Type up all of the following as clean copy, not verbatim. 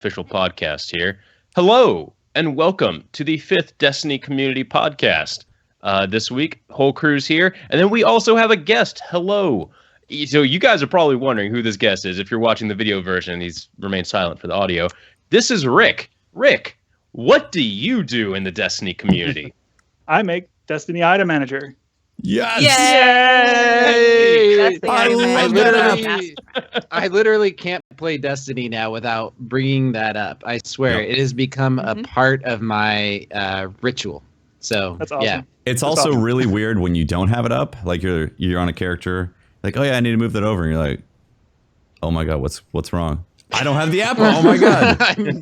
official podcast here. Hello, and welcome to the 5th Destiny Community Podcast. This week, whole crew's here, and then we also have a guest. Hello. So you guys are probably wondering who this guest is. If you're watching the video version, he's remained silent for the audio. This is Rick. Rick, what do you do in the Destiny community? I make Destiny Item Manager. Yes! Yay! I literally can't play Destiny now without bringing that up. I swear, It has become a part of my ritual. So that's awesome. Yeah, it's also really weird when you don't have it up. Like you're on a character, like, oh yeah, I need to move that over, and you're like, oh my god, what's wrong? I don't have the app. Oh my god! You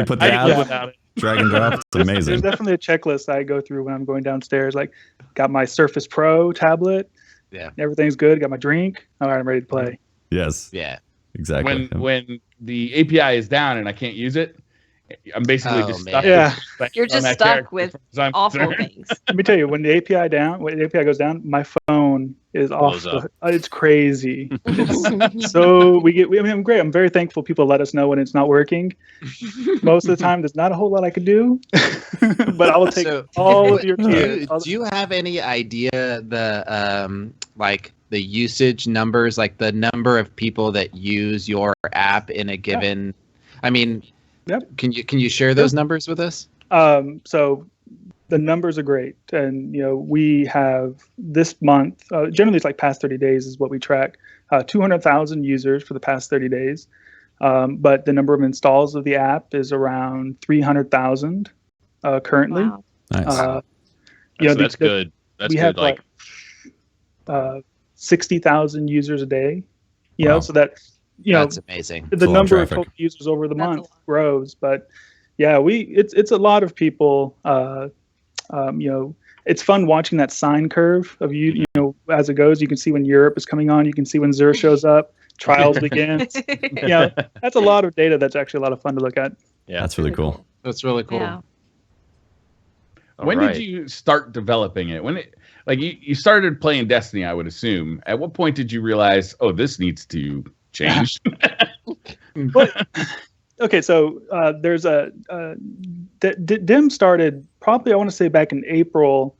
put the app without it. Drag and drop. It's amazing. There's definitely a checklist I go through when I'm going downstairs. Like, got my Surface Pro tablet. Yeah. Everything's good. Got my drink. All right, I'm ready to play. Yes. Yeah. Exactly. When the API is down and I can't use it, I'm basically just stuck. Yeah. You're just stuck with awful things. Let me tell you, when the API goes down, my phone is off. It's crazy. I'm great. I'm very thankful people let us know when it's not working. Most of the time, there's not a whole lot I could do, but I will take all of your Do you have any idea the usage numbers, like the number of people that use your app in a given? I mean. Yep. Can you share those numbers with us? So the numbers are great, and we have this month. Generally, it's like past 30 days is what we track. 200,000 users for the past 30 days, but the number of installs of the app is around 300,000 currently. Wow. Nice. That's good. That's we good. Have 60,000 users a day. So that. That's amazing. The number of total users over the month grows, but yeah, it's a lot of people. It's fun watching that sine curve of as it goes. You can see when Europe is coming on. You can see when Xur shows up. Trials begins. That's a lot of data. That's actually a lot of fun to look at. Yeah, that's really cool. That's really cool. Yeah. When did you start developing it? You started playing Destiny, I would assume. At what point did you realize, oh, this needs to change? Okay, so there's DIM started probably, I want to say, back in April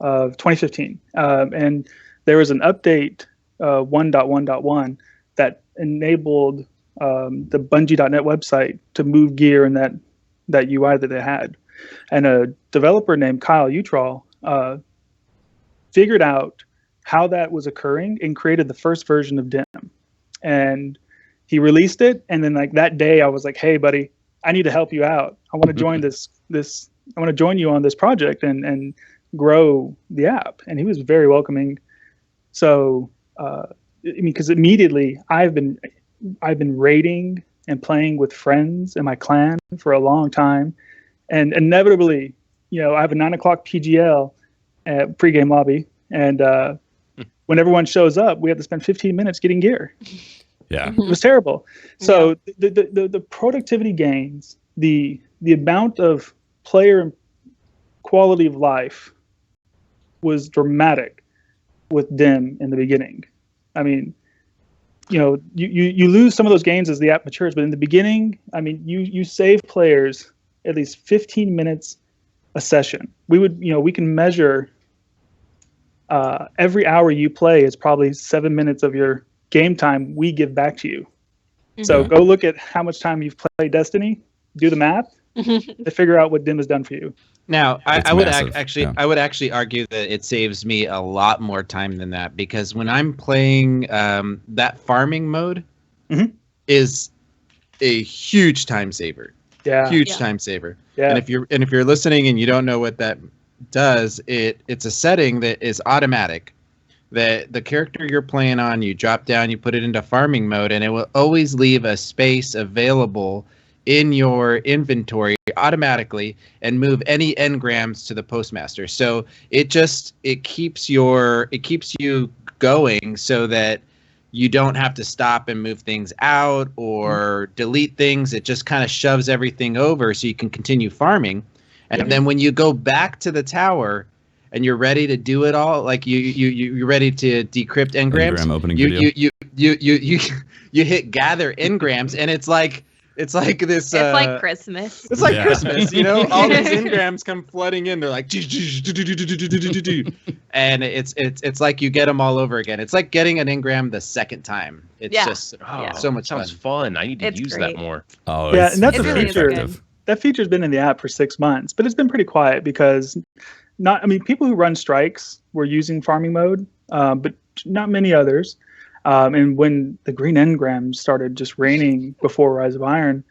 of 2015, and there was an update 1.1.1 that enabled the Bungie.net website to move gear in that UI that they had, and a developer named Kyle Utrall figured out how that was occurring and created the first version of DIM. And he released it, and then that day I was like, hey buddy, I need to help you out. I want to join I want to join you on this project and grow the app. And he was very welcoming. So because immediately I've been raiding and playing with friends in my clan for a long time, and inevitably I have a 9 o'clock PGL at pregame lobby, and when everyone shows up, we have to spend 15 minutes getting gear. Yeah, it was terrible. So the productivity gains, the amount of player quality of life was dramatic with DIM in the beginning. I mean, you lose some of those gains as the app matures, but in the beginning, I mean, you save players at least 15 minutes a session. We can measure. Every hour you play is probably 7 minutes of your game time we give back to you. Mm-hmm. So go look at how much time you've played Destiny, do the math, to figure out what DIM has done for you. Now, I would actually argue that it saves me a lot more time than that, because when I'm playing that farming mode is a huge time saver. Yeah. Time saver. Yeah. And if you're listening and you don't know what that does, it's a setting that is automatic. That the character you're playing on, you drop down, you put it into farming mode, and it will always leave a space available in your inventory automatically and move any engrams to the postmaster. So it keeps you going so that you don't have to stop and move things out or delete things. It just kind of shoves everything over so you can continue farming. And then when you go back to the tower and you're ready to do it all, like you're ready to decrypt engrams, Engram opening video. you hit gather engrams, and it's like It's like this. It's like Christmas. It's like Yeah. Christmas, you know. All these engrams come flooding in. They're like, and it's like you get them all over again. It's like getting an engram the second time. It's just so much sounds fun. fun. I need to use great. that more. Oh, Yeah, it's and that's a very feature. effective. That feature's been in the app for 6 months, but it's been pretty quiet because people who run strikes were using farming mode, but not many others. And when the green engrams started just raining before Rise of Iron,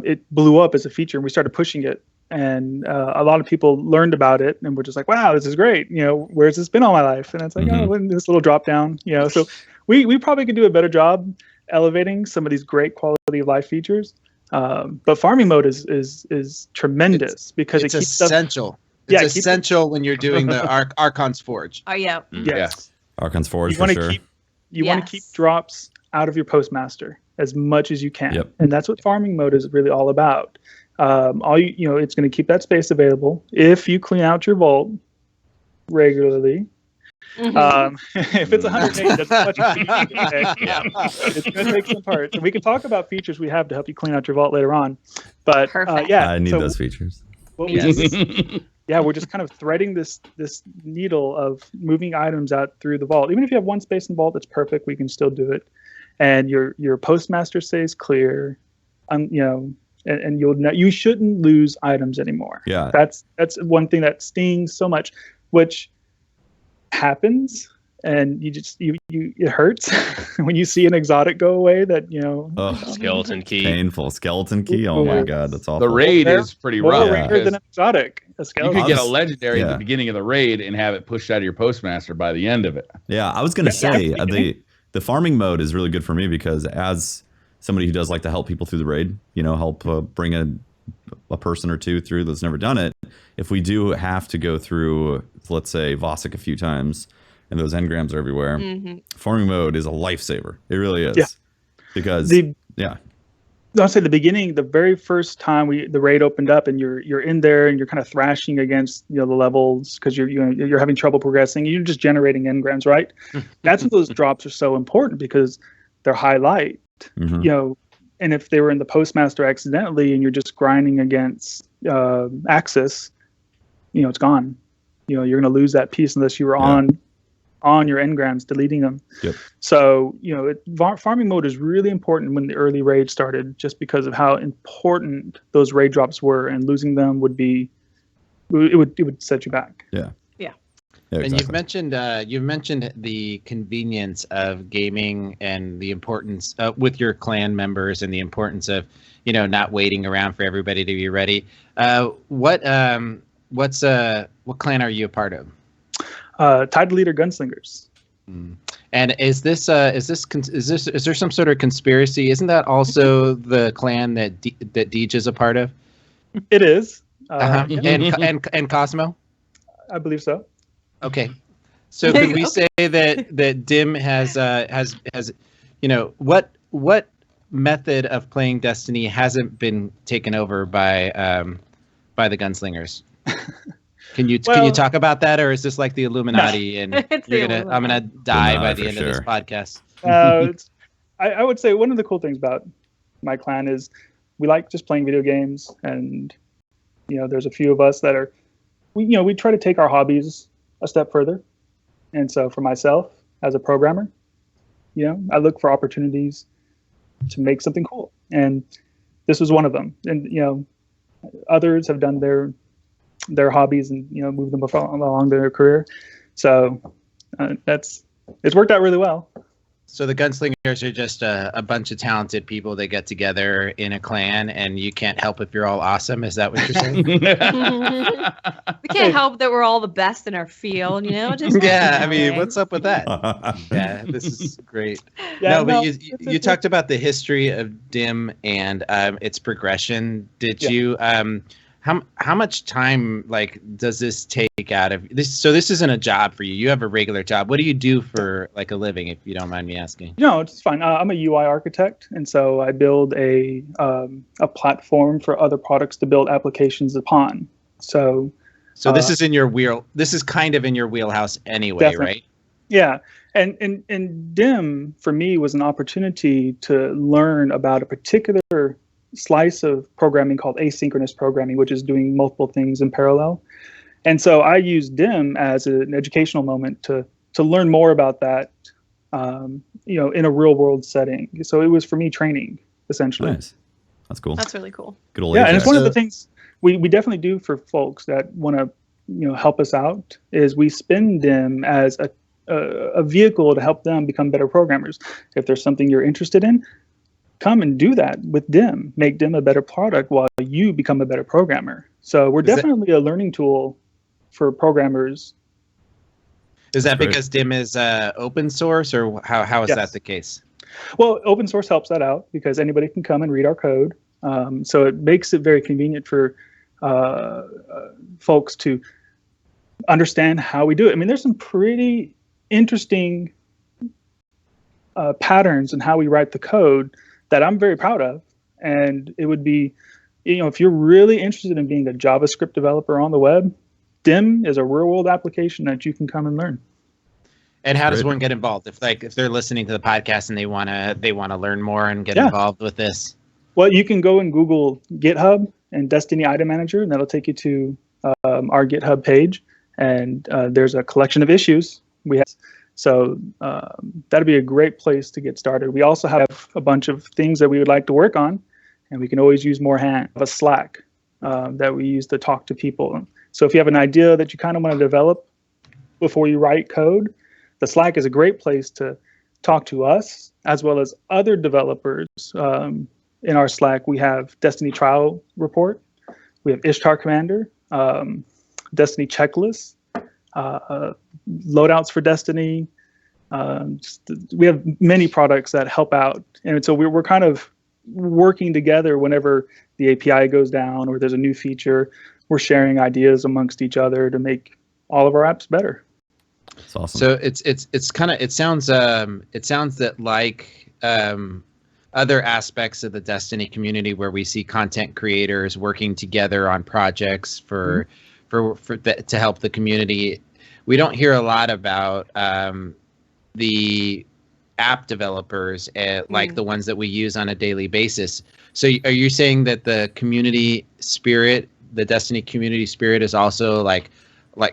it blew up as a feature, and we started pushing it. And a lot of people learned about it and were just like, "Wow, this is great! You know, where's this been all my life?" And it's like, "Oh, this little drop down." You know, so we probably could do a better job elevating some of these great quality of life features. But farming mode is tremendous because It's it keeps essential. Yeah, It's essential when you're doing the Archon's Forge. Oh yeah. Yes. Archon's Forge You for want sure. You want to keep drops out of your postmaster as much as you can, Yep. and that's what farming mode is really all about. It's going to keep that space available if you clean out your vault regularly. If it's 108, that's much easier. It's going to take some parts, and we can talk about features we have to help you clean out your vault later on. But I need those features. We're just kind of threading this needle of moving items out through the vault. Even if you have one space in the vault that's perfect, we can still do it. And your postmaster stays clear, and you shouldn't lose items anymore. Yeah, that's one thing that stings so much, which happens, and it hurts when you see an exotic go away. Skeleton key, painful skeleton key. Oh my god, that's awful. The raid is pretty rough. Rarer than an exotic. You could get a legendary at the beginning of the raid and have it pushed out of your postmaster by the end of it. Yeah, I was gonna say the farming mode is really good for me because as somebody who does like to help people through the raid, help bring a person or two through that's never done it. If we do have to go through, let's say, Vosik a few times, and those engrams are everywhere, farming mode is a lifesaver. It really is. Yeah. Because I'll say the very first time the raid opened up, and you're in there and you're kind of thrashing against the levels because you're having trouble progressing. You're just generating engrams, right? That's when those drops are so important because they're highlight. And if they were in the postmaster accidentally and you're just grinding against Axis, it's gone. You're going to lose that piece unless you were on your engrams, deleting them. Yep. So, farming mode is really important when the early raid started, just because of how important those raid drops were, and losing them would set you back. Yeah. And exactly. you've mentioned the convenience of gaming and the importance with your clan members and the importance of not waiting around for everybody to be ready. What clan are you a part of? Tide Leader Gunslingers. And is there some sort of conspiracy? Isn't that also the clan that Deej is a part of? It is. And Cosmo? I believe so. Okay, so could we say that Dim has what method of playing Destiny hasn't been taken over by the Gunslingers? Can you talk about that, or is this like the Illuminati and I'm gonna die by the end of this podcast? I would say one of the cool things about my clan is we like just playing video games, and there's a few of us that we try to take our hobbies a step further. And so for myself as a programmer, I look for opportunities to make something cool, and this was one of them. And others have done their hobbies and moved them along their career, so it's worked out really well. So the Gunslingers are just a bunch of talented people that get together in a clan, and you can't help if you're all awesome. Is that what you're saying? We can't help that we're all the best in our field, Just I mean, what's up with that? Yeah, this is great. You talked about the history of Dim and its progression. Did you? How much time does this take out of this? So this isn't a job for you. You have a regular job. What do you do for a living, if you don't mind me asking? No, it's fine. I'm a UI architect, and so I build a platform for other products to build applications upon. So this is in your wheel. This is kind of in your wheelhouse anyway, definitely. Right? Yeah, and DIM for me was an opportunity to learn about a particular slice of programming called asynchronous programming, which is doing multiple things in parallel. And so I use DIM as an educational moment to learn more about that, in a real world setting. So it was for me training, essentially. Nice. That's cool. That's really cool. Good old Yeah, and Ajax. it's one of the things we definitely do for folks that want to help us out is we spin DIM as a vehicle to help them become better programmers. If there's something you're interested in, come and do that with DIM. Make DIM a better product while you become a better programmer. So we're definitely a learning tool for programmers. Is that Great. because DIM is open source, or how is Yes. that the case? Well, open source helps that out because anybody can come and read our code. So it makes it very convenient for folks to understand how we do it. I mean, there's some pretty interesting patterns in how we write the code that I'm very proud of. And it would be, if you're really interested in being a JavaScript developer on the web, DIM is a real world application that you can come and learn. And how does Great. one get involved if they're listening to the podcast and they wanna learn more and get involved with this? Well, you can go and Google GitHub and Destiny Item Manager, and that'll take you to our GitHub page. And there's a collection of issues we have. So that'd be a great place to get started. We also have a bunch of things that we would like to work on, and we can always use more hands. We have a Slack that we use to talk to people. So if you have an idea that you kind of want to develop before you write code, the Slack is a great place to talk to us as well as other developers. In our Slack, we have Destiny Trial Report, we have Ishtar Commander, Destiny Checklist, loadouts for Destiny. We have many products that help out. And so we're kind of working together whenever the API goes down or there's a new feature. We're sharing ideas amongst each other to make all of our apps better. It's awesome. So it's kind of it sounds that like other aspects of the Destiny community where we see content creators working together on projects to help the community. We don't hear a lot about the app developers like the ones that we use on a daily basis. So are you saying that the community spirit, the Destiny community spirit, is also like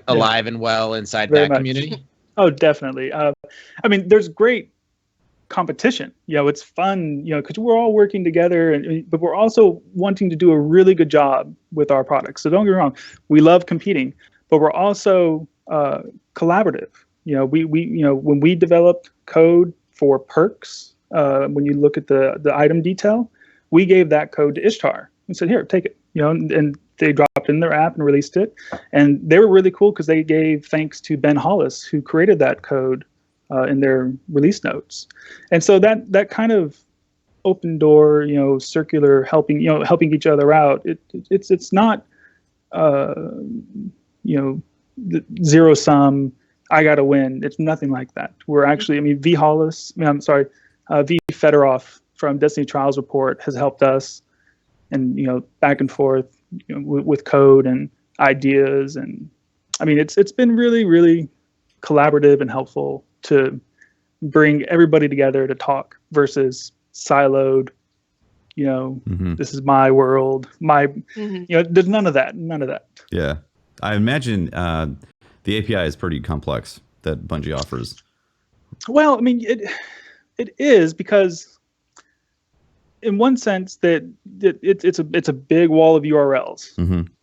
alive and well inside Very that much. community? Oh, definitely. I mean, there's great competition. It's fun, because we're all working together, but we're also wanting to do a really good job with our products. So don't get me wrong, we love competing, but we're also collaborative. We when we developed code for perks, when you look at the item detail, we gave that code to Ishtar and said, "Here, take it." And they dropped in their app and released it, and they were really cool because they gave thanks to Ben Hollis, who created that code in their release notes. And so that kind of open door, circular helping each other out. It's not zero sum. I got to win. It's nothing like that. We're actually, V Hollis. V Fedorov from Destiny Trials Report has helped us, and back and forth with code and ideas, and it's been really, really collaborative and helpful to bring everybody together to talk versus siloed. This is my world. There's none of that. Yeah, I imagine the API is pretty complex that Bungie offers. Well, it is, because in one sense that it's a big wall of URLs,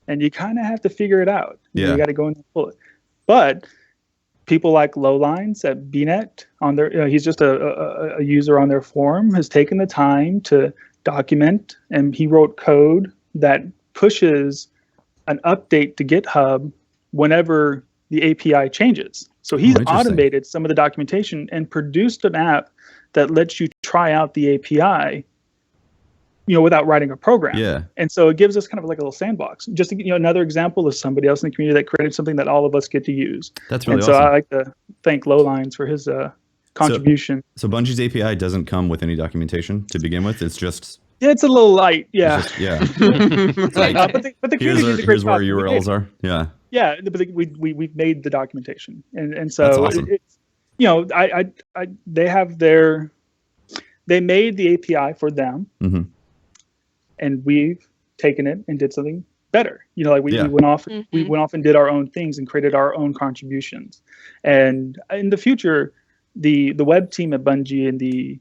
and you kind of have to figure it out. You got to go and pull it. But people like Lowlines at BNet on their, he's just a user on their forum, has taken the time to document, and he wrote code that pushes an update to GitHub whenever the API changes. So he's automated some of the documentation and produced an app that lets you try out the API, without writing a program. Yeah. And so it gives us kind of like a little sandbox. Just another example of somebody else in the community that created something that all of us get to use. That's really awesome. awesome. So I like to thank Lowlines for his contribution. So Bungie's API doesn't come with any documentation to begin with. It's just it's a little light. Yeah. It's like, but the community did a great here's where job. URLs are. Yeah. Yeah, but we've made the documentation, and so That's awesome. they made the API for them, and we've taken it and did something better. You know, like we Yeah. went off, we went off and did our own things and created our own contributions. And in the future, the web team at Bungie and the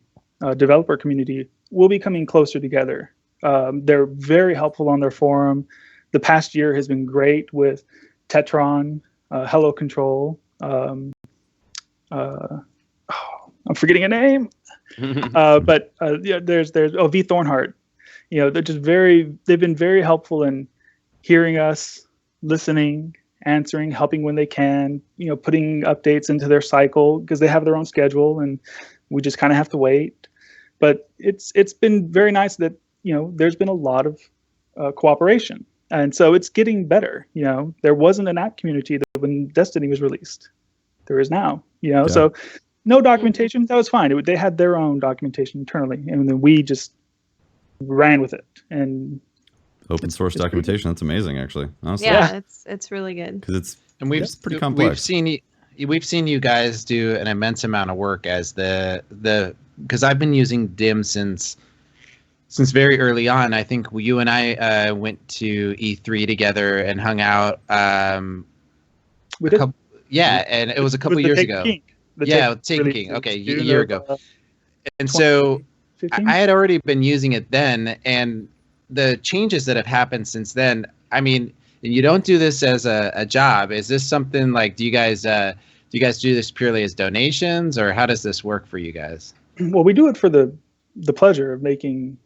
developer community will be coming closer together. They're very helpful on their forum. The past year has been great with Tetron, Hello Control. I'm forgetting a name, but yeah, there's V Thornhart. You know, they've been very helpful in hearing us, listening, answering, helping when they can. You know, putting updates into their cycle because they have their own schedule, and we just kind of have to wait. But it's been very nice that, you know, there's been a lot of cooperation. And so it's getting better. You know, there wasn't an app community when Destiny was released. There is now, you know, so no documentation. That was fine. They had their own documentation internally, and then we just ran with it. And open source documentation. That's amazing, actually. Honestly. Yeah, it's really good. Because it's pretty complex. We've seen you guys do an immense amount of work as because I've been using DIM since very early on. I think you and I went to E3 together and hung out. And it was a couple years ago. Taken King. Okay, a year ago. And so I had already been using it then, and the changes that have happened since then. I mean, you don't do this as a job. Is this something like, do you guys do this purely as donations, or how does this work for you guys? Well, we do it for the pleasure of making,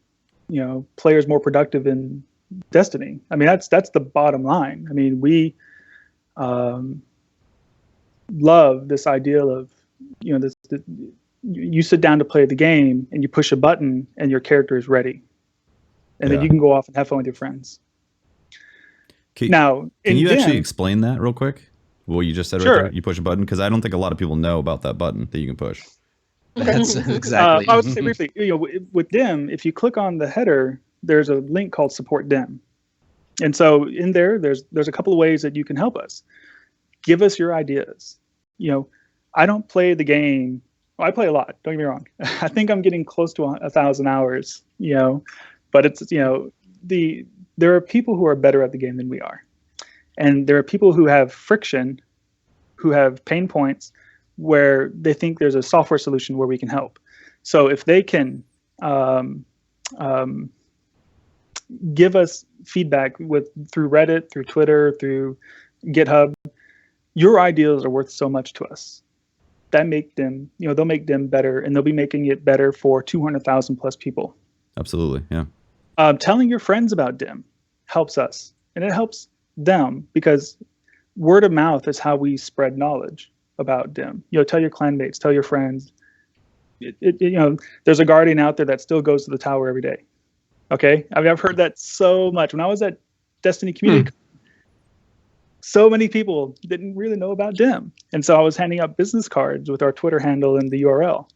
you know, players more productive in Destiny. I mean, that's the bottom line. I mean, we love this idea of, you know, you sit down to play the game and you push a button and your character is ready, and then you can go off and have fun with your friends. Can in you DIM, actually explain that real quick? What you just said right there? You push a button, because I don't think a lot of people know about that button that you can push. That's exactly. I would say briefly, you know, with DIM, if you click on the header, there's a link called Support DIM, and so in there's a couple of ways that you can help us. Give us your ideas. You know, I don't play the game. Well, I play a lot. Don't get me wrong. I think I'm getting close to 1,000 hours. You know, but it's, you know, there are people who are better at the game than we are, and there are people who have friction, who have pain points, where they think there's a software solution where we can help. So if they can give us feedback through Reddit, through Twitter, through GitHub, your ideas are worth so much to us. That make them, you know, they'll make them better, and they'll be making it better for 200,000 plus people. Absolutely, yeah. Telling your friends about DIM helps us, and it helps them, because word of mouth is how we spread knowledge about DIM. You know, tell your clanmates, tell your friends. You know, there's a Guardian out there that still goes to the tower every day. Okay, I mean, I've heard that so much. When I was at Destiny Community, so many people didn't really know about DIM, and so I was handing out business cards with our Twitter handle and the URL,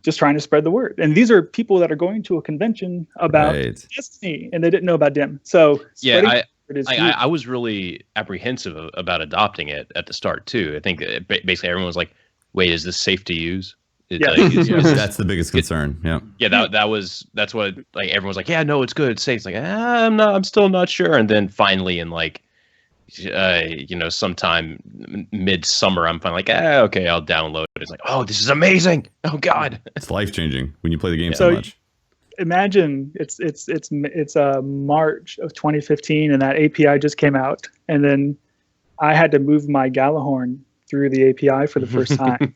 just trying to spread the word. And these are people that are going to a convention about Destiny, and they didn't know about DIM. So yeah, I was really apprehensive about adopting it at the start too. I think basically everyone was like, "Wait, is this safe to use?" That's the biggest concern. Yeah. That's what, like, everyone's like, "Yeah, no, it's good, it's safe." It's like, I'm still not sure. And then finally, in like, you know, sometime midsummer, I'm finally like, okay, I'll download it. It's like, oh, this is amazing. Oh God, it's life changing when you play the game so much. Imagine it's March of 2015, and that API just came out, and then I had to move my Galahorn through the API for the first time.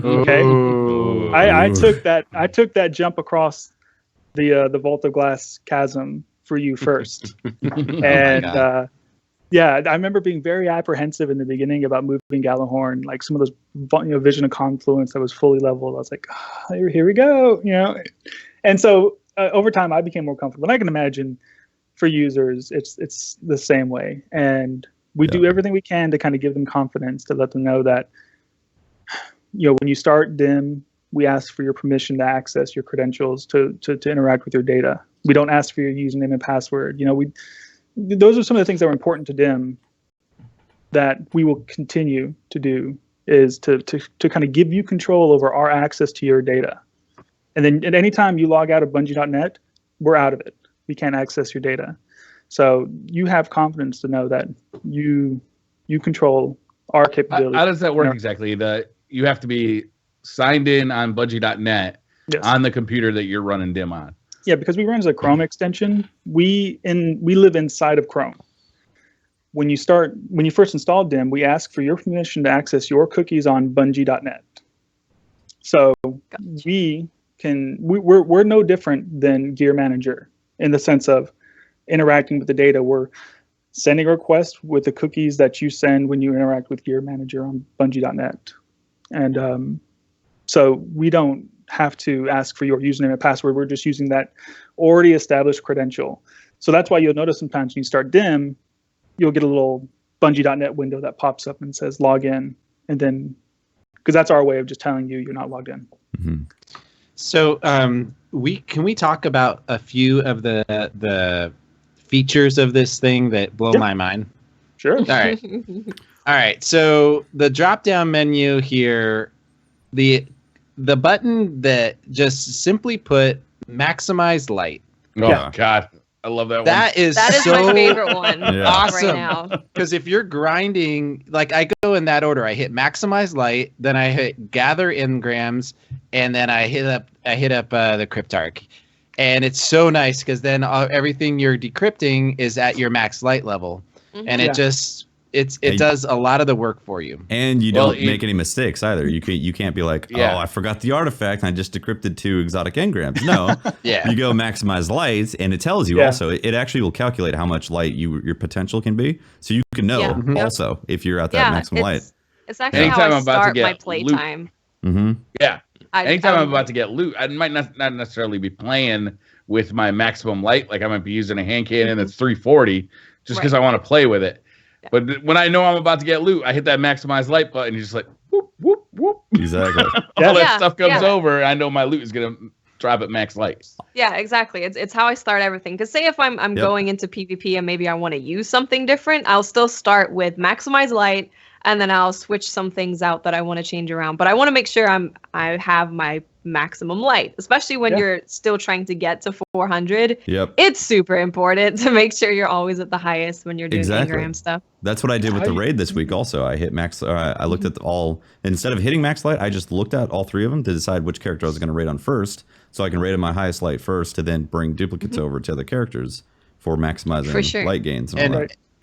Okay, I took that jump across the Vault of Glass chasm for you first, and yeah, I remember being very apprehensive in the beginning about moving Galahorn, like some of those, you know, Vision of Confluence that was fully leveled. I was like, here we go, you know. And so over time, I became more comfortable. And I can imagine for users, it's the same way. And we do everything we can to kind of give them confidence, to let them know that, you know, when you start DIM, we ask for your permission to access your credentials to interact with your data. We don't ask for your username and password. You know, those are some of the things that were important to DIM that we will continue to do, is to kind of give you control over our access to your data. And then at any time you log out of Bungie.net, we're out of it. we can't access your data. So you have confidence to know that you control our capabilities. How does that work exactly? You have to be signed in on Bungie.net on the computer that you're running DIM on. Yeah, because we run as a Chrome extension. We live inside of Chrome. When you first install DIM, we ask for your permission to access your cookies on Bungie.net. So we're no different than Gear Manager in the sense of interacting with the data. We're sending a request with the cookies that you send when you interact with Gear Manager on Bungie.net. And so we don't have to ask for your username and password. We're just using that already established credential. So that's why you'll notice sometimes when you start DIM, you'll get a little Bungie.net window that pops up and says log in. And then, because that's our way of just telling you you're not logged in. Mm-hmm. So can we talk about a few of the features of this thing that blow my mind? Sure. All right. All right. So the drop-down menu here, the button that just simply put maximize light. Oh God, I love that one. That is my favorite one awesome. right now. Because if you're grinding, like I go in that order, I hit maximize light, then I hit gather engrams, and then I hit up the cryptarch. And it's so nice because then everything you're decrypting is at your max light level, and it just it does a lot of the work for you. And you don't make any mistakes either. You can't be like, oh, I forgot the artifact and I just decrypted 2 exotic engrams. No, you go maximize light, and it tells you also. It actually will calculate how much light your potential can be, so you can know also if you're at that maximum light. It's actually how I start my playtime. Mm-hmm. Yeah. Anytime I'm about to get loot, I might not necessarily be playing with my maximum light. Like I might be using a hand cannon that's 340 just because I want to play with it. Yeah. But when I know I'm about to get loot, I hit that maximize light button. You're just like, whoop, whoop, whoop. Exactly. All that stuff comes over. I know my loot is going to drop at max light. Yeah, exactly. It's how I start everything. Because say if I'm going into PvP and maybe I want to use something different, I'll still start with maximize light. And then I'll switch some things out that I want to change around. But I want to make sure I have my maximum light, especially when you're still trying to get to 400. Yep. It's super important to make sure you're always at the highest when you're doing engram stuff. That's what I did with the raid this week also. I hit max. I looked at instead of hitting max light, I just looked at all 3 of them to decide which character I was going to raid on first. So I can raid at my highest light first to then bring duplicates over to other characters for maximizing light gains.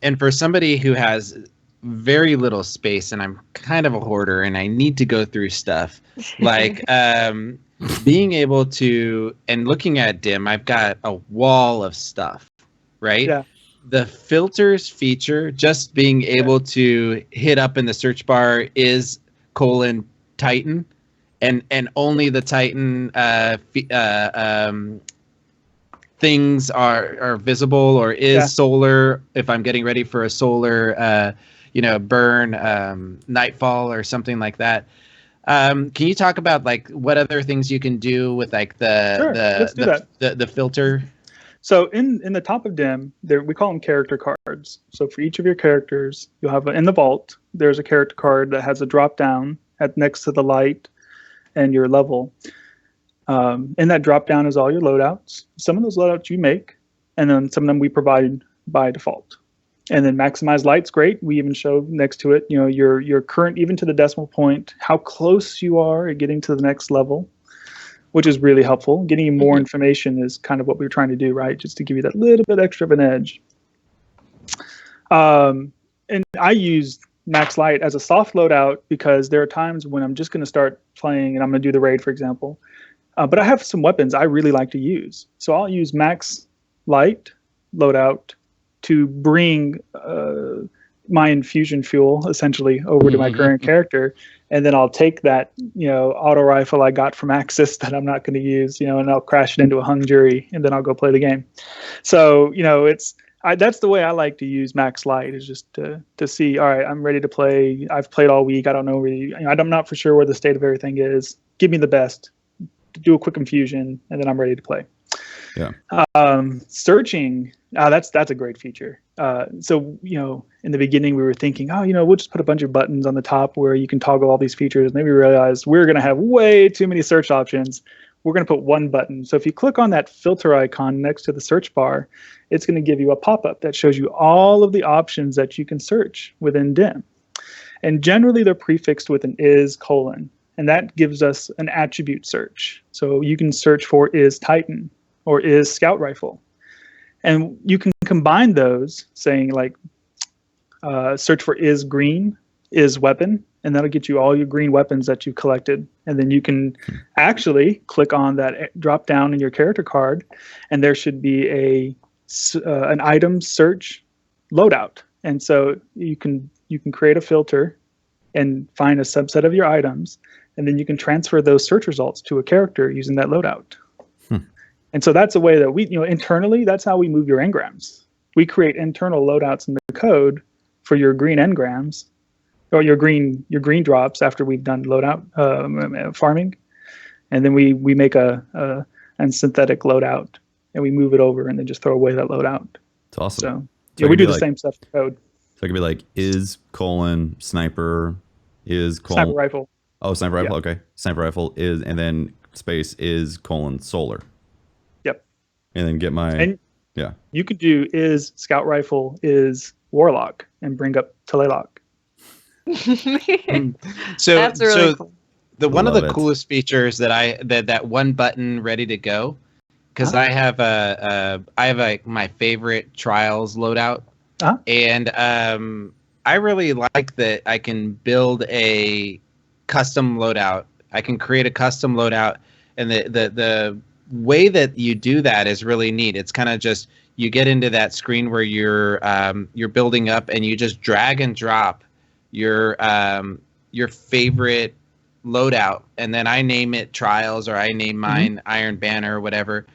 And for somebody who has very little space, and I'm kind of a hoarder and I need to go through stuff, like being able to, and looking at DIM, I've got a wall of stuff, right? Yeah. The filters feature, just being able to hit up in the search bar is :Titan, and only the Titan things are visible, or is solar if I'm getting ready for a solar burn, nightfall or something like that. Can you talk about like what other things you can do with like the filter? So in the top of DIM, we call them character cards. So for each of your characters, you'll have in the vault, there's a character card that has a drop down next to the light and your level. And that drop down is all your loadouts. Some of those loadouts you make, and then some of them we provide by default. And then maximize light's great. We even show next to it, your current, even to the decimal point, how close you are at getting to the next level, which is really helpful. Getting you more information is kind of what we're trying to do, right? Just to give you that little bit extra of an edge. And I use max light as a soft loadout because there are times when I'm just going to start playing and I'm going to do the raid, for example. But I have some weapons I really like to use. So I'll use max light loadout to bring my infusion fuel essentially over to my current character, and then I'll take that auto rifle I got from Axis that I'm not going to use, and I'll crash it into a hung jury, and then I'll go play the game. So that's the way I like to use max light, is just to see, all right, I'm ready to play. I've played all week. I don't know really. I'm not for sure where the state of everything is. Give me the best. Do a quick infusion, and then I'm ready to play. Yeah. Searching, that's a great feature. So in the beginning we were thinking, we'll just put a bunch of buttons on the top where you can toggle all these features. And then we realized we're going to have way too many search options. we're going to put one button. So if you click on that filter icon next to the search bar, it's going to give you a pop-up that shows you all of the options that you can search within DIM. And generally they're prefixed with an is : and that gives us an attribute search. So you can search for is Titan or is Scout Rifle. And you can combine those, saying like search for is green, is weapon, and that'll get you all your green weapons that you've collected. And then you can actually click on that drop down in your character card, and there should be an item search loadout. And so you can create a filter and find a subset of your items, and then you can transfer those search results to a character using that loadout. And so that's a way that we, internally, that's how we move your engrams. We create internal loadouts in the code for your green engrams, or your green drops after we've done loadout farming, and then we make a synthetic loadout, and we move it over, and then just throw away that loadout. It's awesome. So we do the same stuff in code. So it could be like is : sniper, is : sniper rifle. Oh, sniper rifle. Yeah. Okay, sniper rifle is, and then space is : solar. Yep. And then get my You could do is scout rifle is warlock and bring up Telelock. So that's really cool. One of the coolest features that one button ready to go, because I have my favorite trials loadout, and I really like that I can build a custom loadout. I can create a custom loadout, and the way that you do that is really neat. It's kind of just you get into that screen where you're building up, and you just drag and drop your favorite loadout, and then I name it trials, or I name mine Iron Banner or whatever,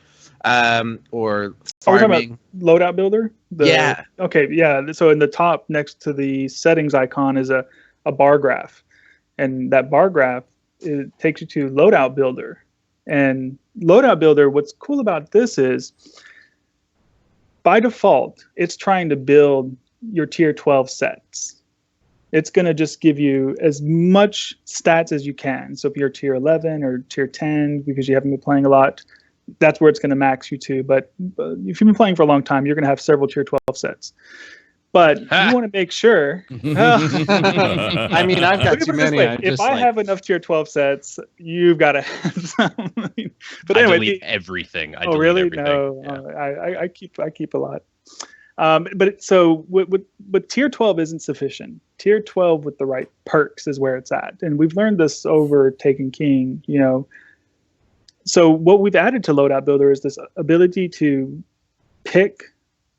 or farming. Loadout builder. Yeah. Okay. Yeah. So in the top next to the settings icon is a bar graph, and that bar graph, it takes you to loadout builder. And loadout builder, what's cool about this is, by default, it's trying to build your tier 12 sets. It's going to just give you as much stats as you can. So if you're tier 11 or tier 10, because you haven't been playing a lot, that's where it's going to max you to. But if you've been playing for a long time, you're going to have several tier 12 sets. But you want to make sure. I mean, I've got too many. If I have enough tier 12 sets, you've got to have some. But I anyway, delete everything. Oh, really? Everything. No, Yeah. I keep a lot. But tier 12 isn't sufficient. Tier 12 with the right perks is where it's at, and we've learned this over Taken King. So what we've added to Loadout Builder is this ability to pick.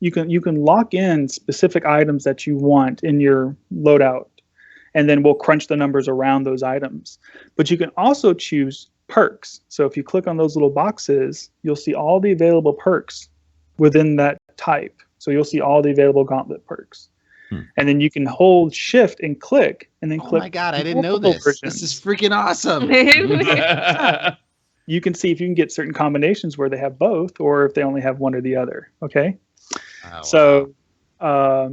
You can lock in specific items that you want in your loadout, and then we'll crunch the numbers around those items. But you can also choose perks. So if you click on those little boxes, you'll see all the available perks within that type. So you'll see all the available gauntlet perks. And then you can hold shift and click, and then click. Oh my God, I didn't know this. This is freaking awesome. You can see if you can get certain combinations where they have both, or if they only have one or the other. Okay. Oh, So, but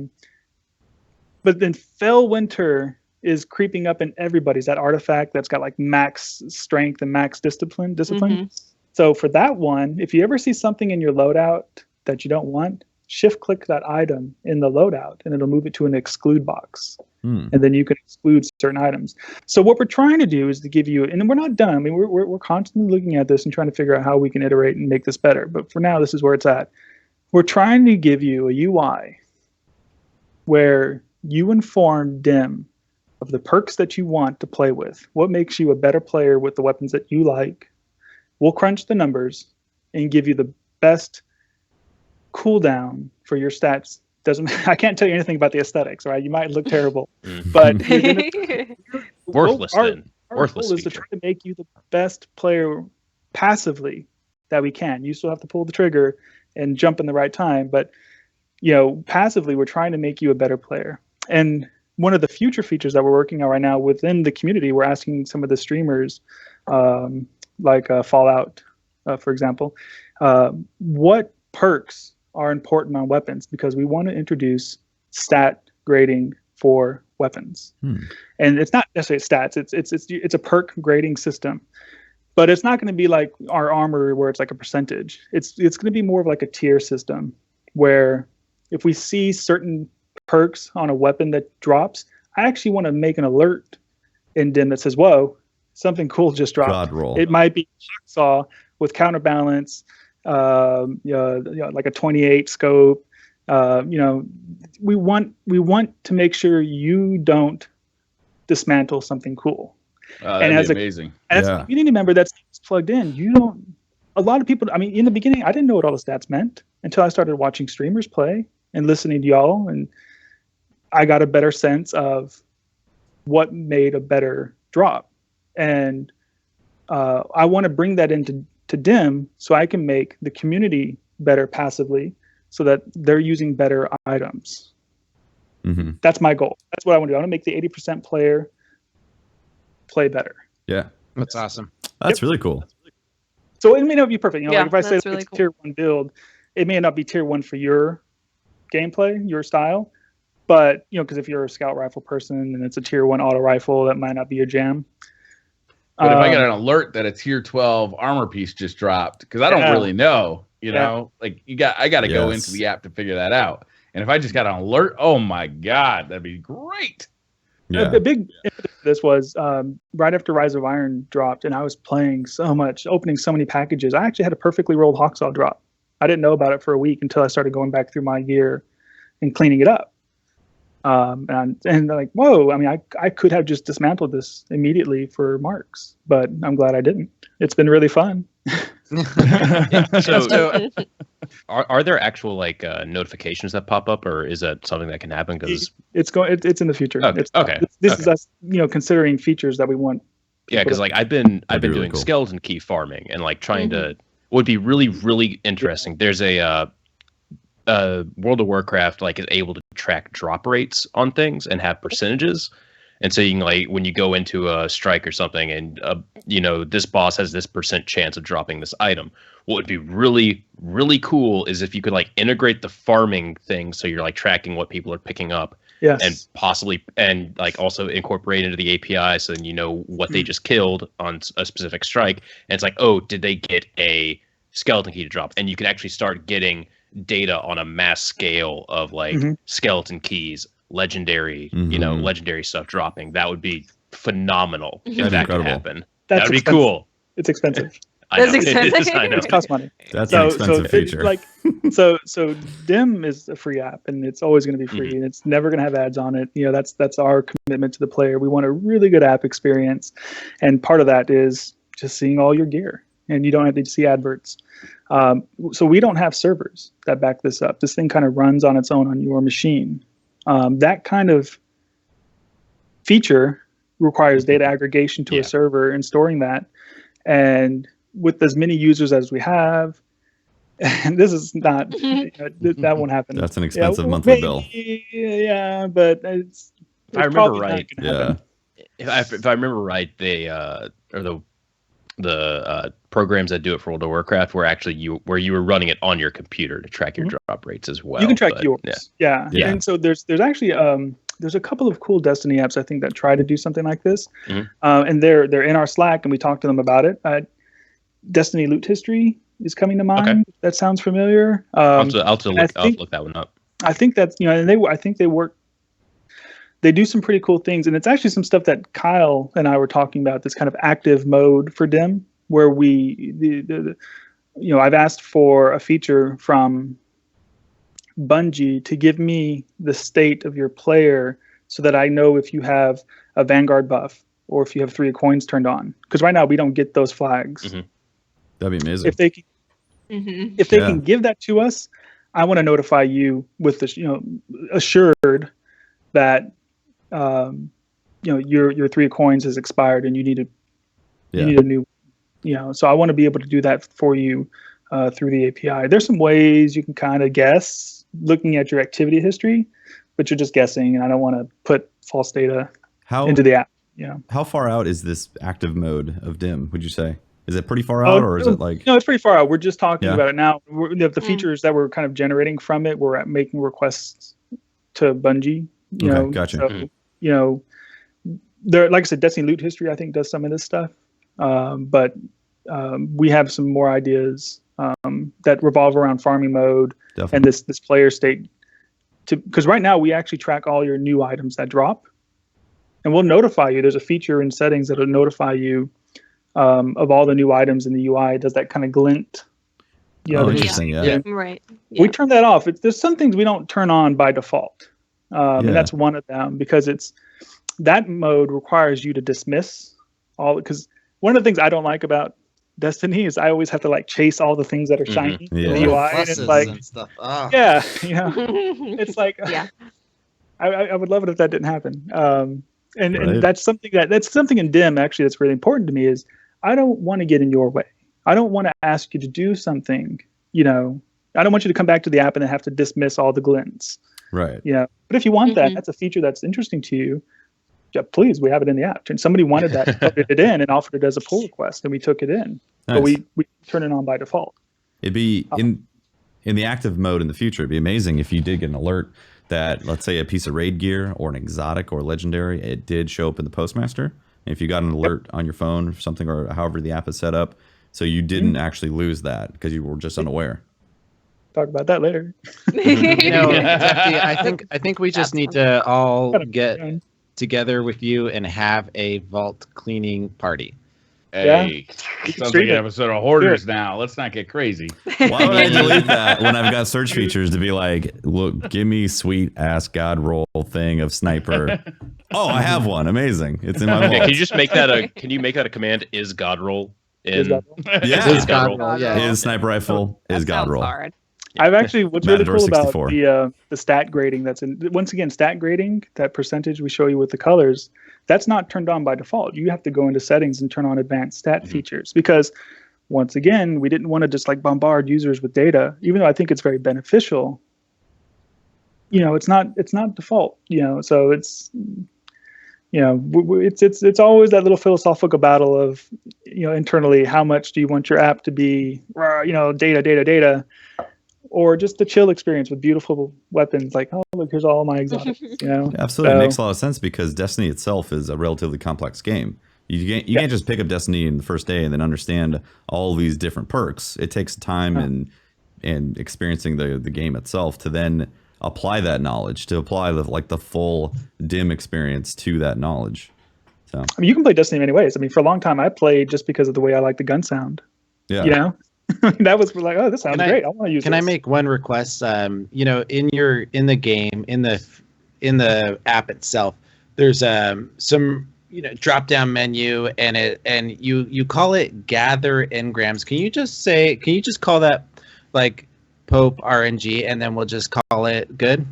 then Fell Winter is creeping up in everybody's, that artifact that's got like max strength and max discipline. So for that one, if you ever see something in your loadout that you don't want, shift click that item in the loadout, and it'll move it to an exclude box. And then you can exclude certain items. So what we're trying to do is to give you, and we're not done. I mean, we're constantly looking at this and trying to figure out how we can iterate and make this better. But for now, this is where it's at. We're trying to give you a UI where you inform DIM of the perks that you want to play with. What makes you a better player with the weapons that you like? We'll crunch the numbers and give you the best cooldown for your stats. I can't tell you anything about the aesthetics, right? You might look terrible, but Worthless then. Our goal is to try to make you the best player passively that we can. You still have to pull the trigger and jump in the right time, but passively we're trying to make you a better player. And one of the future features that we're working on right now within the community, we're asking some of the streamers, like Fallout, for example, what perks are important on weapons, because we want to introduce stat grading for weapons. And it's not necessarily stats, it's a perk grading system but it's not going to be like our armor where it's like a percentage. It's going to be more of like a tier system where if we see certain perks on a weapon that drops, I actually want to make an alert in DIM that says, whoa, something cool just dropped. God roll. It might be Hacksaw with counterbalance, like a 28 scope. We want to make sure you don't dismantle something cool. That'd be amazing. And as a community member that's plugged in, a lot of people, I mean, in the beginning, I didn't know what all the stats meant until I started watching streamers play and listening to y'all. And I got a better sense of what made a better drop. And I want to bring that into DIM so I can make the community better passively so that they're using better items. Mm-hmm. That's my goal. That's what I want to do. I want to make the 80% player play better. Yeah. That's awesome. That's really cool. So it may not be perfect. Like if I say really it's cool. tier 1 build, it may not be tier 1 for your gameplay, your style. But, because if you're a scout rifle person and it's a tier 1 auto rifle, that might not be your jam. But if I get an alert that a tier 12 armor piece just dropped, because I don't really know, like I got to go into the app to figure that out. And if I just got an alert, oh my God, that'd be great. Yeah. The big this was right after Rise of Iron dropped, and I was playing so much, opening so many packages. I actually had a perfectly rolled Hawksaw drop. I didn't know about it for a week until I started going back through my gear and cleaning it up. And like, whoa, I mean, I could have just dismantled this immediately for marks, but I'm glad I didn't. It's been really fun. So, are there actual like notifications that pop up, or is that something that can happen? Because it's in the future. Okay. This is us, considering features that we want. Yeah, because like I've been really doing cool. skeleton key farming and like trying to. Would be really, really interesting. There's a World of Warcraft like is able to track drop rates on things and have percentages, and so you can like when you go into a strike or something, and this boss has this % chance of dropping this item. What would be really, really cool is if you could like integrate the farming thing, so you're like tracking what people are picking up, and possibly and like also incorporate into the API, so then you know what they just killed on a specific strike, and it's like, oh, did they get a skeleton key to drop? And you can actually start getting data on a mass scale of like skeleton keys, legendary, legendary stuff dropping. That would be phenomenal if that could happen. That'd be cool. It's expensive. That's expensive. I know. It costs money. That's an expensive feature. So DIM is a free app, and it's always going to be free, and it's never going to have ads on it. That's our commitment to the player. We want a really good app experience, and part of that is just seeing all your gear, and you don't have to see adverts. So we don't have servers that back this up. This thing kind of runs on its own on your machine. That kind of feature requires data aggregation to a server and storing that. And with as many users as we have, and this is not, that won't happen. That's an expensive monthly bill. Yeah, but it's if I remember right, happen. if I remember right, they the programs that do it for World of Warcraft were actually you were running it on your computer to track your drop rates as well. You can track yours. Yeah. And so there's actually there's a couple of cool Destiny apps I think that try to do something like this, and they're in our Slack, and we talked to them about it. Destiny Loot History is coming to mind. Okay. That sounds familiar. I'll have to look that one up. I think that's and I think they work. They do some pretty cool things, and it's actually some stuff that Kyle and I were talking about. This kind of active mode for DIM, where I've asked for a feature from Bungie to give me the state of your player, so that I know if you have a Vanguard buff or if you have 3 coins turned on. Because right now we don't get those flags. That'd be amazing. If they can give that to us, I want to notify you with this, assured that your 3 coins has expired and you need a new, so I want to be able to do that for you through the API. There's some ways you can kind of guess looking at your activity history, but you're just guessing, and I don't want to put false data into the app. How far out is this active mode of DIM, would you say? Is it pretty far out, or is it like... No, it's pretty far out. We're just talking about it now. The features that we're kind of generating from it, we're making requests to Bungie. Okay, gotcha. So, there, like I said, Destiny Loot History, I think, does some of this stuff. But we have some more ideas that revolve around farming mode and this player state. Because right now we actually track all your new items that drop, and we'll notify you. There's a feature in settings that'll notify you of all the new items in the UI. It does that kind of glint. Interesting. Yeah. Right. Yeah. We turn that off. There's some things we don't turn on by default, and that's one of them, because that mode requires you to dismiss all. Because one of the things I don't like about Destiny is I always have to chase all the things that are shiny in the UI, and it's and stuff. Oh. Yeah, it's like I would love it if that didn't happen. And that's something in DIM actually that's really important to me. Is I don't want to get in your way. I don't want to ask you to do something. I don't want you to come back to the app and then have to dismiss all the glints. Right. But if you want that's a feature that's interesting to you. Yeah, please, we have it in the app. And somebody wanted that, put it in, and offered it as a pull request, and we took it in. Nice. But we turn it on by default. It'd be in the active mode in the future. It'd be amazing if you did get an alert that, let's say, a piece of raid gear or an exotic or legendary, it did show up in the postmaster. And if you got an alert on your phone or something, or however the app is set up, so you didn't actually lose that because you were just unaware. Talk about that later. I think we just need to all get together with you and have a vault cleaning party. Hey, sounds like an episode of Hoarders now. Let's not get crazy. Why would I delete that when I've got search features to be like, look, give me sweet ass god roll thing of sniper. Oh, I have one. Amazing. It's in my vault. Can you just make that a command? Is god roll in? Is god roll. Yeah. Is sniper rifle. Is god roll. Hard. I've actually, what's really cool 64. about the stat grading that's in, once again, stat grading, that percentage we show you with the colors, that's not turned on by default. You have to go into settings and turn on advanced stat features, because once again, we didn't want to just bombard users with data, even though I think it's very beneficial. It's not default, so it's, it's always that little philosophical battle of, internally, how much do you want your app to be, data, or just the chill experience with beautiful weapons, oh, look, here's all my exotics. Absolutely. It makes a lot of sense, because Destiny itself is a relatively complex game. You can't just pick up Destiny in the first day and then understand all these different perks. It takes time and experiencing the game itself to then apply that knowledge, to apply the full DIM experience to that knowledge. So you can play Destiny in many ways. For a long time I played just because of the way I like the gun sound. Yeah. That was oh, this sounds great. I want to use. Can I make one request? In the game, in the app itself, there's some drop down menu, and you call it gather engrams. Can you just call that Pope RNG, and then we'll just call it good?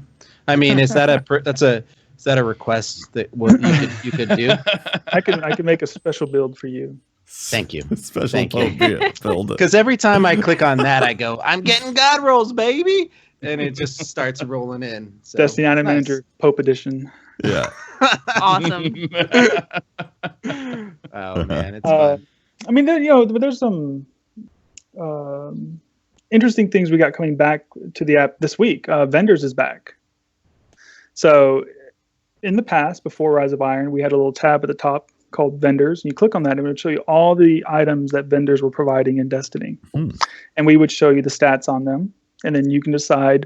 Is that a request that you could do? I can make a special build for you. Thank you. Thank you. Because every time I click on that, I go, I'm getting god rolls, baby, and it just starts rolling in. So, Destiny Item Manager Pope Edition. Yeah. Awesome. Oh man, it's fun. There's some interesting things we got coming back to the app this week. Vendors is back. So in the past, before Rise of Iron, we had a little tab at the top called Vendors, and you click on that and it would show you all the items that vendors were providing in Destiny. And we would show you the stats on them, and then you can decide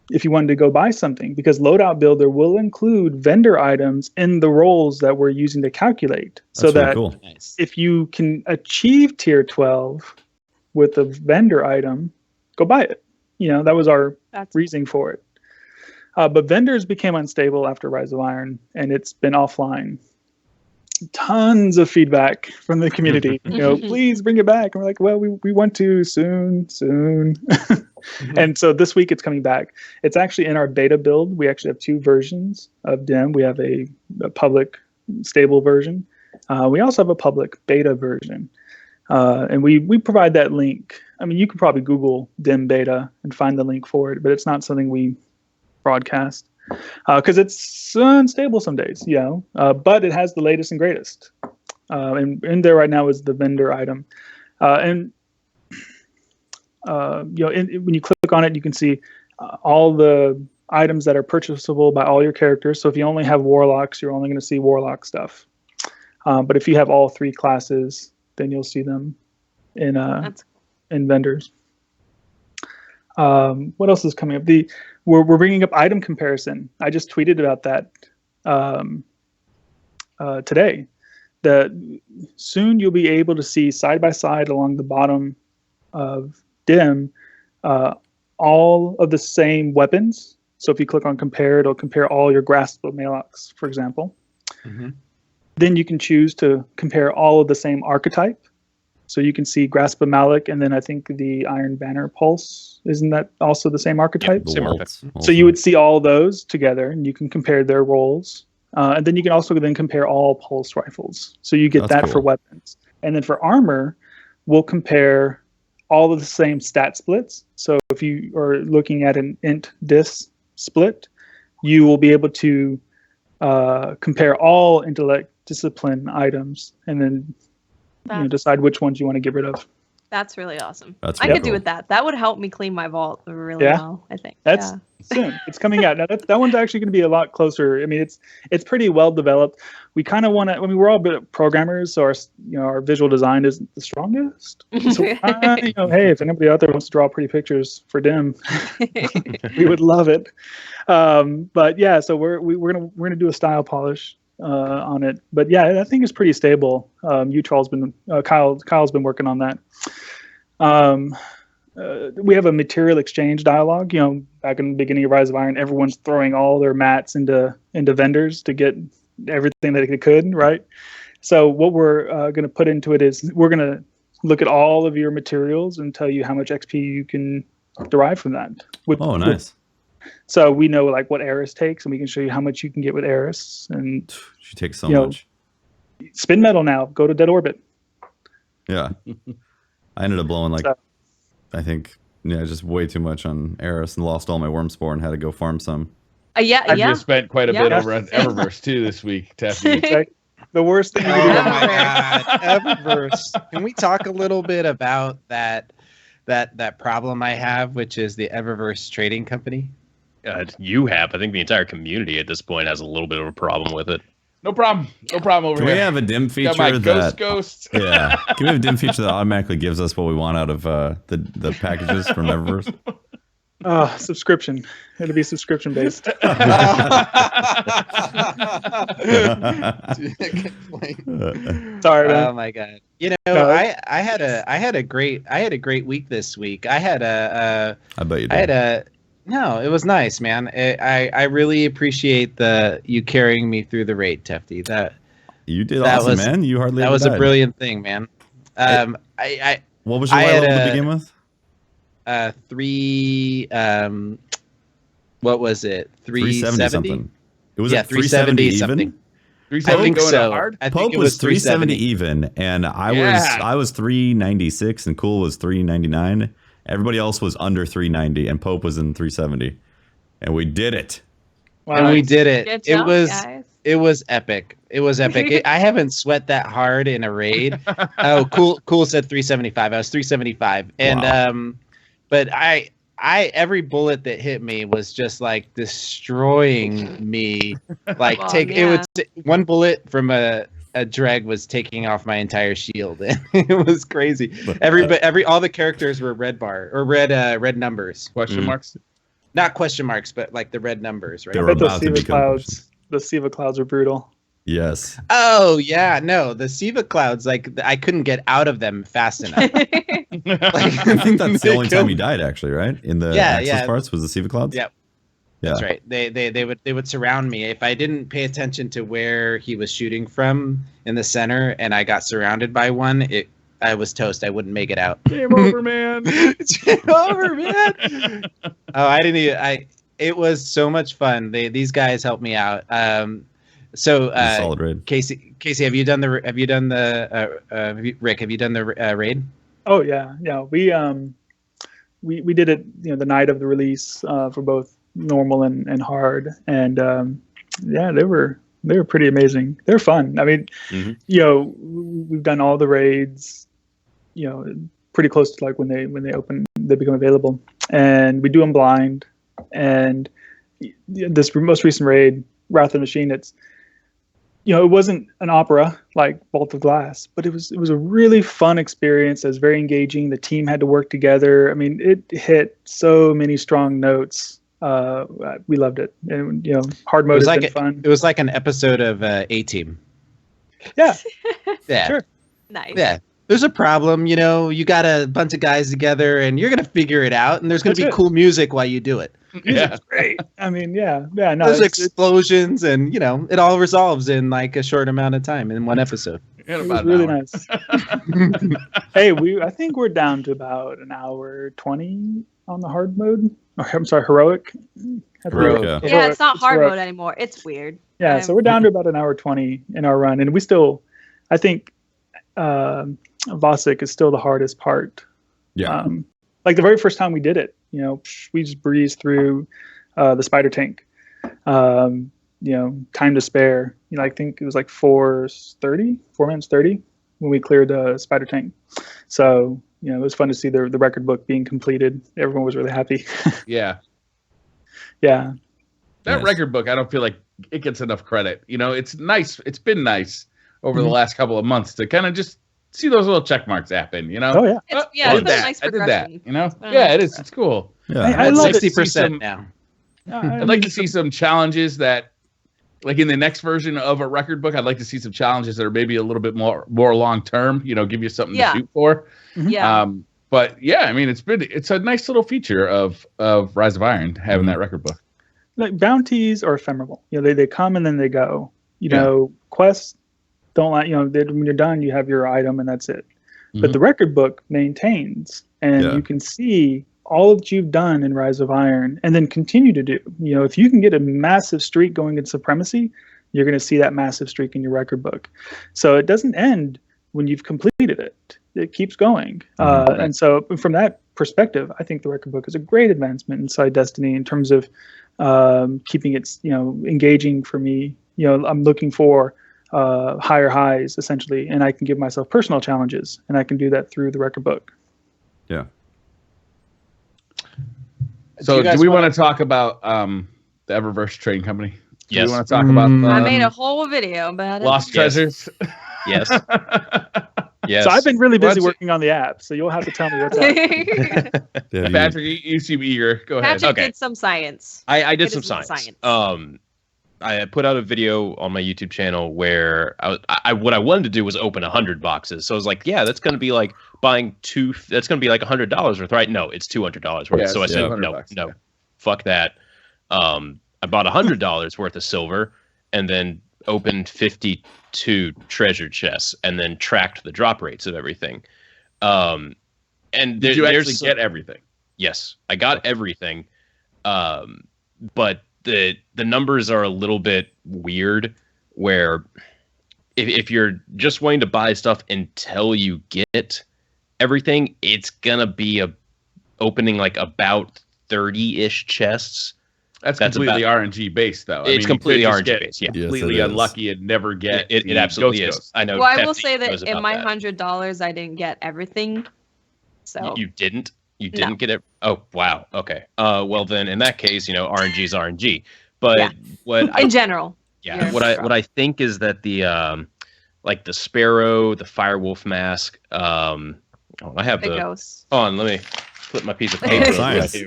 if you wanted to go buy something, because Loadout Builder will include vendor items in the roles that we're using to calculate. So That's really that cool. If you can achieve tier 12 with a vendor item, go buy it. That was our reasoning for it. But vendors became unstable after Rise of Iron, and it's been offline. Tons of feedback from the community. Please bring it back. And we're like, well, we want to soon. And so this week it's coming back. It's actually in our beta build. We actually have two versions of DIM. We have a public stable version. We also have a public beta version. And we provide that link. You could probably Google DIM beta and find the link for it, but it's not something we broadcast. Because it's unstable some days, but it has the latest and greatest. And in there right now is the vendor item. When you click on it, you can see all the items that are purchasable by all your characters. So if you only have warlocks, you're only going to see warlock stuff. But if you have all three classes, then you'll see them in vendors. What else is coming up? We're bringing up item comparison. I just tweeted about that today. Soon you'll be able to see side by side along the bottom of DIM all of the same weapons. So if you click on compare, it'll compare all your graspable Malox, for example. Mm-hmm. Then you can choose to compare all of the same archetype. So you can see Grasp of Malik, and then I think the Iron Banner Pulse. Isn't that also the same archetype? The Same Waltz So you would see all those together, and you can compare their roles. And then you can also then compare all pulse rifles. So you get That's that cool. for weapons. And then for armor, we'll compare all of the same stat splits. So if you are looking at an int dis split, you will be able to compare all intellect discipline items and then decide which ones you want to get rid of. That's really awesome. That's I really could do cool. with that. That would help me clean my vault really Yeah. well, I think. That's soon. It's coming out. Now that one's actually going to be a lot closer. I mean, it's pretty well developed. We kind of want to. I mean, we're all bit programmers, so our visual design isn't the strongest. So hey, if anybody out there wants to draw pretty pictures for DIM, we would love it. But yeah, so we're gonna do a style polish on it. But yeah, I think it's pretty stable. Kyle's been working on that. We have a material exchange dialogue. Back in the beginning of Rise of Iron, everyone's throwing all their mats into vendors to get everything that they could, right? So what we're going to put into it is we're going to look at all of your materials and tell you how much XP you can derive from that. Nice. So we know what Eris takes, and we can show you how much you can get with Eris. And She takes so much. spin metal now. Go to dead orbit. Yeah. I ended up blowing I think just way too much on Eris and lost all my worm spore and had to go farm some. I just spent quite a bit over on Eververse too this week, Teffy. Okay. The worst thing. Oh my god, Eververse. Can we talk a little bit about that problem I have, which is the Eververse trading company? You have. I think the entire community at this point has a little bit of a problem with it. No problem. No problem over Can here. we have a dim feature Got my that ghost. Yeah. Can we have a dim feature that automatically gives us what we want out of the packages from Eververse? Subscription. It'll be subscription based. Sorry, man. Oh my god. I had a great week this week. I bet you did. No, it was nice, man. I really appreciate you carrying me through the raid, Tefty. You did awesome, man. You hardly That ever was died. a brilliant thing, man. What was your light level to begin with? 370 something. It was 370 even. something. I 370 think going so. hard? I think Pope it was 370 370 even, and I was 396, and Cool was 399. Everybody else was under 390, and Pope was in 370, and we did it. Wow. And we did it. Good It job, was guys. it was epic. It was epic. I haven't sweat that hard in a raid. Oh, cool said 375. I was 375, and Wow. but I every bullet that hit me was just destroying me. It was one bullet from a dreg was taking off my entire shield. It was crazy. All the characters were red bar or red numbers. Question marks? Not question marks, but the red numbers, right? They I were bet the about to SIVA become clouds. The SIVA clouds are brutal. Yes. Oh yeah, no, the SIVA clouds, I couldn't get out of them fast enough. I think that's the only time killed you died, actually, right? In the Yeah, Axis yeah. parts was the SIVA clouds. Yep. Yeah. That's right. They would surround me if I didn't pay attention to where he was shooting from in the center, and I got surrounded by one. I was toast. I wouldn't make it out. Game over, man. Game over, man. Oh, I didn't even. It was so much fun. These guys helped me out. So Solid raid. Casey, Rick, have you done the raid? Oh yeah. We did it the night of the release for both normal and hard, and they were pretty amazing. They're fun. I mean, we've done all the raids, pretty close to when they become available, and we do them blind. And this most recent raid, Wrath of the Machine, it wasn't an opera like Vault of Glass, but it was a really fun experience. It was very engaging. The team had to work together. I mean, it hit so many strong notes. We loved it, and hard mode has been fun. It was like an episode of A-Team. Yeah, Yeah, sure. Nice. Yeah. There's a problem, you got a bunch of guys together, and you're gonna figure it out, and there's gonna be cool music while you do it. Yeah, great. I mean, yeah. No, there's explosions, and it all resolves in like a short amount of time in one episode. It was really nice. Hey, I think we're down to about an hour 20 on the hard mode. Or, I'm sorry, heroic. Heroic, Yeah, it's not hard mode anymore. It's weird. Yeah, so we're down to about an hour 20 in our run, and I think Vosik is still the hardest part. Yeah. Like the very first time we did it, we just breezed through the spider tank. Time to spare. I think it was like 4 minutes 30 when we cleared the spider tank. So it was fun to see the record book being completed. Everyone was really happy. Yeah. Yeah. That record book, I don't feel like it gets enough credit. It's nice. It's been nice over the last couple of months to kind of just see those little check marks happen. Oh yeah. It's been a nice progression. I did that. Yeah, it is. It's cool. Yeah. I love 60% now. I'd like to see some challenges that, like in the next version of a record book, I'd like to see some challenges that are maybe a little bit more long term. Give you something to shoot for. Yeah. But yeah, I mean, it's a nice little feature of Rise of Iron having that record book. Like bounties are ephemeral. They come and then they go. Quests don't when you're done, you have your item and that's it. But the record book maintains, and you can see all that you've done in Rise of Iron and then continue to do. If you can get a massive streak going in Supremacy, you're going to see that massive streak in your record book. So it doesn't end when you've completed it. It keeps going. And so from that perspective, I think the record book is a great advancement inside Destiny in terms of keeping it, engaging for me. I'm looking for higher highs essentially, and I can give myself personal challenges, and I can do that through the record book. Yeah. So do we want to talk about the Eververse trading company? Do Yes. we want to talk about I made a whole video about it. Lost Treasures? Yes. Yes. So I've been really busy working on the app, so you'll have to tell me what's up. Patrick, you seem eager. Go ahead. Patrick did some science. I did some science. I put out a video on my YouTube channel where what I wanted to do was open 100 boxes. So I was like, yeah, that's going to be like buying that's going to be like $100 worth, right? No, it's $200 worth. Yeah, so I said, no, fuck that. I bought $100 worth of silver and then opened 52 treasure chests and then tracked the drop rates of everything. And did you actually get everything? Yes, I got everything. But the numbers are a little bit weird where if you're just wanting to buy stuff until you get everything, it's gonna be opening like about 30-ish chests. That's completely RNG based, though. It's completely RNG based. Yeah, completely unlucky and never get it. It absolutely is. I know. Well, I will say that in my $100, I didn't get everything. So you didn't. You didn't get it. Oh wow. Okay. Well then, in that case, RNG is RNG. But in general. Yeah. What I think is that the like the Sparrow, the Firewolf mask. I have the ghost. Hold on, let me flip my piece of paper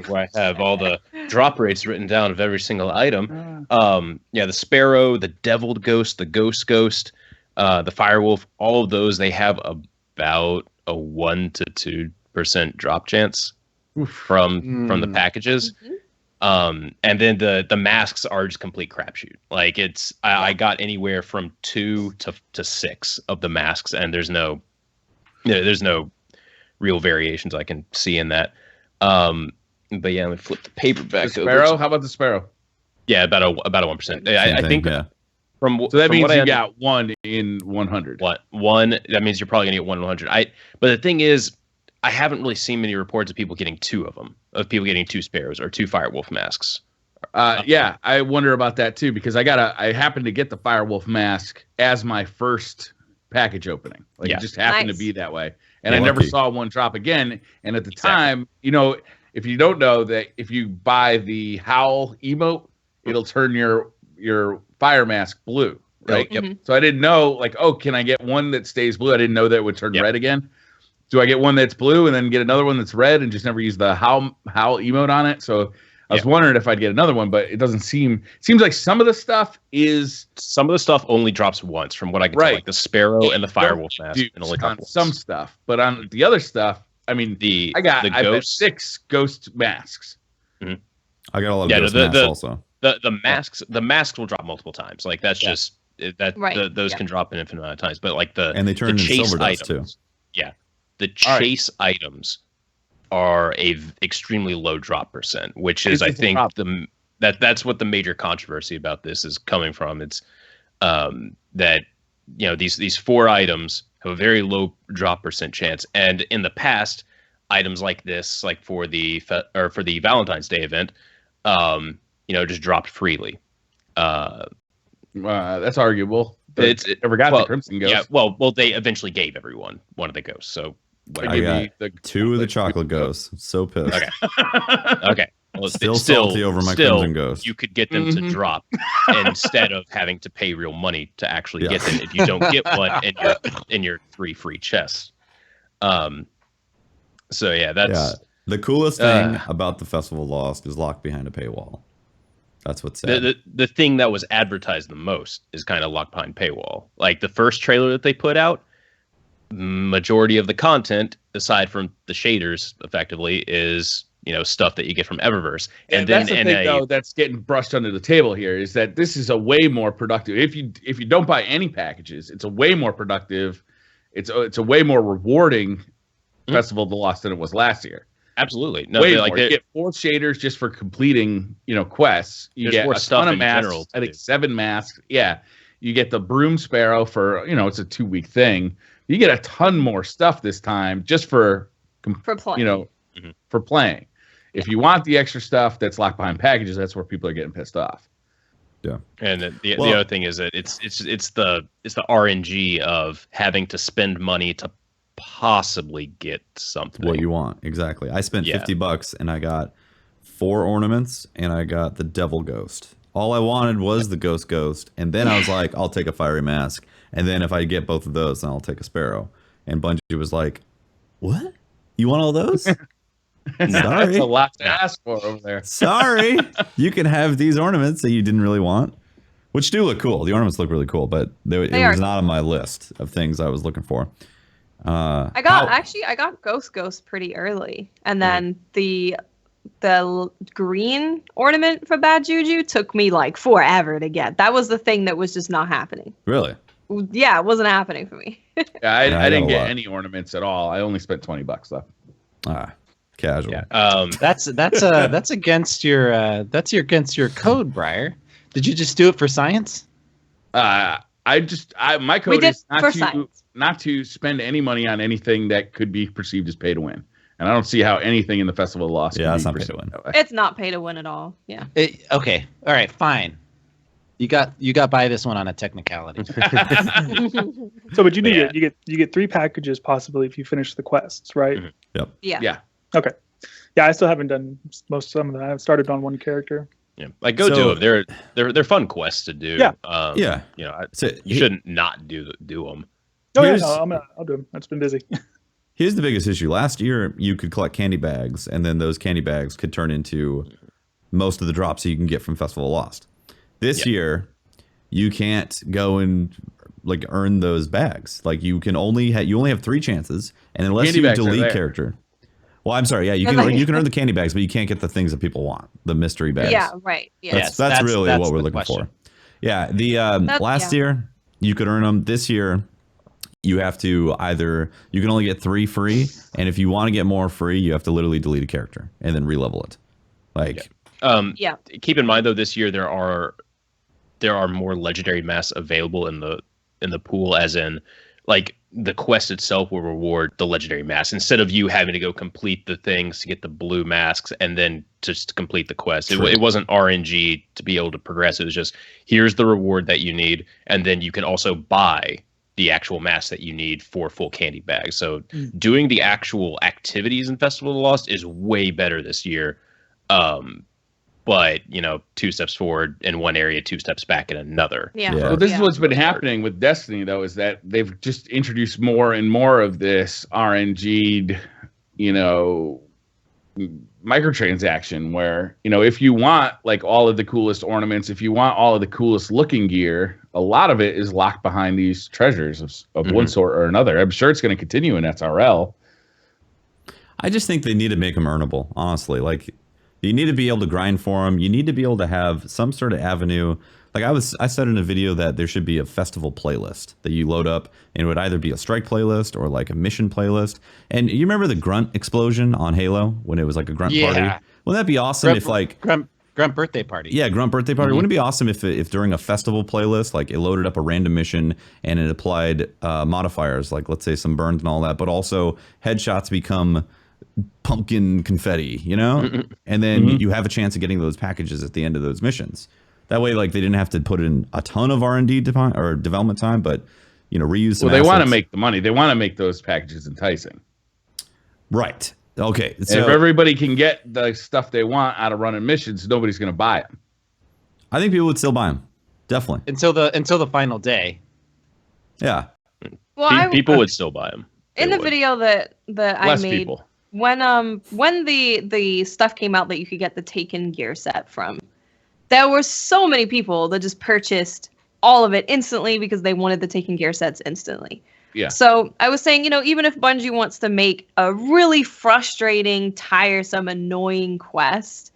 where I have all the drop rates written down of every single item. The Sparrow, the Deviled Ghost, the Ghost, the Firewolf. All of those, they have about a 1 to 2% drop chance from the packages. And then the masks are just complete crapshoot. Like I got anywhere from 2 to 6 of the masks, and there's no real variations I can see in that. But yeah, let me flip the paper back. The Sparrow? How about the Sparrow? Yeah, about a 1%. I think so that means you got 1 in 100. One? That means you're probably gonna get 1 in 100. But the thing is, I haven't really seen many reports of people getting 2 of them, of people getting 2 Sparrows or 2 Firewolf masks. Yeah, I wonder about that too, because I happened to get the Firewolf mask as my first package opening. Like it just happened to be that way. And I never saw one drop again. And at the time, if you don't know that if you buy the Howl emote, it'll turn your fire mask blue, right? Yep. So I didn't know, like, oh, can I get one that stays blue? I didn't know that it would turn red again. Do I get one that's blue and then get another one that's red and just never use the howl emote on it? So I was wondering if I'd get another one, but it doesn't seems like some of the stuff only drops once, from what I can tell, like the Sparrow and the Firewolf mask, and only on some stuff. But on the other stuff, I mean, I bet 6 ghost masks. I got a lot of ghost masks also. The masks will drop multiple times. Like that's just that. Those can drop an infinite amount of times. But like and they turn into silver dust too. Yeah, the chase items are extremely low drop percent, which is I think that's what the major controversy about this is coming from. It's that these 4 items have a very low drop percent chance, and in the past, items like this, like for the Valentine's Day event, just dropped freely. That's arguable. It never got the Crimson Ghost. Yeah, well, they eventually gave everyone one of the ghosts. So I got 2 of the chocolate ghosts. So pissed. Okay. Well, still salty over my Crimson Ghost. You could get them to drop instead of having to pay real money to actually get them if you don't get one in your 3 free chests. So yeah, that's the coolest thing about the Festival of Lost is locked behind a paywall. That's what's sad. The thing that was advertised the most is kind of locked behind paywall. Like the first trailer that they put out, majority of the content, aside from the shaders, effectively is stuff that you get from Eververse. And then that's the thing, though, that's getting brushed under the table here is that this is a way more productive. If you don't buy any packages, it's a way more productive. It's a way more rewarding Festival of the Lost than it was last year. Absolutely. No, way more. You get 4 shaders just for completing, quests. You get a ton of masks. I think 7 masks. Yeah. You get the Broom Sparrow for, it's a 2-week thing. You get a ton more stuff this time just for playing. For playing. If you want the extra stuff that's locked behind packages, that's where people are getting pissed off. Yeah. And the other thing is that it's the RNG of having to spend money to possibly get something. What you want. Exactly. I spent $50 and I got 4 ornaments and I got the Devil Ghost. All I wanted was the Ghost, and then I was like, I'll take a Fiery Mask, and then if I get both of those, then I'll take a Sparrow. And Bungie was like, what? You want all those? Sorry. That's a lot to ask for over there. Sorry. You can have these ornaments that you didn't really want, which do look cool. The ornaments look really cool, but it was not on my list of things I was looking for. I got Ghost pretty early, and then the green ornament for Bad Juju took me like forever to get. That was the thing that was just not happening. Really? Yeah, it wasn't happening for me. I didn't get any ornaments at all. I only spent $20 though. Casual. Yeah. That's against your code, Briar. Did you just do it for science? My code is not to spend any money on anything that could be perceived as pay to win. And I don't see how anything in the Festival of Lost it's not pay to win. It's not pay to win at all. Yeah. Okay. All right. Fine. You got by this one on a technicality. So, but you get 3 packages possibly if you finish the quests, right? Mm-hmm. Yep. Yeah. Okay. Yeah, I still haven't done some of them. I've started on 1 character. Yeah, like do them. They're fun quests to do. Yeah. You shouldn't not do them. Oh yeah, no, I'll do them. It's been busy. Here's the biggest issue. Last year, you could collect candy bags, and then those candy bags could turn into most of the drops that you can get from Festival of Lost. This year, you can't go and earn those bags. Like you only have 3 chances, and unless candy you delete character. Well, I'm sorry. Yeah, you can earn the candy bags, but you can't get the things that people want, the mystery bags. Yeah, right. Yeah, that's really what we're looking for. Yeah, the last year you could earn them. This year, you have to you can only get 3 free, and if you want to get more free, you have to literally delete a character and then re-level it. Keep in mind though, this year there are more legendary masks available in the pool, as in the quest itself will reward the legendary mask instead of you having to go complete the things to get the blue masks and then just to complete the quest. It wasn't RNG to be able to progress. It was just, here's the reward that you need, and then you can also buy the actual mask that you need for full candy bags. So doing the actual activities in Festival of the Lost is way better this year. but 2 steps forward in one area, 2 steps back in another. Yeah. Yeah. Well, this is what's been happening with Destiny, though, is that they've just introduced more and more of this RNG'd, microtransaction where, if you want like all of the coolest ornaments, if you want all of the coolest looking gear, a lot of it is locked behind these treasures of one sort or another. I'm sure it's going to continue in SRL. I just think they need to make them earnable, honestly. Like, you need to be able to grind for them. You need to be able to have some sort of avenue. Like I said in a video that there should be a festival playlist that you load up, and it would either be a strike playlist or like a mission playlist. And you remember the grunt explosion on Halo when it was like a grunt party? Wouldn't that be awesome if like grunt birthday party? Yeah, grunt birthday party. Wouldn't it be awesome if during a festival playlist, like it loaded up a random mission and it applied modifiers, like let's say some burns and all that, but also headshots become pumpkin confetti, and then you have a chance of getting those packages at the end of those missions. That way, like, they didn't have to put in a ton of R&D or development time, but reuse some Well, they want to assets. make the money. They want to make those packages enticing. Right. Okay. And So if everybody can get the stuff they want out of running missions, nobody's going to buy them. I think people would still buy them. Definitely. Until the final day. Yeah. Well, People would still buy them. in the video that I Less made, people. when the stuff came out that you could get the Taken gear set from, there were so many people that just purchased all of it instantly because they wanted the Taken gear sets instantly. Yeah. So I was saying, even if Bungie wants to make a really frustrating, tiresome, annoying quest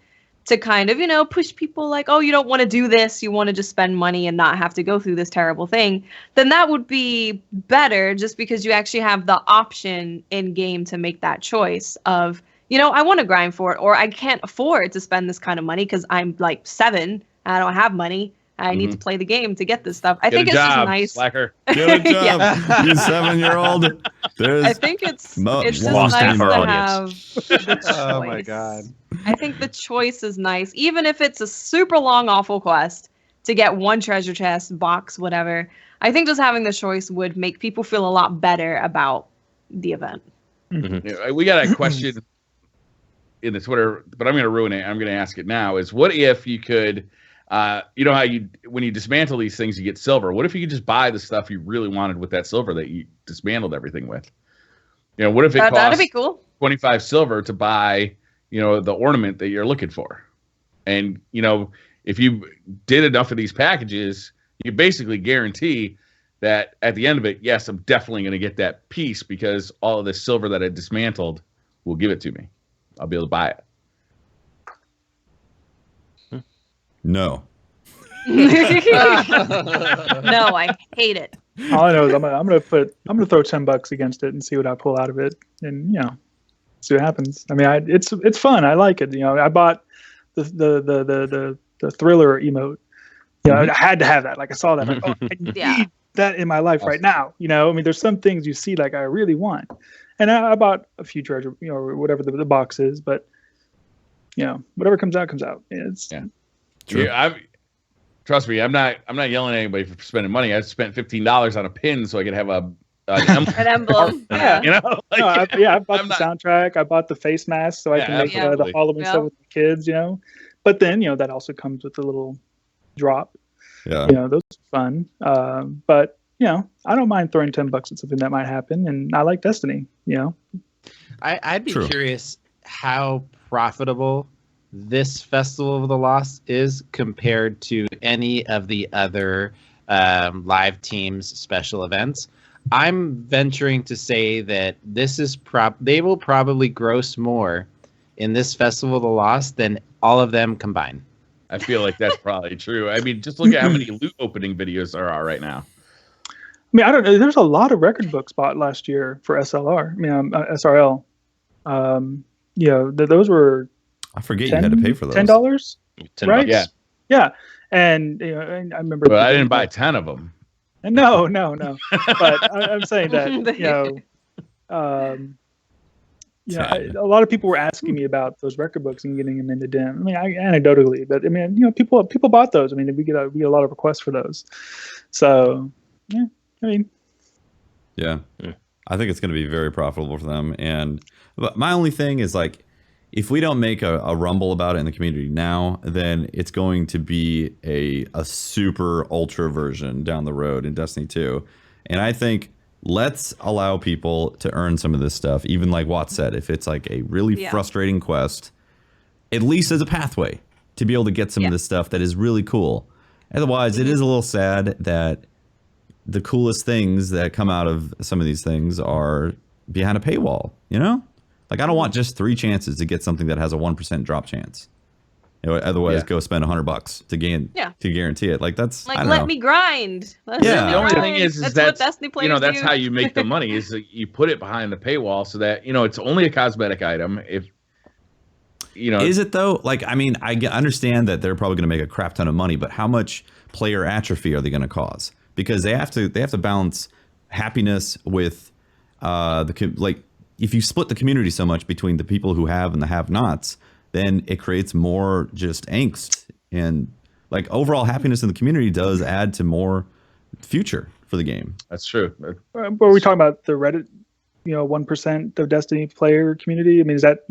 to kind of, push people like, oh, you don't want to do this, you want to just spend money and not have to go through this terrible thing, then that would be better just because you actually have the option in game to make that choice of, I want to grind for it, or I can't afford to spend this kind of money because I'm like 7 and I don't have money. I need to play the game to get this stuff. I think it's just nice. Slacker. Get a job, you 7-year-old. I think it's just lost nice half our to audience. have the choice. Oh my god. I think the choice is nice, even if it's a super long, awful quest to get one treasure chest, box, whatever. I think just having the choice would make people feel a lot better about the event. We got a question in the Twitter, but I'm going to ruin it. I'm going to ask it now. Is what if you could, how when you dismantle these things, you get silver. What if you could just buy the stuff you really wanted with that silver that you dismantled everything with? What if it costs That'd be cool. 25 silver to buy, the ornament that you're looking for? And, if you did enough of these packages, you basically guarantee that at the end of it, yes, I'm definitely going to get that piece because all of this silver that I dismantled will give it to me. I'll be able to buy it. No. No, I hate it. All I know is I'm gonna throw $10 against it and see what I pull out of it, and see what happens. I mean, it's fun. I like it. I bought the thriller emote. I had to have that. Like I saw that. Like, oh, I need that in my life right now. I mean, there's some things you see like I really want, and I bought a few treasure, or whatever the box is, but whatever comes out comes out. True. Yeah, trust me, I'm not yelling at anybody for spending money. I spent $15 on a pin so I could have an emblem. Yeah. I bought the soundtrack. I bought the face mask so I can make the Halloween stuff with the kids. But then that also comes with a little drop. Yeah. Those are fun. But I don't mind throwing $10 at something that might happen, and I like Destiny. I'd be True. curious how profitable this Festival of the Lost is compared to any of the other live teams special events. I'm venturing to say that this is they will probably gross more in this Festival of the Lost than all of them combined. I feel like that's probably true. I mean, just look at how many loot opening videos there are right now. I mean, I don't know. There's a lot of record books bought last year for SLR. I mean, SRL. Those were. I forget you had to pay for those. $10, right? Yeah. Yeah, and I remember. But I didn't buy 10 of them. No. But I'm saying that a lot of people were asking me about those record books and getting them into DIM. I mean, anecdotally, but I mean, people bought those. I mean, we get a lot of requests for those. So, yeah, I mean, yeah. I think it's going to be very profitable for them. And but my only thing is like, if we don't make a rumble about it in the community now, then it's going to be a super ultra version down the road in Destiny 2. And I think let's allow people to earn some of this stuff, even like Watt said, if it's like a really frustrating quest, at least as a pathway to be able to get some of this stuff that is really cool. Otherwise, it is a little sad that the coolest things that come out of some of these things are behind a paywall, you know? Like, I don't want just 3 chances to get something that has a 1% drop chance. Otherwise, go spend $100 to guarantee it. Like, that's like, let me grind. The only thing is that's what Destiny players that's do. How you make the money is that you put it behind the paywall so that it's only a cosmetic item. If is it though? Like, I mean, I understand that they're probably going to make a crap ton of money, but how much player atrophy are they going to cause? Because they have to balance happiness with if you split the community so much between the people who have and the have-nots, then it creates more just angst. And like overall happiness in the community does add to more future for the game. That's true. But are we talking about the Reddit, 1% of Destiny player community? I mean, is that,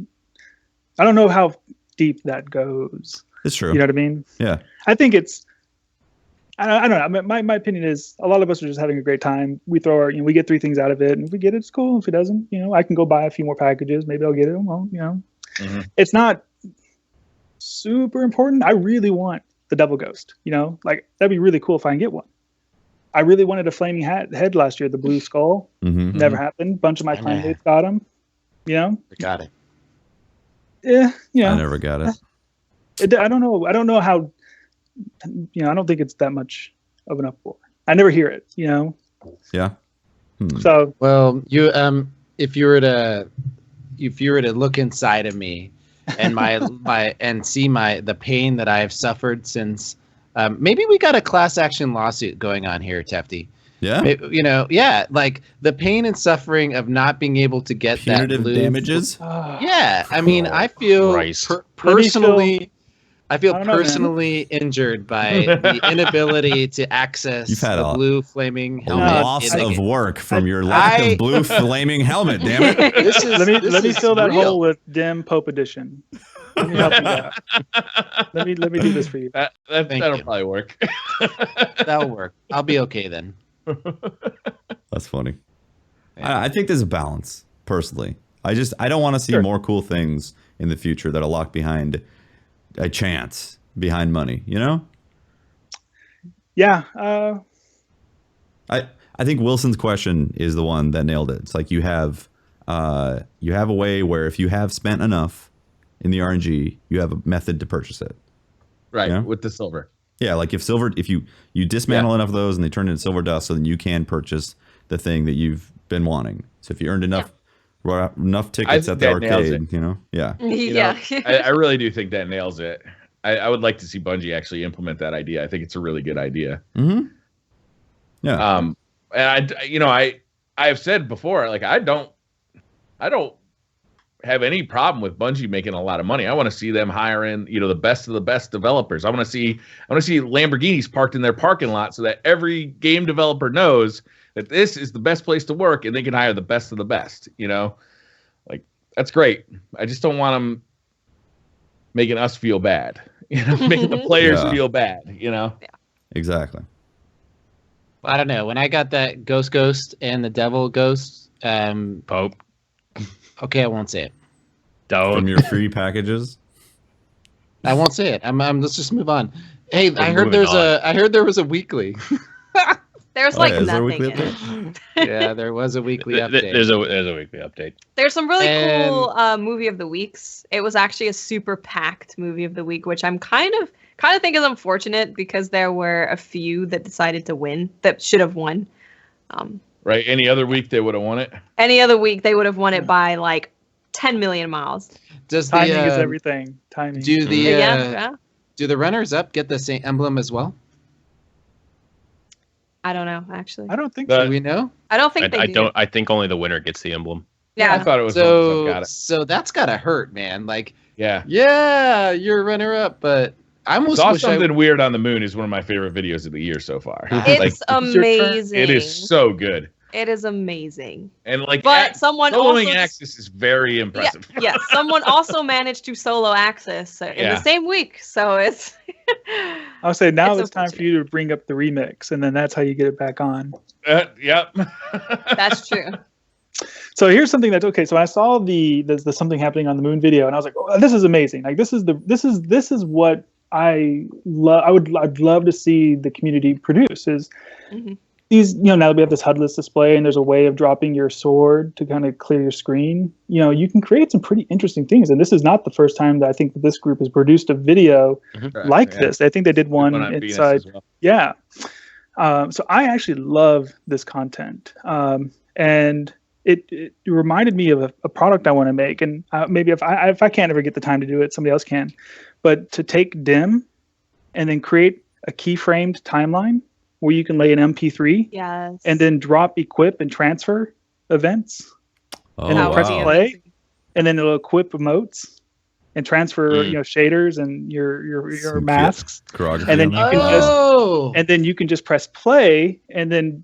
I don't know how deep that goes. It's true. You know what I mean? Yeah. I think it's, I don't know. I mean, my opinion is a lot of us are just having a great time. We throw we get 3 things out of it, and if we get it, it's cool. If it doesn't, I can go buy a few more packages. Maybe I'll get it. Well, It's not super important. I really want the double ghost, like that'd be really cool if I can get one. I really wanted a flaming head last year, the blue skull. Never happened. Bunch of my playmates got them. I got it. Yeah, I never got it. I don't know. I don't know how. I don't think it's that much of an uproar. I never hear it. Yeah. So well, if you were to look inside of me and and see the pain that I have suffered since maybe we got a class action lawsuit going on here, Tefty. Yeah. Like the pain and suffering of not being able to get punitive that blue damages. Yeah, I mean, I feel personally injured by the inability to access the blue flaming helmet. Loss of work from your lack of blue flaming helmet. Damn it! Let me fill that hole with Dim Pope Edition. Let me help you out. Let me do this for you. That'll probably work. That'll work. I'll be okay then. That's funny. I think there's a balance. Personally, I don't want to see more cool things in the future that are locked behind a chance, behind money. Yeah. I think Wilson's question is the one that nailed it. It's like you have a way where if you have spent enough in the RNG, you have a method to purchase it. Right, with the silver. Yeah, like if you dismantle enough of those and they turn into silver dust, so then you can purchase the thing that you've been wanting. So if you earned enough tickets at the arcade, I really do think that nails it. I would like to see Bungie actually implement that idea. I think it's a really good idea. Yeah. And I have said before, like I don't have any problem with Bungie making a lot of money. I want to see them hiring, the best of the best developers. I want to see Lamborghinis parked in their parking lot so that every game developer knows that this is the best place to work and they can hire the best of the best, like that's great. I just don't want them making us feel bad, making the players feel bad, Yeah. Exactly. I don't know. When I got that ghost and the devil ghost, Pope. Okay, I won't say it. From your free packages. I won't say it. Let's just move on. Hey, I heard there was a weekly. There's nothing in it. Yeah, there was a weekly update. There's a weekly update. There's some really cool movie of the weeks. It was actually a super packed movie of the week, which I'm kind of think is unfortunate because there were a few that decided to win that should have won. Right. Any other week they would have won it. Any other week they would have won it by like 10 million miles. Timing is everything. Timing. Do the runners up get the same emblem as well? I don't know, actually. I don't think so. Do we know? I don't think they do. I think only the winner gets the emblem. Yeah. I thought it was so that's gotta hurt, man. Like yeah, you're runner up, but I almost Saw Something Weird on the Moon is one of my favorite videos of the year so far. It's amazing. It is so good. It is amazing. And like, But someone soloing also Axis is very impressive. Yeah, someone also managed to solo Axis in the same week. So it's. I would say now it's time for you to bring up the remix, and then that's how you get it back on. Yep. That's true. So here's something that's okay. So I saw the something happening on the moon video, and I was like, oh, this is amazing. Like this is what I love. I'd love to see the community produce is. Mm-hmm. These, now that we have this HUD-less display and there's a way of dropping your sword to kind of clear your screen, you can create some pretty interesting things. And this is not the first time that I think that this group has produced a video like this. I think they did one inside. Well. Yeah. So I actually love this content. And it reminded me of a product I want to make. And maybe if I can't ever get the time to do it, somebody else can. But to take DIM and then create a keyframed timeline where you can lay an MP3 and then drop, equip, and transfer events. And then press play. And then it'll equip emotes and transfer shaders and your masks. And then you can just press play and then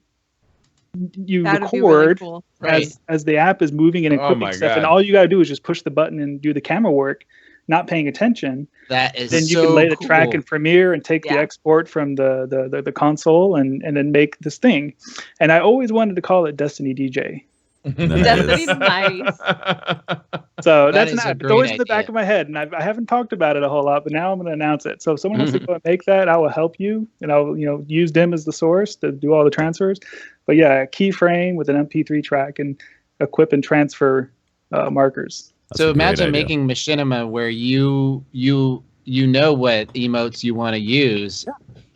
you record as the app is moving and equipping stuff. And all you got to do is just push the button and do the camera work, not paying attention. That is then you can lay the track in Premiere and take the export from the console and then make this thing. And I always wanted to call it Destiny DJ. Destiny nice. So that's an app. It's always in the back of my head, and I haven't talked about it a whole lot, but now I'm going to announce it. So if someone wants to go and make that, I will help you, and I'll use DIM as the source to do all the transfers. But yeah, a keyframe with an MP3 track and equip and transfer markers. That's so imagine making machinima where you know what emotes you want to use,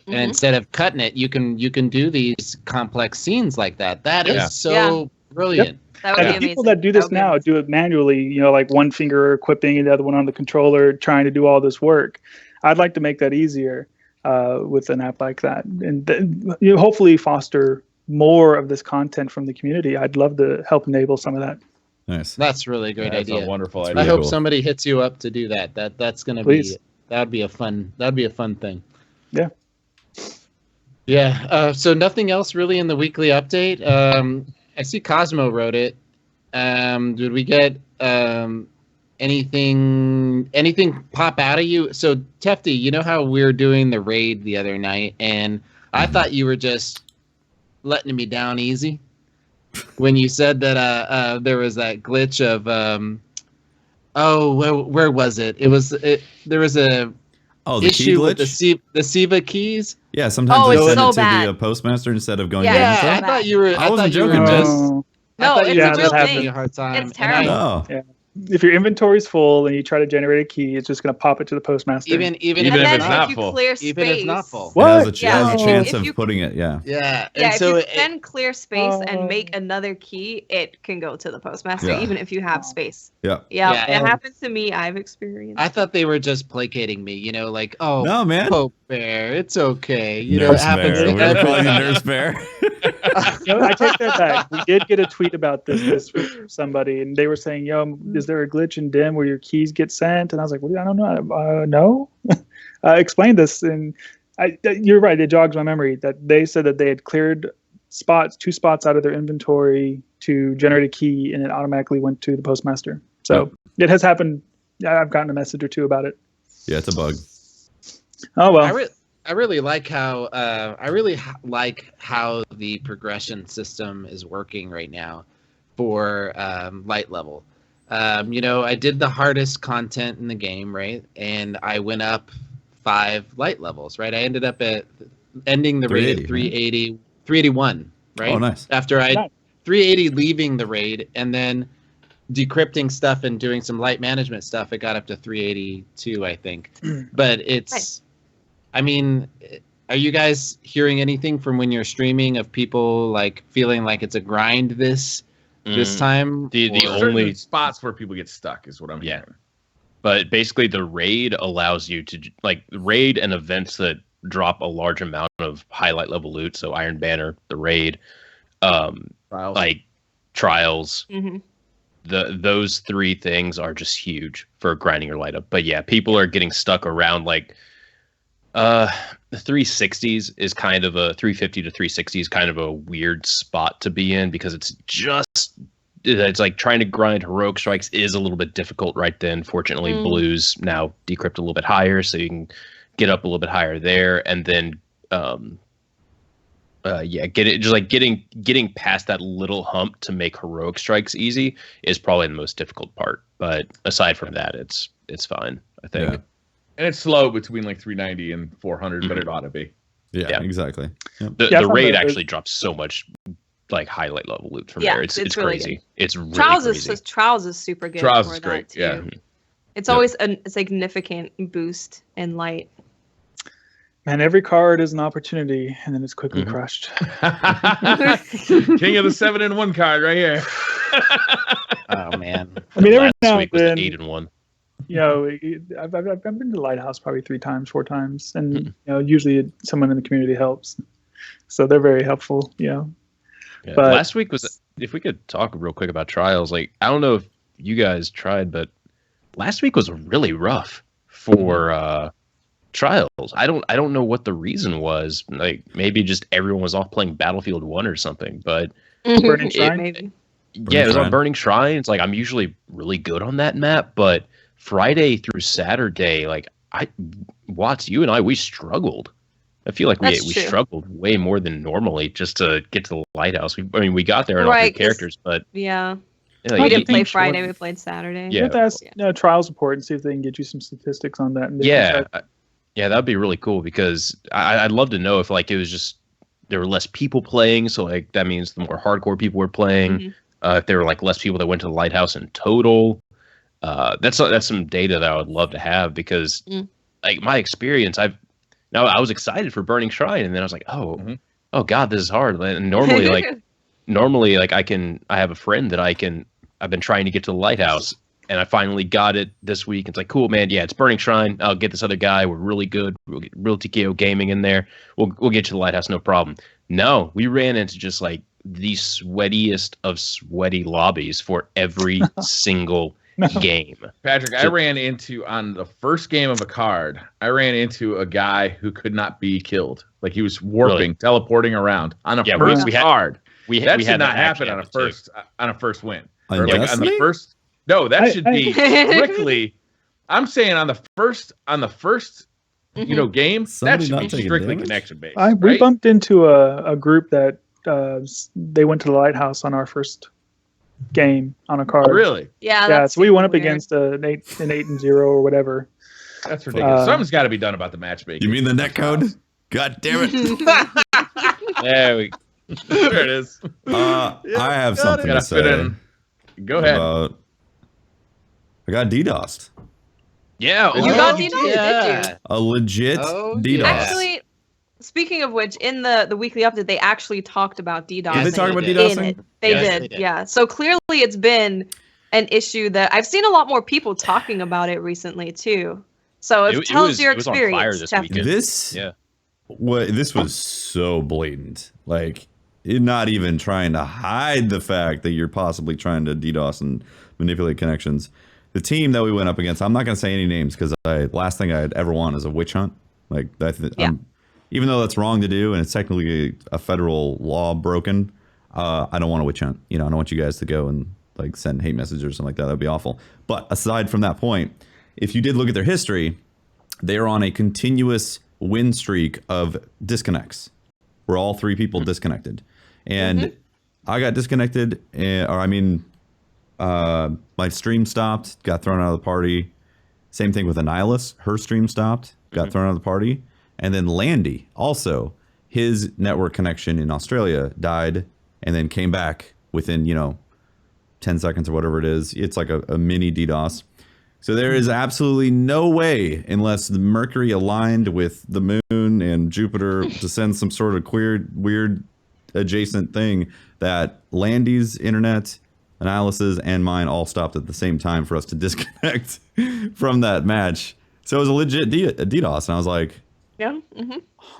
and instead of cutting it, you can do these complex scenes like that. That is so brilliant. Yep. That would be amazing. People that do this now do it manually. Like one finger equipping and the other one on the controller, trying to do all this work. I'd like to make that easier with an app like that, and hopefully foster more of this content from the community. I'd love to help enable some of that. Nice. That's really a great idea. That's a wonderful idea. I hope somebody hits you up to do that. That's gonna be that'd be a fun thing. Yeah. Yeah. So nothing else really in the weekly update. I see Cosmo wrote it. Did we get anything pop out of you? So Tefty, you know how we were doing the raid the other night, and I thought you were just letting me down easy when you said that there was that glitch of where was it? There was a issue with the SIVA keys. Yeah, sometimes they send it to the postmaster instead of going. I thought you were. I wasn't joking, man. No, it's a real thing. A hard time. It's terrible. If your inventory is full and you try to generate a key, it's just going to pop it to the postmaster. Even if it's not full. Even if it's not full. What? It has a chance of putting it. Yeah. If you can clear space and make another key, it can go to the postmaster, even if you have space. Yeah. It happened to me. I've experienced. I thought they were just placating me. Like, oh, no, man. Pope Bear, it's okay. Nurse it happens. Bear. We're calling you Nurse Bear. I take that back. We did get a tweet about this week from somebody, and they were saying, is there a glitch in DIM where your keys get sent? And I was like, well, I don't know. No. Explain this. And you're right. It jogs my memory that they said that they had cleared two spots out of their inventory to generate a key, and it automatically went to the postmaster. So it has happened. I've gotten a message or two about it. Yeah, it's a bug. Oh, well. I really like how the progression system is working right now for light level. I did the hardest content in the game, right? And I went up 5 light levels, right? I ended up ending the raid at 381, right? Oh, nice. After 380 leaving the raid and then decrypting stuff and doing some light management stuff, it got up to 382, I think. But it's, I mean, are you guys hearing anything from when you're streaming of people like feeling like it's a grind this time? The only spots where people get stuck is what I'm hearing. But basically the raid allows you to raid and events that drop a large amount of highlight level loot. So Iron Banner, the raid, trials. Mm-hmm. Those 3 things are just huge for grinding your light up. But yeah, people are getting stuck around The 360s is kind of a 350 to 360 is kind of a weird spot to be in because it's like trying to grind heroic strikes is a little bit difficult right then. Fortunately, blues now decrypt a little bit higher, so you can get up a little bit higher there, and then getting past that little hump to make heroic strikes easy is probably the most difficult part. But aside from that, it's fine, I think. Yeah. And it's slow between like 390 and 400, but it ought to be. Yeah, exactly. Yep. The raid actually drops so much like highlight level loot from there. It's really crazy. Good. It's really crazy. Trials is super good. Trials is great. Too. Yeah. It's always a significant boost in light. Man, every card is an opportunity, and then it's quickly crushed. King of the 7-in-1 card right here. Oh man! I mean, every last now week and was then, 8-in-1. You know, I've been to Lighthouse probably 3 times, 4 times, and you know, usually someone in the community helps, so they're very helpful. You know, Yeah. But Last week was, if we could talk real quick about trials, like I don't know if you guys tried, but last week was really rough for trials. I don't know what the reason was. Like maybe just everyone was off playing Battlefield 1 or something, but Burning Shrine? Maybe. yeah, it was on Burning Shrine. It's like I'm usually really good on that map, but Friday through Saturday, like Watts, you and I, we struggled. I feel like we struggled way more than normally just to get to the lighthouse. We got there in all 3 characters, but yeah, like, we didn't play Friday. We played Saturday. You have to ask Trials Report and see if they can get you some statistics on that. And yeah, that'd be really cool because I'd love to know if like it was just there were less people playing, so like that means the more hardcore people were playing. If there were like less people that went to the lighthouse in total. That's some data that I would love to have because like my experience, I was excited for Burning Shrine and then I was like, oh God, this is hard. And normally I have a friend that I've been trying to get to the lighthouse and I finally got it this week. It's like, cool, man. Yeah, it's Burning Shrine. I'll get this other guy. We're really good. We'll get real TKO gaming in there. We'll get you to the lighthouse. No problem. No, we ran into just like the sweatiest of sweaty lobbies for every single game. Patrick, I ran into on the first game of a card. I ran into a guy who could not be killed. Like he was warping, teleporting around on a first card. That should not happen on a first win. Or like on the first. No, that should be strictly. I'm saying on the first game. That should be strictly connection based. We bumped into a group that they went to the lighthouse on our first game on a card. Oh, really? Yeah. So we went up against an 8-0 or whatever. That's ridiculous. Something's got to be done about the matchmaking. You mean the netcode? God damn it! There it is. I have something to say. Go ahead. I got DDoSed. Yeah. You got DDoS, did you? A legit DDoS. Actually, speaking of which, in the weekly update, they actually talked about DDoS. Did they talk about DDoSing? They did. Yeah. So clearly it's been an issue that I've seen a lot more people talking about it recently too. So it tells your experience. This was so blatant. Like, you're not even trying to hide the fact that you're possibly trying to DDoS and manipulate connections. The team that we went up against, I'm not going to say any names because last thing I'd ever want is a witch hunt. Like even though that's wrong to do and it's technically a federal law broken, I don't want a witch hunt. I don't want you guys to go and like send hate messages or something like that. That'd be awful. But aside from that point, if you did look at their history, they are on a continuous win streak of disconnects where all 3 people disconnected. And I got disconnected, my stream stopped, got thrown out of the party. Same thing with Annihilus. Her stream stopped, got thrown out of the party. And then Landy, also, his network connection in Australia died and then came back within, 10 seconds or whatever it is. It's like a mini DDoS. So there is absolutely no way, unless the Mercury aligned with the moon and Jupiter to send some sort of weird adjacent thing, that Landy's internet, Annihilus's, and mine all stopped at the same time for us to disconnect from that match. So it was a legit DDoS, and I was like,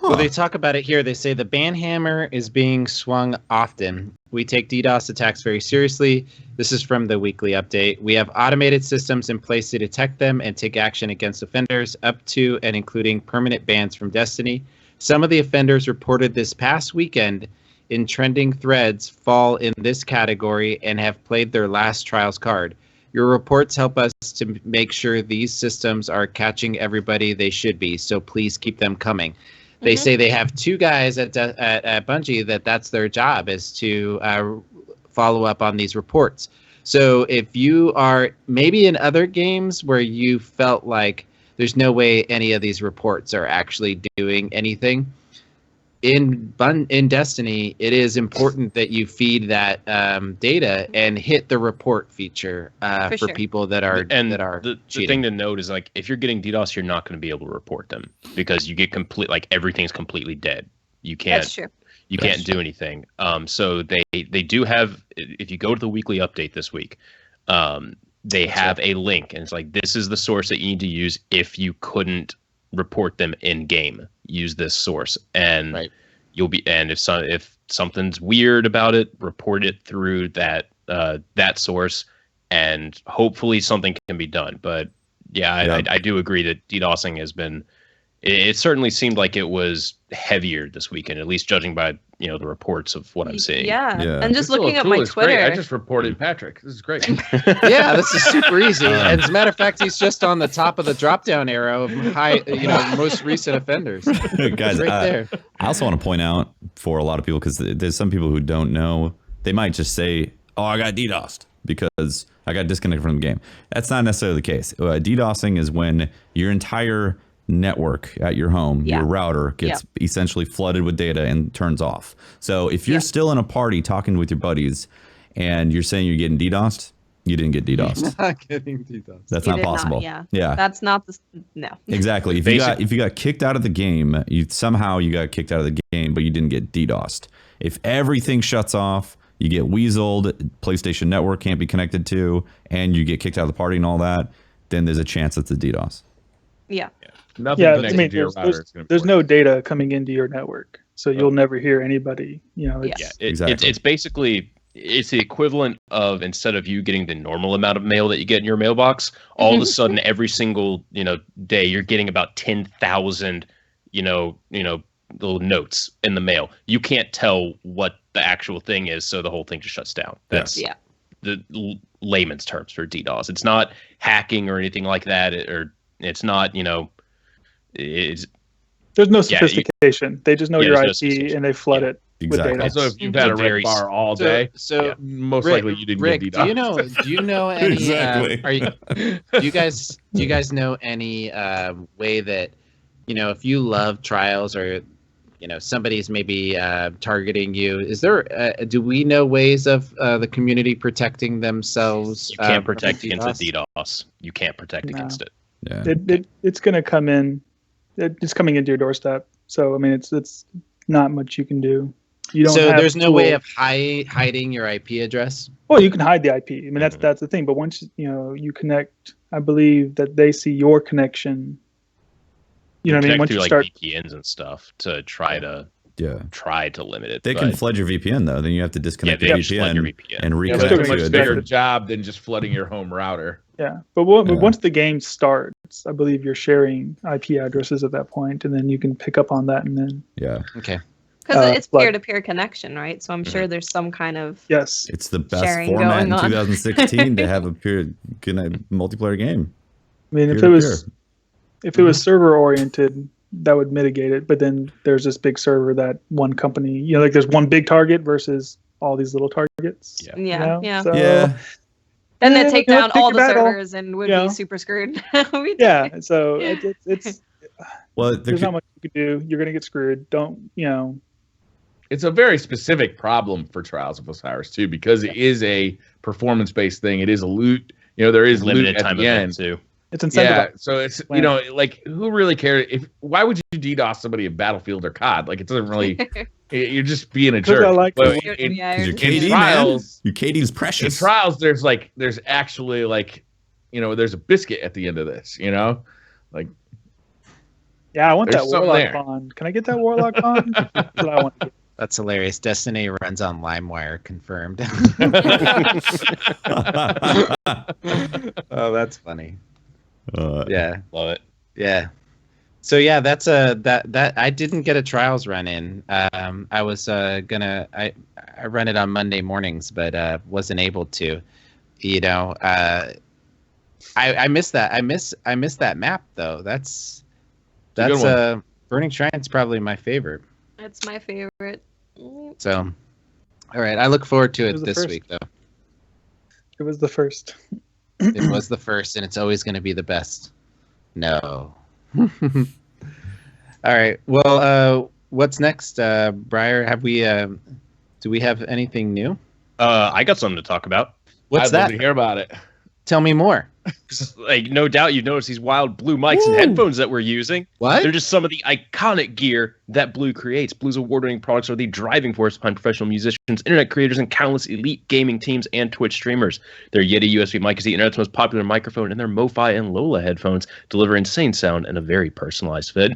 Well, they talk about it here. They say the ban hammer is being swung often. We take DDoS attacks very seriously. This is from the weekly update. We have automated systems in place to detect them and take action against offenders, up to and including permanent bans from Destiny. Some of the offenders reported this past weekend in trending threads fall in this category and have played their last trials card. Your reports help us to make sure these systems are catching everybody they should be, so please keep them coming. They say they have 2 guys at Bungie that's their job, is to follow up on these reports. So if you are maybe in other games where you felt like there's no way any of these reports are actually doing anything, in Destiny, it is important that you feed that data and hit the report feature for people that are the cheating. thing to note is, like, if you're getting DDoS, you're not going to be able to report them because you get everything's completely dead. You can't. That's true. You can't do anything. So they do have. If you go to the weekly update this week, they have a link, and it's like, this is the source that you need to use if you couldn't report them in game. Use this source, and you'll be. And if something's weird about it, report it through that source, and hopefully something can be done. But I do agree that DDoSing has been. It certainly seemed like it was heavier this weekend, at least judging by the reports of what I'm seeing. Yeah. And just looking at my Great. Twitter, I just reported Patrick. This is great. Yeah, this is super easy. And as a matter of fact, he's just on the top of the drop-down arrow of most recent offenders. Guys, right there. I also want to point out for a lot of people, because there's some people who don't know, they might just say, "Oh, I got DDoSed because I got disconnected from the game." That's not necessarily the case. DDoSing is when your entire network at your home, your router gets essentially flooded with data and turns off. So if you're still in a party talking with your buddies and you're saying you're getting DDoSed, you didn't get DDoSed. Not getting DDoSed. That's not possible. Yeah. That's not no. Exactly. If you got kicked out of the game, you got kicked out of the game, but you didn't get DDoSed. If everything shuts off, you get weaseled, PlayStation Network can't be connected to, and you get kicked out of the party and all that, then there's a chance it's a DDoS. Yeah. Nothing connected to your router. There's no data coming into your network, so you'll never hear anybody. Exactly. It's basically the equivalent of, instead of you getting the normal amount of mail that you get in your mailbox, all of a sudden every single day you're getting about 10,000 little notes in the mail. You can't tell what the actual thing is, so the whole thing just shuts down. That's the layman's terms for DDoS. It's not hacking or anything like that, or it's not there's no sophistication. They just know your IP and they flood it with data. Also, if you've had a red bar all day, most likely you didn't get DDoS. Do you know any? Exactly. Do you guys know any way that if you love trials or somebody's maybe targeting you? Is there? Do we know ways of the community protecting themselves? You can't protect against the DDoS. You can't protect against it. Yeah. It's going to come in. It's coming into your doorstep. So I mean, it's not much you can do. You don't. So there's no way of hiding your IP address. Well, you can hide the IP. I mean, that's the thing. But once you connect, I believe that they see your connection. You know what I mean? Once through you start VPNs and stuff to try to limit it. They can flood your VPN though. Then you have to disconnect the VPN and reconnect to a different bigger job than just flooding your home router. Yeah, but once the game starts, I believe you're sharing IP addresses at that point, and then you can pick up on that, and then okay. Because it's peer-to-peer connection, right? So I'm sure there's some kind of It's the best format in 2016 to have a multiplayer game. I mean, if it was server oriented, that would mitigate it. But then there's this big server that one company, there's one big target versus all these little targets. Yeah. Then they take down all the servers and would be super screwed. So it's there's not much you can do. You're gonna get screwed. It's a very specific problem for Trials of Osiris too, because it is a performance-based thing. It is a loot. There is limited loot time at the end too. It's incentivized. Yeah, so it's who really cares? Why would you DDoS somebody in Battlefield or COD? It doesn't really. You're just being a jerk. In Trials, your KD's precious. In Trials, there's actually there's a biscuit at the end of this. Yeah, I want There's that something Warlock there. bond. Can I get that Warlock bond? That's what I want to get. That's hilarious. Destiny runs on LimeWire, confirmed. Oh, that's funny. Yeah, Love it. yeah. So yeah, that's that I didn't get a trials run in. I was I run it on Monday mornings, but wasn't able to. You know, I miss that. I miss that map though. That's a good one. Burning Shrine's probably my favorite. It's my favorite. So, all right, I look forward to It it was the this first. week though. It was the first. It was the first, and it's always going to be the best. No. All right. Well, what's next, Briar? Have we? Do we have anything new? I got something to talk about. What's I'd that? love to hear about it. Tell me more. Like, no doubt you've noticed these wild blue mics and headphones that we're using. What? They're just some of the iconic gear that Blue creates. Blue's award-winning products are the driving force behind professional musicians, internet creators, and countless elite gaming teams and Twitch streamers. Their Yeti USB mic is the internet's most popular microphone, and their MoFi and Lola headphones deliver insane sound and a very personalized fit.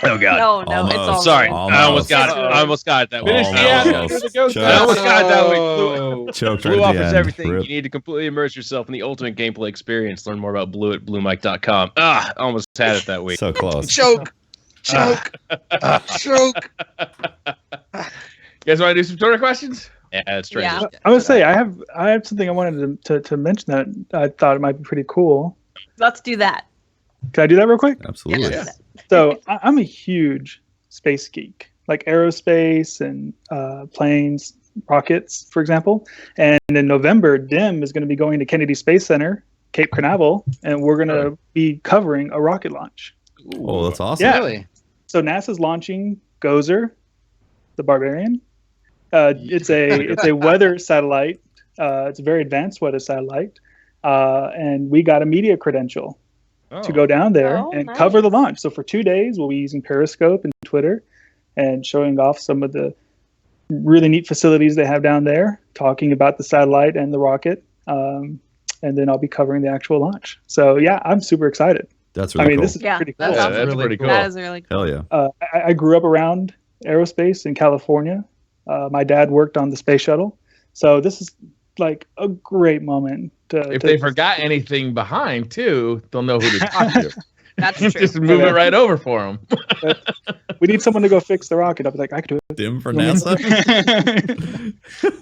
Oh God! No, it's all Sorry, right. I almost got it. I almost got it that way. Finish the ad. Do the ghost I almost got it that way. Oh. Choked Blue right at the offers end. everything Rip. you need to completely immerse yourself in the ultimate gameplay experience. Learn more about Blue at bluemic.com. I almost had it that week. So close. Choke. Choke. Choke. You guys want to do some Twitter questions? Yeah, that's right. Yeah. I would say I have something I wanted to mention that I thought it might be pretty cool. Let's do that. Can I do that real quick? Absolutely. Yeah. So I'm a huge space geek, like aerospace and planes, rockets, for example. And in November, DIM is going to be going to Kennedy Space Center, Cape Canaveral, and we're going to be covering a rocket launch. Oh, that's awesome. Yeah. Really? So NASA's launching Gozer, the Barbarian. It's a weather satellite. It's a very advanced weather satellite, and we got a media credential to go down there and cover the launch. So for 2 days, we'll be using Periscope and Twitter and showing off some of the really neat facilities they have down there, talking about the satellite and the rocket, and then I'll be covering the actual launch. So yeah, I'm super excited. That's really cool. This is pretty cool. That's Yeah, that's really pretty cool. cool. That is really cool. Hell yeah. I grew up around aerospace in California. My dad worked on the space shuttle. So this is like a great moment. If they forgot anything behind, too, they'll know who to talk to. That's true. Just move it right over for them. We need someone to go fix the rocket. I'll be like, I could do it. Dim for NASA.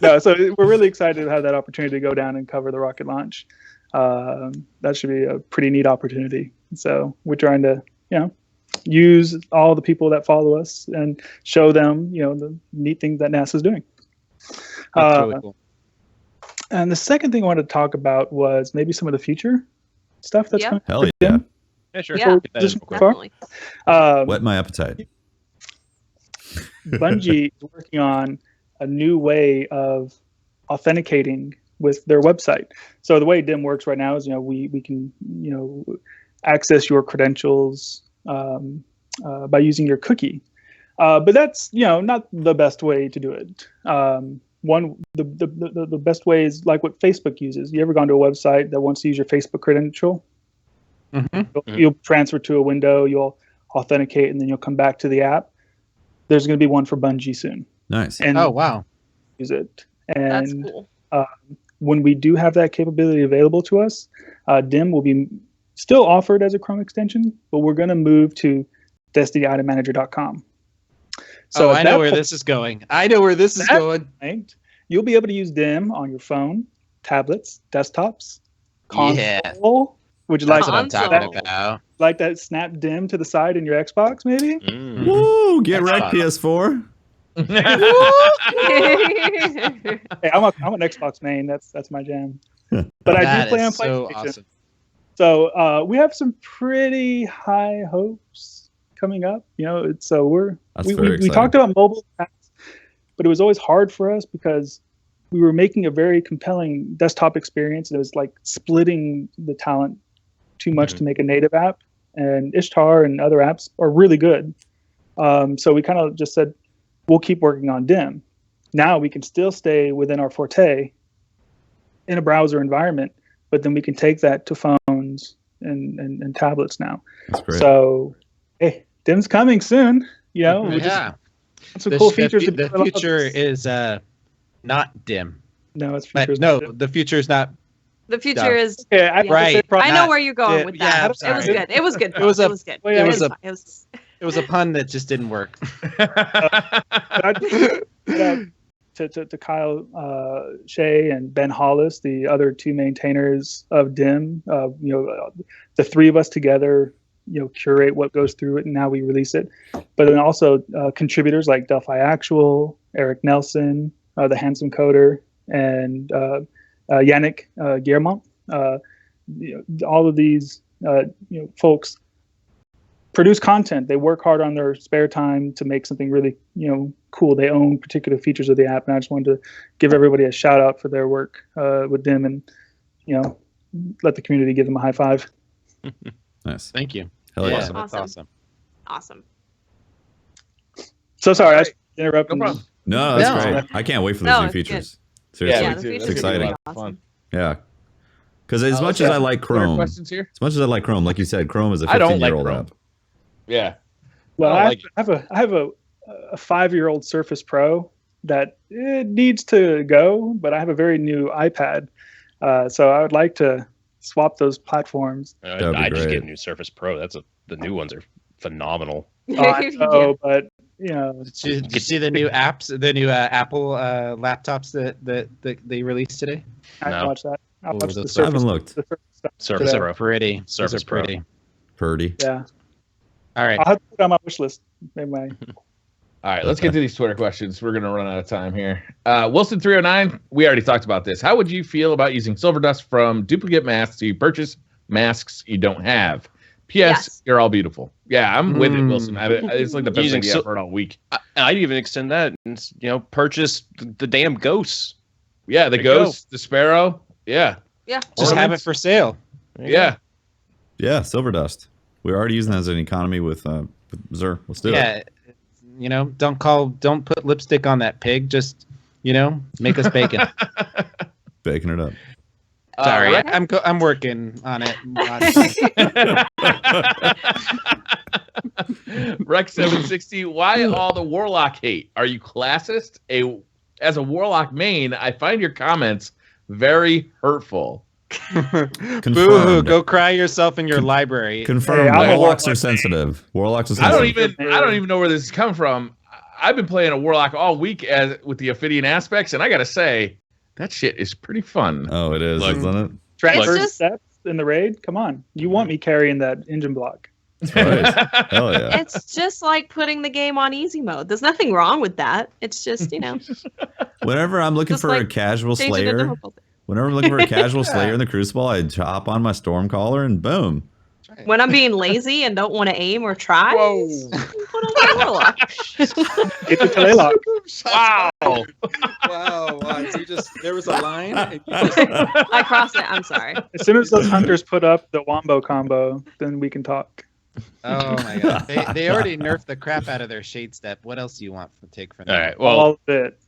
No, so we're really excited to have that opportunity to go down and cover the rocket launch. That should be a pretty neat opportunity. So we're trying to, use all the people that follow us and show them, the neat things that NASA's doing. That's really cool. And the second thing I wanted to talk about was maybe some of the future stuff that's coming. Hell yeah. Yeah, sure. Yeah. Get that in Just real quick. Definitely. Whet my appetite. Bungie is working on a new way of authenticating with their website. So the way DIM works right now is, we can, access your credentials by using your cookie. But that's, not the best way to do it. The best way is like what Facebook uses. You ever gone to a website that wants to use your Facebook credential? Mm-hmm. You'll transfer to a window, you'll authenticate, and then you'll come back to the app. There's going to be one for Bungie soon. Nice. And Oh, wow. use it. That's And cool. when we do have that capability available to us, DIM will be still offered as a Chrome extension, but we're going to move to DestinyItemManager.com. So I at know that where this is going. I know where this is That- going. point, you'll be able to use DIM on your phone, tablets, desktops, console. Yeah. Would you That's like what I'm Console. talking about. like that snap DIM to the side in your Xbox, maybe? Mm. Woo! Get That's wrecked, PS4. Hey, I'm an Xbox main. That's my jam. But I That do play on is so PlayStation. awesome. So we have some pretty high hopes coming up. So That's we very exciting. talked about mobile, in the past, but it was always hard for us because we were making a very compelling desktop experience. And it was like splitting the talent too much to make a native app. And Ishtar and other apps are really good. So we kind of just said, we'll keep working on DIM. Now we can still stay within our forte in a browser environment, but then we can take that to phones and tablets now. That's great. So, hey, DIM's coming soon. You know, we Yeah. just some cool features. The future is not dim. No, it's future. The future is not. The future is. Okay, I have to say Right. probably I know not- where you're going Yeah, with yeah, that. I'm It was sorry. good. It was good. It was a- It was good. well, yeah, it was a- fine. It was. It was a pun that just didn't work. to Kyle Shea and Ben Hollis, the other two maintainers of DIM. The three of us together, curate what goes through it, and now we release it. But then also contributors like Delphi Actual, Eric Nelson, the Handsome Coder, and Yannick Guillemont. All of these folks produce content. They work hard on their spare time to make something really cool. They own particular features of the app, and I just wanted to give everybody a shout out for their work with them, and let the community give them a high five. Nice. Thank you. Hell yeah. That's awesome. Awesome. So sorry, Alright. I interrupted. No problem. No, that's No. great. I can't wait for those No, new it's good. features. Yeah, Seriously. Yeah, me the too. features It's are exciting. really Fun. awesome. Yeah. Because as much let's as I have like Twitter Chrome, questions here. as much as I like Chrome, like you said, Chrome is a I don't like 15-year-old Chrome. app. Yeah. Well, I I like have a 5-year-old Surface Pro that it needs to go, but I have a very new iPad, so I would like to swap those platforms. That'd be I just great. get a new Surface Pro. The new ones are phenomenal. I know, but Did you see the new apps, the new Apple laptops that they released today? I No. watch that. I'll Oh, watch the those- I haven't Surface. looked. The Surface stuff. Surface Today. Pro. Pretty. Surface Those are Pro. pretty. Purdy. Yeah, All right. I'll have to put it on my wish list. Maybe my All right, let's get to these Twitter questions. We're going to run out of time here. Wilson309, we already talked about this. How would you feel about using silver dust from duplicate masks to purchase masks you don't have? P.S. Yes. You're all beautiful. Yeah, I'm with it, Wilson. It's like the best Using idea I've heard all week. I'd even extend that and purchase the damn ghosts. Yeah, the There you go. ghost, the sparrow. Yeah, Yeah. Just have it for sale. yeah. Yeah, Silver Dust. We're already using that as an economy with Xur. Let's do it. Yeah. Don't put lipstick on that pig. Just, make us bacon. Baking it up. Sorry, Rex- I'm working on it. Rex760, why all the warlock hate? Are you classist? As a warlock main, I find your comments very hurtful. Boo-hoo, Confirmed. go cry yourself in your library. Confirmed. Hey, I'm a Warlocks are warlock. sensitive. Warlocks are I sensitive. don't even know where this has come from. I've been playing a warlock all week with the Ophidian aspects, and I gotta say, that shit is pretty fun. Oh, it is, Look. isn't it? transfer just- steps in the raid. Come on, you want me carrying that engine block? Right. Hell yeah. It's just like putting the game on easy mode. There's nothing wrong with that. It's just, Whenever I'm looking Just for a like casual change it to slayer, difficulty. whenever I'm looking for a casual slayer in the Crucible, I hop on my Stormcaller and boom. When I'm being lazy and don't want to aim or try, Whoa. put on my warlock. Get the Telelock. Wow. Wow. There was a line. And I crossed it. I'm sorry. As soon as those hunters put up the Wombo combo, then we can talk. oh my god. They already nerfed the crap out of their shade step. What else do you want to take from All them? right. Well, All of it.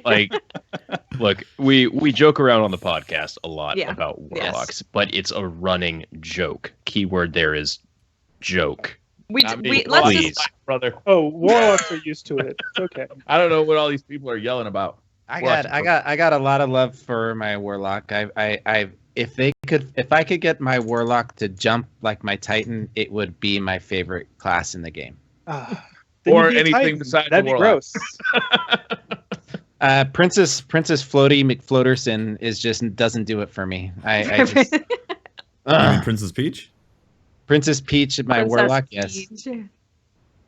like, look, we joke around on the podcast a lot Yeah. about Yes. warlocks, but it's a running joke. Keyword there is joke. Not me. Let's Please. just brother. Oh, warlocks are used to it. It's okay. I don't know what all these people are yelling about. I got a lot of love for my warlock. If I could get my warlock to jump like my titan, it would be my favorite class in the game. Then Or you'd be a anything Titan. besides That'd the be warlock. gross. Princess Floaty McFloaterson doesn't do it for me. I just You mean Princess Peach? Princess Peach and my Princess warlock, yes. Peach.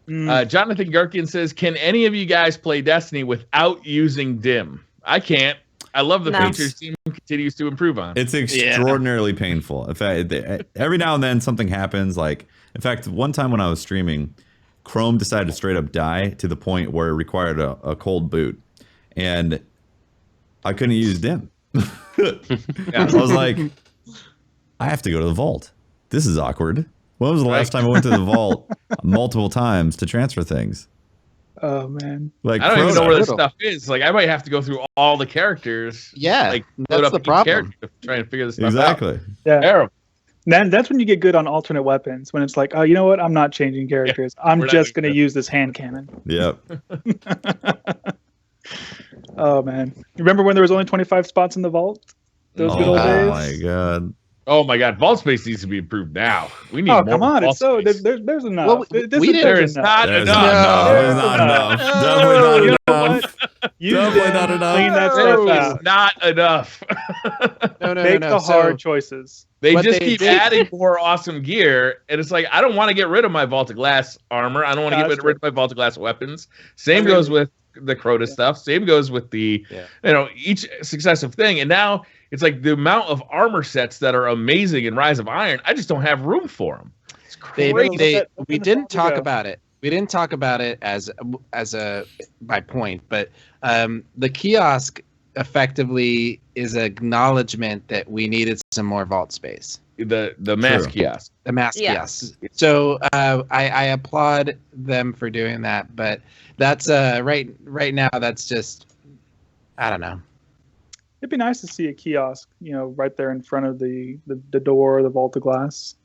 Jonathan Garkin says, "Can any of you guys play Destiny without using DIM?" I can't. I love the No. features Steam continues to improve on. It's extraordinarily painful. In fact, every now and then something happens. Like, in fact, one time when I was streaming, Chrome decided to straight up die to the point where it required a cold boot, and I couldn't use DIM. I was like, I have to go to the vault. This is awkward. When was the last time I went to the vault multiple times to transfer things? Oh man. Like, I don't even know Chrome- where this stuff is. Like, I might have to go through all the characters. Yeah, Like, load that's up the each problem. character to try and figure this stuff out. Exactly. Yeah. Terrible. Then that's when you get good on alternate weapons. When it's like, oh, you know what? I'm not changing characters. I'm we're not just doing going to use this hand cannon. Yep. Oh man, remember when there was only 25 spots in the vault? Those good old days. Oh my god. Oh my God, vault space needs to be improved now. We need Oh more. come on, vault it's so space. there's enough. Well, There is not There's enough. not enough. Definitely You not know enough. what? Use Definitely them, not enough. clean that There stuff is out. not enough. No. Make the hard So, choices. They What just they keep did- adding more awesome gear, and it's like I don't want to get rid of my Vault of Glass armor. I don't want to That's get rid of my Vault of Glass weapons. Same I mean- goes with the Crota stuff. Same goes with the Yeah. each successive thing. And now it's like the amount of armor sets that are amazing in Rise of Iron. I just don't have room for them. It's crazy. we didn't talk about it. We didn't talk about it as a by point, but the kiosk effectively is an acknowledgement that we needed some more vault space. The mass True. kiosk. The mass Yeah. kiosks. So I applaud them for doing that, but that's right now that's just I don't know. It'd be nice to see a kiosk, right there in front of the door, the vault of glass.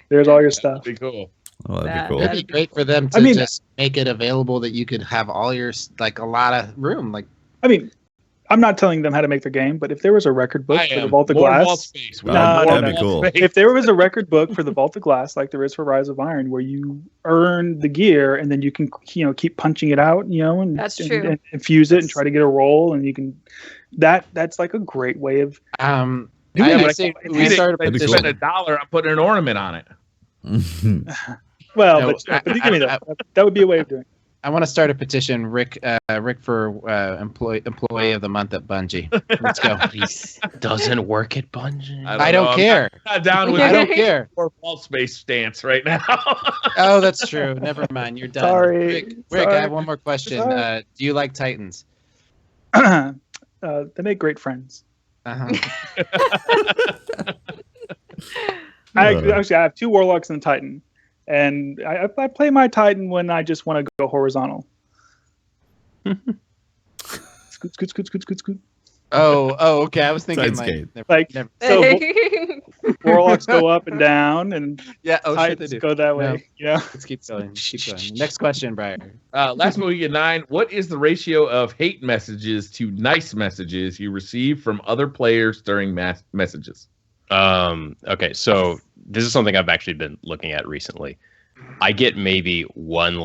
There's all your stuff. That'd be cool. Oh, that'd That- be cool. It'd be great for them to I mean- just make it available that you could have all your a lot of room. Like I mean, I'm not telling them how to make their game, but if there was a record book I for the am. Vault of More Glass, vault space. We No, need more that'd be vault cool. space. if there was a record book for the Vault of Glass, like there is for Rise of Iron, where you earn the gear and then you can, keep punching it out, and That's and- true. and infuse it and try to get a roll, and you can. That's like a great way of. I but say I we can't start a I That'd be spend petition. $1. I'm putting an ornament on it. Well, No, but give me that. That would be a way of doing it. I want to start a petition, Rick for employee of the month at Bungie. Let's go. Doesn't work at Bungie. I know. don't care. I'm not down with I don't care. more vault space stance right now. Oh, that's true. Never mind. You're done. Sorry. Rick, Sorry. I have one more question. Sorry. Do you like Titans? They make great friends. Uh-huh. I have 2 warlocks and a titan, and I play my titan when I just want to go horizontal. Scoot. Oh, okay. I was thinking Sidescape. So warlocks go up and down, and yeah. Oh, shit, they titans do. go that No. way. Yeah. Let's keep going. Keep going. Next question, Brian. Last movie at 9. What is the ratio of hate messages to nice messages you receive from other players during mass messages? Okay, so this is something I've actually been looking at recently. I get maybe one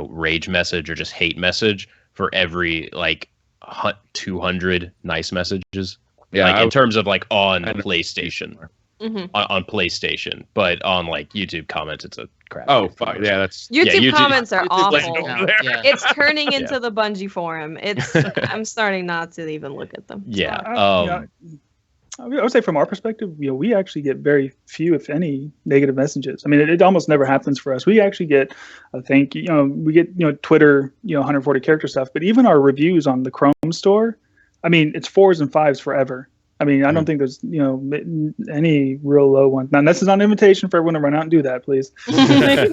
rage message or just hate message for every 200 nice messages. Yeah, In terms of on I know. PlayStation. Mhm. On PlayStation, but on YouTube comments, it's a crap. Oh, fuck. Yeah, that's YouTube comments are YouTube land awful. over there. Yeah. It's turning into the Bungie forum. I'm starting not to even look at them. Yeah. I would say from our perspective, we actually get very few, if any, negative messages. I mean, it almost never happens for us. We actually get, I think, we get, Twitter, 140 character stuff, but even our reviews on the Chrome store, I mean, it's 4s and 5s forever. I mean, I don't think there's, any real low ones. Now, this is not an invitation for everyone to run out and do that, please.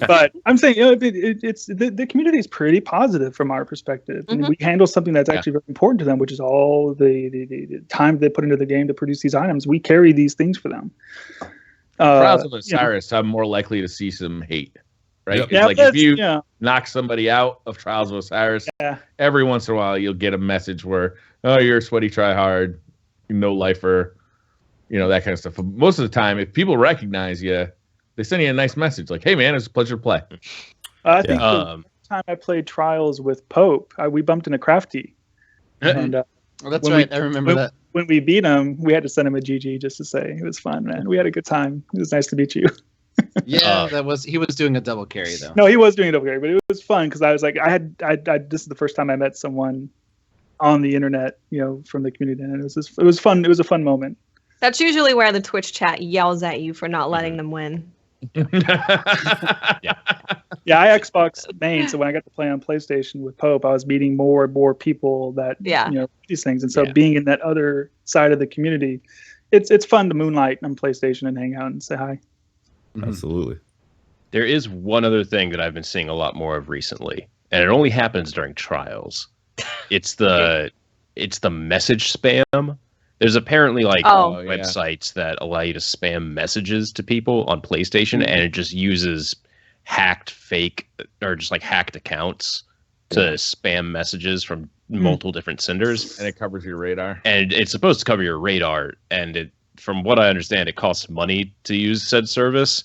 But I'm saying, it's the community is pretty positive from our perspective. And we handle something that's actually very important to them, which is all the time they put into the game to produce these items. We carry these things for them. Trials of Osiris, I'm more likely to see some hate, right? Yep. It's like if you yeah. knock somebody out of Trials of Osiris, Yeah. every once in a while you'll get a message where, oh, you're a sweaty tryhard, no lifer, that kind of stuff. But most of the time, if people recognize you, they send you a nice message like, hey, man, it's a pleasure to play. I think the time I played Trials with Pope, we bumped into Crafty. And Well, that's When right. we- I remember that. when we beat him, we had to send him a GG just to say it was fun, man. We had a good time. It was nice to meet you. Yeah, he was doing a double carry though. No, he was doing it over there, but it was fun because I was like, this is the first time I met someone on the internet, from the community, and it was fun. It was a fun moment. That's usually where the Twitch chat yells at you for not letting them win. Yeah, I Xbox main, so when I got to play on PlayStation with Pope, I was meeting more and more people that these things, and so being in that other side of the community, it's fun to moonlight on PlayStation and hang out and say hi. Absolutely. There is one other thing that I've been seeing a lot more of recently, and it only happens during trials. It's the message spam There's apparently like Oh. websites that allow you to spam messages to people on PlayStation, and it just uses hacked fake or just like hacked accounts to spam messages from multiple different senders. And it covers your radar. And it's supposed to cover your radar, and it, from what I understand, it costs money to use said service.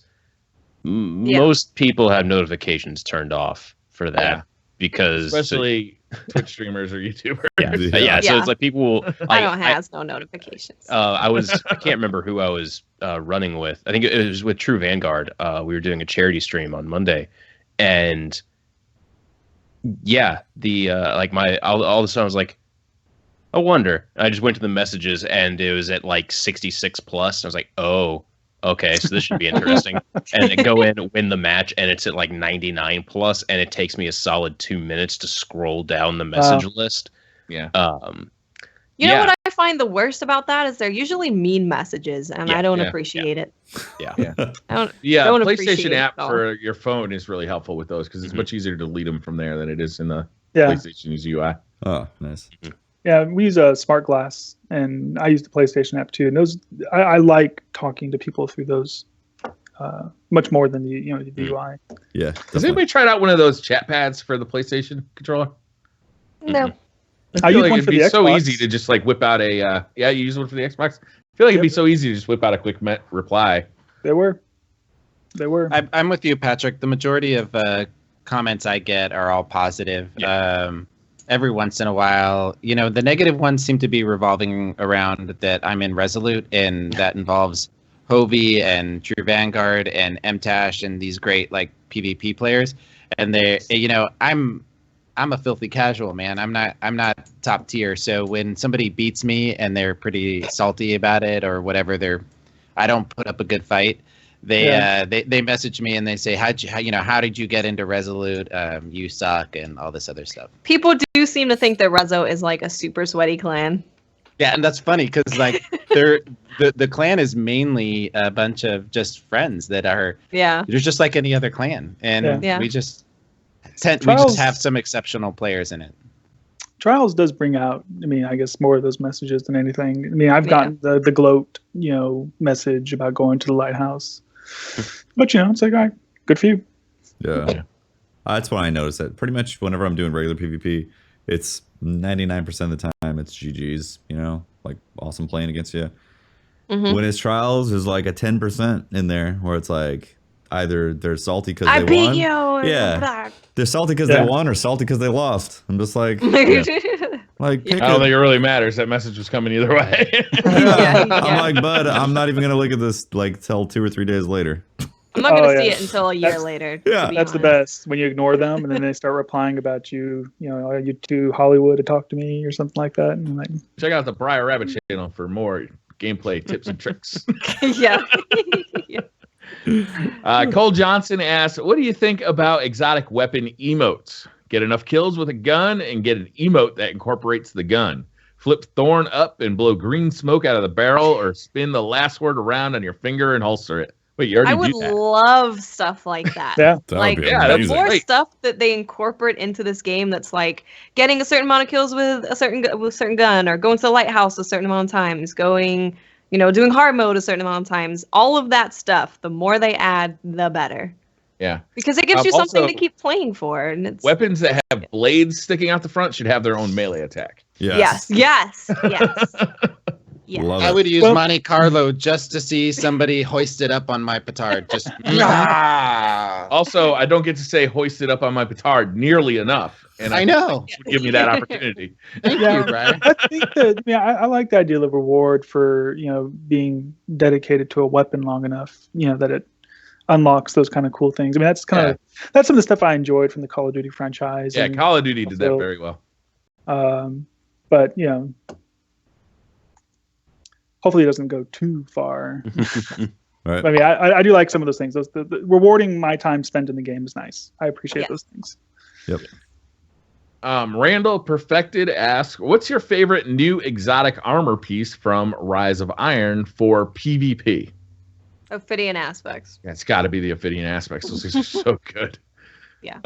Most people have notifications turned off for that because especially Twitch streamers or YouTubers. So it's like people will, I don't has no notifications. I can't remember who I was running with. I think it was with True Vanguard. We were doing a charity stream on Monday, and like all of a sudden I was like, I wonder. I just went to the messages and it was at like 66 plus. I was like, oh, okay, so this should be interesting. And then go in, win the match, and it's at like 99 plus, and it takes me a solid 2 minutes to scroll down the message list. You know what I find the worst about that is they're usually mean messages, and I don't appreciate it. PlayStation app for your phone is really helpful with those because it's much easier to delete them from there than it is in the PlayStation's UI. Oh, nice. Yeah, we use a smart glass, and I use the PlayStation app too. And those, I like talking to people through those much more than the UI. Yeah. Has anybody tried out one of those chat pads for the PlayStation controller? No. I use one for the Xbox. So easy to just like whip out a. You use one for the Xbox. I feel like it'd be so easy to just whip out a quick reply. They were. I'm with you, Patrick. The majority of comments I get are all positive. Every once in a while, the negative ones seem to be revolving around that I'm in Resolute, and that involves Hovey and True Vanguard and MTash and these great like PvP players. And they, I'm a filthy casual, man. I'm not top tier. So when somebody beats me and they're pretty salty about it or whatever, I don't put up a good fight. They message me and they say, how did you get into Resolute? You suck and all this other stuff. People do seem to think that Rezo is like a super sweaty clan. Yeah, and that's funny because like the clan is mainly a bunch of just friends that are they're just like any other clan, and we just have some exceptional players in it. Trials does bring out, I guess more of those messages than anything. I've gotten the gloat, message about going to the lighthouse. But, it's like, all right, good for you. Yeah. That's when I notice that pretty much whenever I'm doing regular PvP, it's 99% of the time it's GG's, like awesome playing against you. When it's trials, there's like a 10% in there where it's like either they're salty because they beat won. You. Yeah. They're salty because they won or salty because they lost. I'm just like, like, I don't think it really matters. That message was coming either way. I'm like, bud, I'm not even gonna look at this like till 2 or 3 days later. I'm not gonna see it until a year later. Yeah, that's the best when you ignore them and then they start replying about you. Are you to Hollywood to talk to me or something like that? And like, check out the Briar Rabbit channel for more gameplay tips and tricks. Cole Johnson asks, what do you think about exotic weapon emotes? Get enough kills with a gun and get an emote that incorporates the gun. Flip Thorn up and blow green smoke out of the barrel, or spin the last word around on your finger and holster it. Wait, you already do that. I would love stuff like that. The more stuff that they incorporate into this game that's like getting a certain amount of kills with a certain gun, or going to the lighthouse a certain amount of times, going, doing hard mode a certain amount of times. All of that stuff, the more they add, the better. Yeah. Because it gives you something to keep playing for. And it's weapons that have blades sticking out the front should have their own melee attack. Yes. I would use Monte Carlo just to see somebody hoist it up on my petard. Just Also, I don't get to say hoist it up on my petard nearly enough. And I know. Give me that opportunity. Thank you, Brian. I think that I like the idea of reward for being dedicated to a weapon long enough, that it unlocks those kind of cool things. That's kind of that's some of the stuff I enjoyed from the Call of Duty franchise. Yeah, Call of Duty did that very well. But hopefully it doesn't go too far. Right. I do like some of those things. The rewarding my time spent in the game is nice. I appreciate those things. Yep. Randall Perfected asks, what's your favorite new exotic armor piece from Rise of Iron for PvP? Ophidian aspects. Yeah, it's got to be the Ophidian aspects. Those things are so good. Yeah.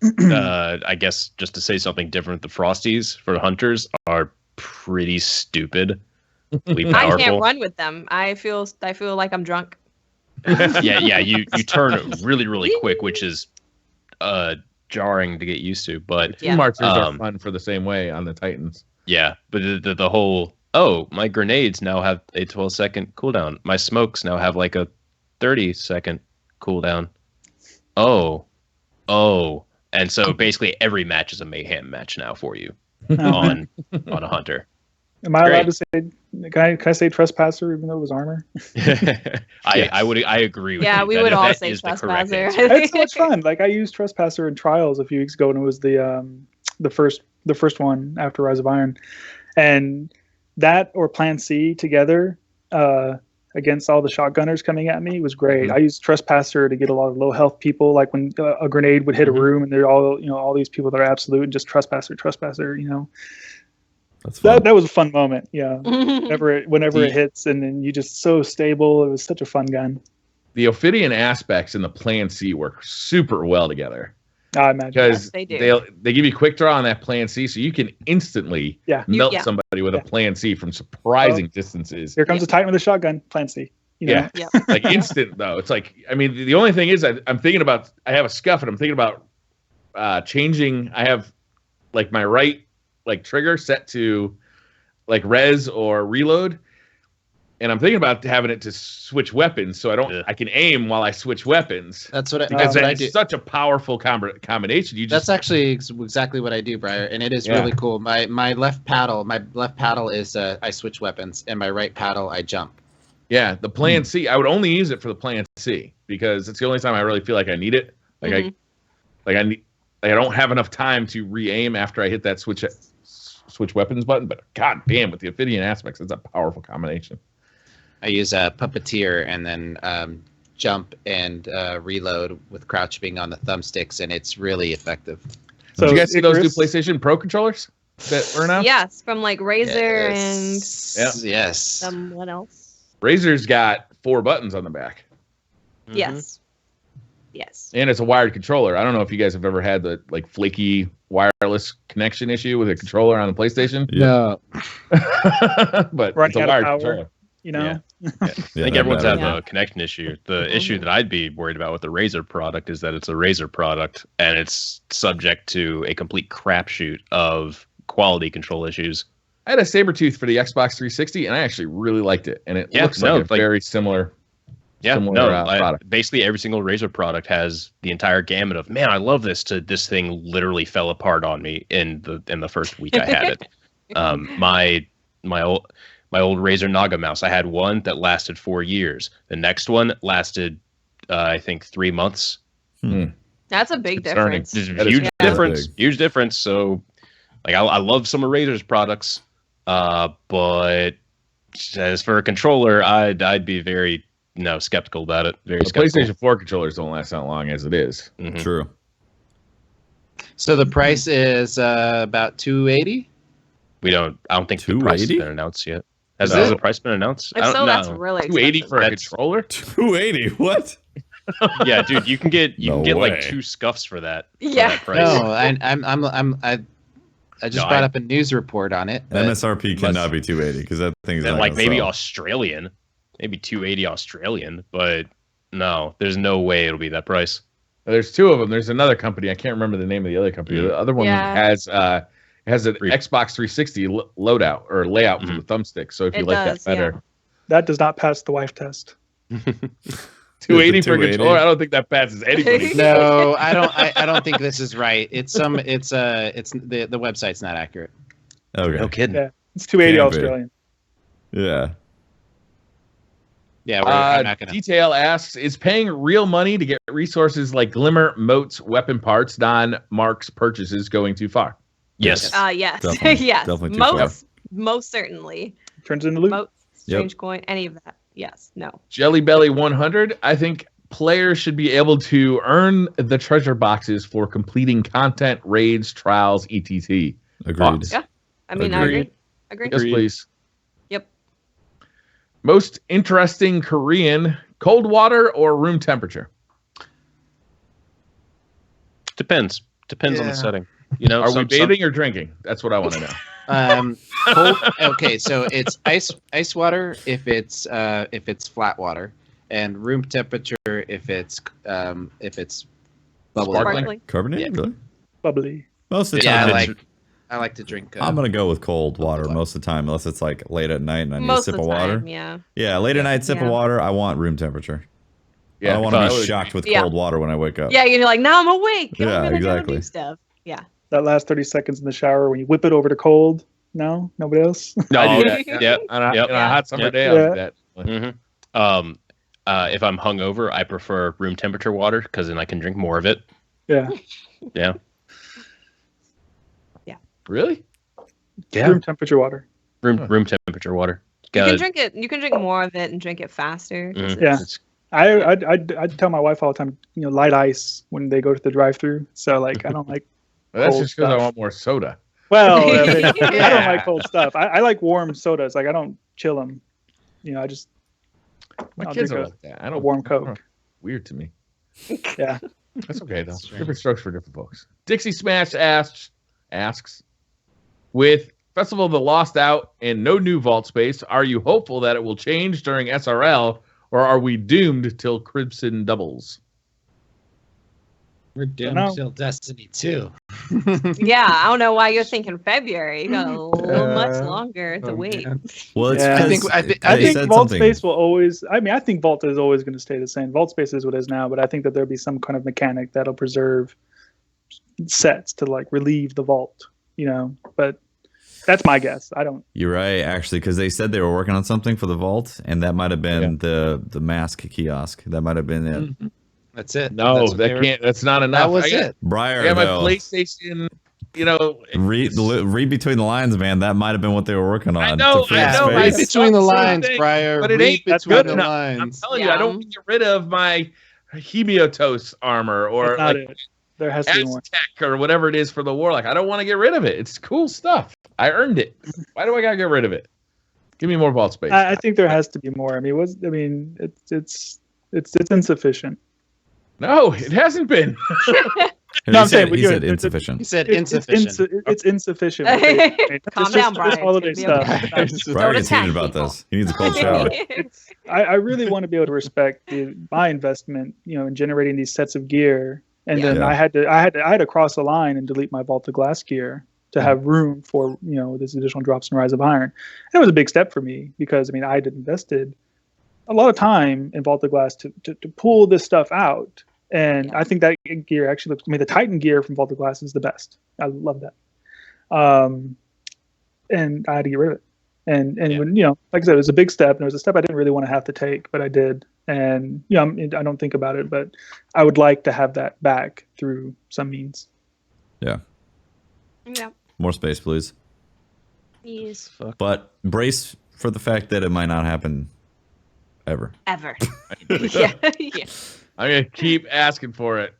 I guess just to say something different, the Frosties for hunters are pretty stupidly I powerful. can't run with them. I feel like I'm drunk. yeah, you turn really, really quick, which is jarring to get used to. But Yeah. Marchers are fun for the same way on the Titans. yeah, but the whole my grenades now have a 12-second cooldown. My smokes now have like a 30-second cooldown. Oh, and so basically every match is a mayhem match now for you on a hunter. Am I allowed to say? Can I say trespasser even though it was armor? I agree with you. Yeah, we would all say trespasser. It's so much fun. Like I used trespasser in trials a few weeks ago, and it was the first one after Rise of Iron, and that or Plan C together against all the shotgunners coming at me was great. I used trespasser to get a lot of low health people, like when a grenade would hit a room and they're all these people that are absolute, and just trespasser. That's fun. That was a fun moment. Yeah. Whenever it hits, and then you just so stable. It was such a fun gun. The Ophidian aspects in the Plan C work super well together. I imagine. Because they do. they give you quick draw on that Plan C, so you can instantly melt Yeah. somebody with a Plan C from surprising distances. Here comes a Titan with a shotgun. Plan C. Yeah. Like instant though. It's like, I mean, the only thing is I'm thinking about, I have a scuff and I'm thinking about changing. I have like my right like trigger set to like res or reload, and I'm thinking about having it to switch weapons so I can aim while I switch weapons. That's what because I do. it's such a powerful combination. That's actually exactly what I do, Briar, and it is really cool. My left paddle is I switch weapons, and my right paddle I jump. Yeah, the Plan C, I would only use it for the Plan C because it's the only time I really feel like I need it. Like I don't have enough time to re-aim after I hit that switch weapons button. But god damn, with the Ophidian aspects, it's a powerful combination. I use a puppeteer and then jump and reload with crouch being on the thumbsticks, and it's really effective. So, did you guys see those new PlayStation Pro controllers that were announced? Yes, from like Razer and yes. What else? Razer's got 4 buttons on the back. Yes. And it's a wired controller. I don't know if you guys have ever had the like flaky wireless connection issue with a controller on the PlayStation. No. But Running it's a out of wired power, controller. I think everyone's had the connection issue. The issue that I'd be worried about with the Razer product is that it's a Razer product and it's subject to a complete crapshoot of quality control issues. I had a Sabretooth for the Xbox 360 and I actually really liked it. And it looks like a very similar product. Basically every single Razer product has the entire gamut of, man, I love this, to this thing literally fell apart on me in the first week I had it. My old Razer Naga mouse, I had one that lasted 4 years. The next one lasted I think 3 months. That's a big difference. Huge difference. So like I love some of Razer's products, but as for a controller, I'd be very skeptical about it. Very skeptical. PlayStation 4 controllers don't last that long as it is. Mm-hmm. True. So the price is about $280. I don't think the price has been announced yet. Has the price been announced? If so, that's really $280 for a controller. $280. What? Yeah, dude, you can get way. like 2 scuffs for that. Yeah. For that price. No, I just brought up a news report on it. MSRP cannot be 280 because that thing is like maybe Australian, maybe 280 Australian, but no, there's no way it'll be that price. There's 2 of them. There's another company. I can't remember the name of the other company. The other one has an Xbox 360 loadout or layout for the thumbstick. So if you like that better, that does not pass the wife test. 280 for a controller. I don't think that passes anybody. No, I don't think this is right. The website's not accurate. Okay. No kidding. Yeah, it's 280 Australian. Yeah. Yeah, we're not gonna. Detail asks, is paying real money to get resources like Glimmer, motes, weapon parts, non-marks purchases going too far? Yes. Yes. Definitely. Yes. Definitely too far. Most certainly. Turns into loot. Motes, strange coin, any of that. Yes. No. Jelly Belly 100. I think players should be able to earn the treasure boxes for completing content, raids, trials, etc. Agreed. Yeah. I mean, I agree. Yes, please. Yep. Most interesting Korean, cold water or room temperature? Depends on the setting. Are we bathing or drinking? That's what I want to know. Cold, okay, so it's ice water if it's flat water, and room temperature if it's bubbly. Sparkling. Carbonated, really? Bubbly. Most of the Yeah, time, I like to drink. I'm gonna go with cold water most of the time, unless it's like late at night and I need a sip of water. Yeah. Yeah, late at night, sip of water. I want room temperature. I don't want to be shocked with cold water when I wake up. Yeah, you're like, now I'm awake. Yeah, I'm gonna exactly. Go do stuff. Yeah. That last 30 seconds in the shower when you whip it over to cold. No, nobody else. No, I do that. yeah. On a hot summer day, Yeah. I'll do that. If I'm hungover, I prefer room temperature water because then I can drink more of it. Yeah. Yeah. Really? Yeah. Room temperature water. Room temperature water. You can drink it. You can drink more of it and drink it faster. Mhm. Yeah. I tell my wife all the time, light ice when they go to the drive-through. So like I don't like. Well, that's Cold just because I stuff. want more soda. Well, I don't like cold stuff. I like warm sodas. Like I don't chill them. I just. My I'll kids drink are like that. I don't warm I don't know. Coke. Weird to me. Yeah. That's okay though. That's strange. Different strokes for different folks. Dixie Smash asks, with Festival of the Lost out and no new vault space, are you hopeful that it will change during SRL, or are we doomed till Crimson doubles? We're doomed know. till Destiny 2. Yeah, I don't know why you're thinking February. You got a little much longer to wait. Man. Well, it's Yeah. I think I they think said vault something. space will always. I mean, I think vault is always going to stay the same. Vault space is what it is now, but I think that there'll be some kind of mechanic that'll preserve sets to like relieve the vault. But that's my guess. I don't. You're right, actually, because they said they were working on something for the vault, and that might have been the mask kiosk. That might have been it. Mhm. That's it. No, That's what they that were- can't. That's not enough. That was I got- it. Briar, I got my though, PlayStation. read between the lines, man. That might have been what they were working on. I know, to free I know, space. Read I- between the Same lines, thing, Briar. but it Read ain't- that's between good the enough. I'm lines. telling you, I don't want to get rid of my Hemiotos armor or That's not like it. There has to be more. Aztec or whatever it is for the Warlock. I don't want to get rid of it. It's cool stuff. I earned it. Why do I gotta get rid of it? Give me more vault space. I think there has to be more. I mean, it's insufficient. No, it hasn't been. No, I'm saying, he but said you're- insufficient. He said It's insufficient. insufficient. Calm It's down, just Brian. holiday It's gonna stuff. be okay. Briar Don't gets heated attack about people. this. He needs a cold shower. I really want to be able to respect my investment, in generating these sets of gear, and then Yeah. I had to cross the line and delete my Vault of Glass gear to have room for this additional drops in Rise of Iron. And it was a big step for me because I had invested a lot of time in Vault of Glass to pull this stuff out, and I think that gear actually the Titan gear from Vault of Glass is the best. I love that, and I had to get rid of it. And when like I said, it was a big step, and it was a step I didn't really want to have to take, but I did. And I don't think about it, but I would like to have that back through some means. Yeah. Yeah. More space, please. Yes. But brace for the fact that it might not happen ever. Ever. Yeah. Yeah. I'm gonna keep asking for it.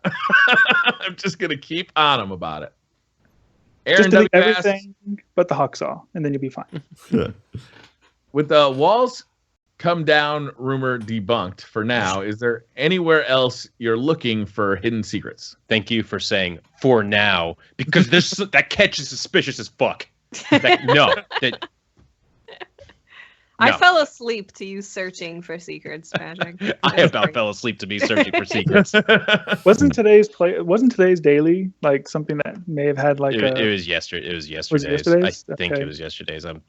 I'm just gonna keep on them about it. Aaron Just delete W asks, everything but the Hawksaw, and then you'll be fine. with the walls come down rumor debunked for now, is there anywhere else you're looking for hidden secrets? Thank you for saying for now, because that catch is suspicious as fuck. I No. fell asleep to you searching for secrets, Patrick. I about fell asleep to be searching for secrets. Wasn't today's daily like something that may have had like It was yesterday. It was yesterday's. yesterday's? I think Okay. it was yesterday's. I'm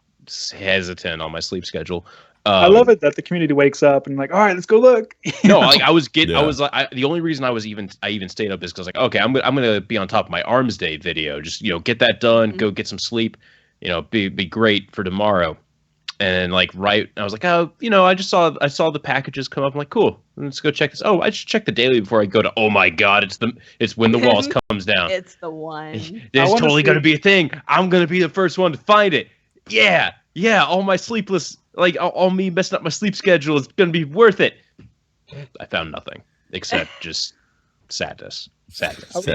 hesitant on my sleep schedule. I love it that the community wakes up and like, all right, let's go look. No, like I was Yeah. the only reason I even stayed up is because like, okay, I'm gonna be on top of my Arms Day video. Just get that done, go get some sleep. Be great for tomorrow. And like I was like, oh, I saw the packages come up. I'm like, cool, let's go check this. Oh, I should check the daily before I go to. Oh my god, it's when the walls comes down. It's the one. There's wanna totally see- gonna be a thing. I'm gonna be the first one to find it. Yeah. All my sleepless, like all me messing up my sleep schedule is gonna be worth it. I found nothing except just sadness. Sadness.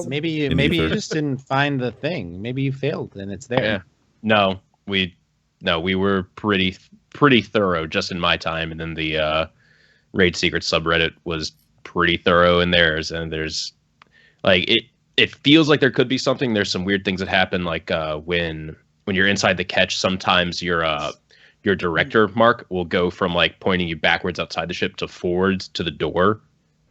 Maybe you ether. just didn't find the thing. Maybe you failed and it's there. Yeah. No, we were pretty thorough just in my time, and then the Raid Secrets subreddit was pretty thorough in theirs. And there's like it feels like there could be something. There's some weird things that happen, like when when you're inside the catch, sometimes your director mark will go from like pointing you backwards outside the ship to forwards to the door